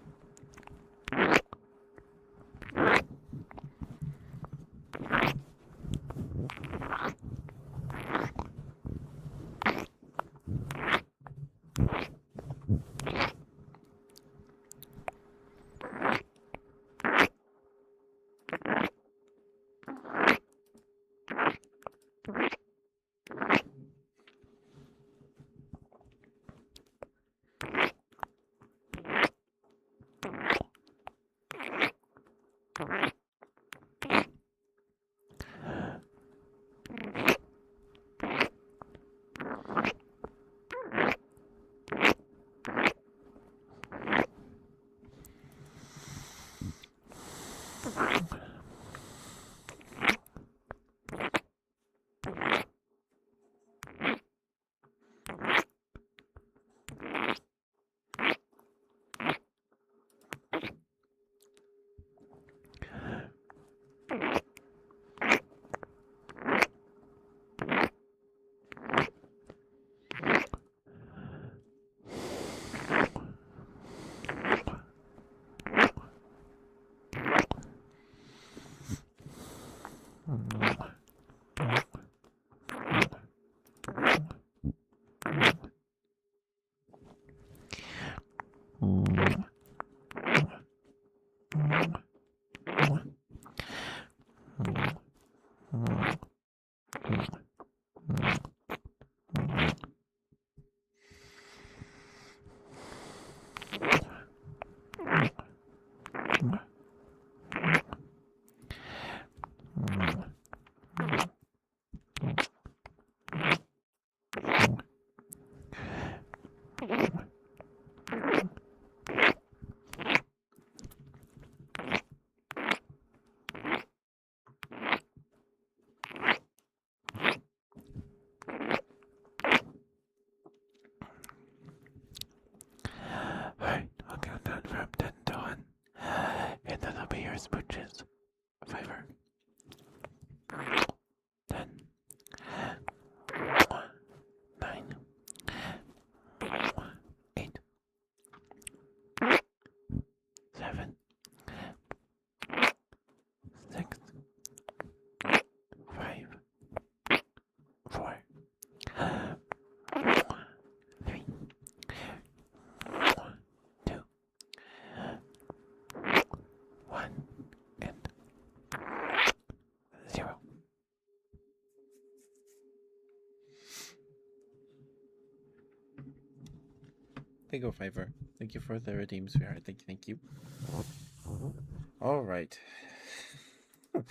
Alright, I'll count down from 10 to 1. And then I'll be your smooches. Viper. 10. 9. 8. 7. 6. 5. 4. 3. 2. 1. And 0. There you go, Fiverr. Thank you for the redeem, sweetheart. Thank you. All right. All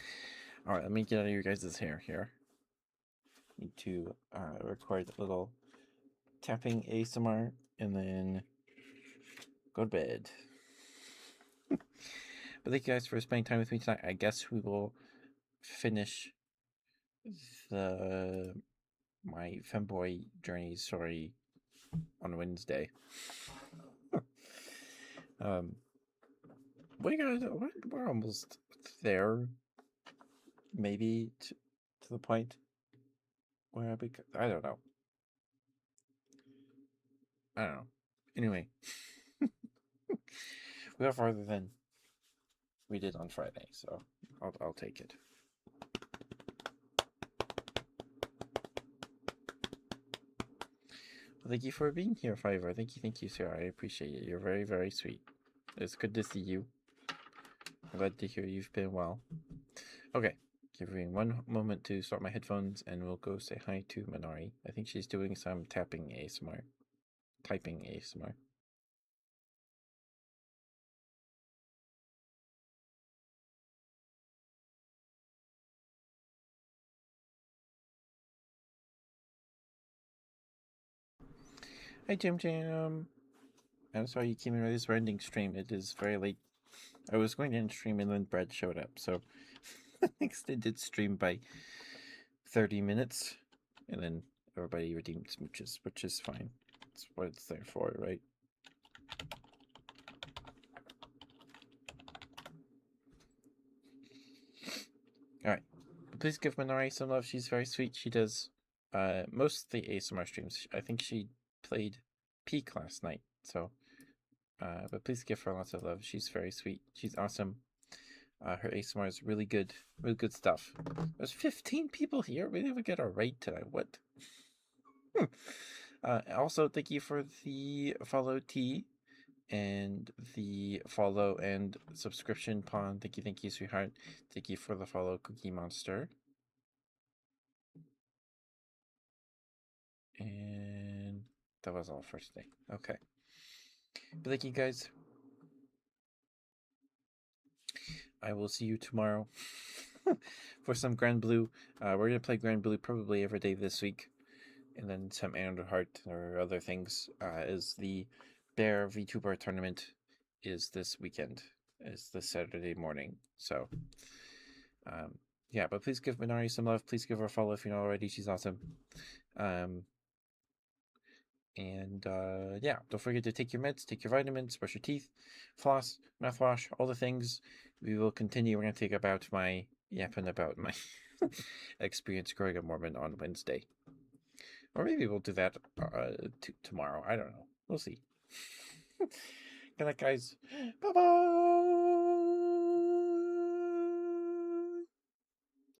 right, let me get out of your guys' hair here. Need to record a little tapping ASMR and then go to bed. But thank you guys for spending time with me tonight. I guess we will finish my Femboy journey story on Wednesday. We're almost there. Maybe to the point where I don't know. I don't know. Anyway, we are farther than we did on Friday, so I'll take it. Well, thank you for being here, Fiverr. Thank you, sir. I appreciate it. You're very, very sweet. It's good to see you. I'm glad to hear you've been well. Okay, give me one moment to sort my headphones, and we'll go say hi to Minari. I think she's doing some tapping ASMR, typing ASMR. Hi, Jim Jam. I'm sorry you came in with this ending stream. It is very late. I was going to end stream and then Brad showed up, so I extended stream by 30 minutes, and then everybody redeemed smooches, which is fine. That's what it's there for, right? Alright. Please give Minari some love. She's very sweet. She does most of the ASMR streams. I think she played Peak last night, so but please give her lots of love. She's very sweet. She's awesome. Her ASMR is really good stuff. There's 15 people here. We didn't even get a raid tonight. What? Also, thank you for the follow T and the follow and subscription Pawn. Thank you, sweetheart. Thank you for the follow Cookie Monster. And that was all for today. Okay. But thank you guys. I will see you tomorrow for some Grand Blue. We're going to play Grand Blue probably every day this week. And then some Android Heart or other things. Is the Bear VTuber tournament is this weekend. Is this Saturday morning. So, yeah, but please give Minari some love. Please give her a follow if you're not already. She's awesome. And yeah, don't forget to take your meds, take your vitamins, brush your teeth, floss, mouthwash, all the things. We will continue. We're going to take about my yapping about my experience growing a Mormon on Wednesday. Or maybe we'll do that tomorrow. I don't know. We'll see. Good night, guys. Bye-bye.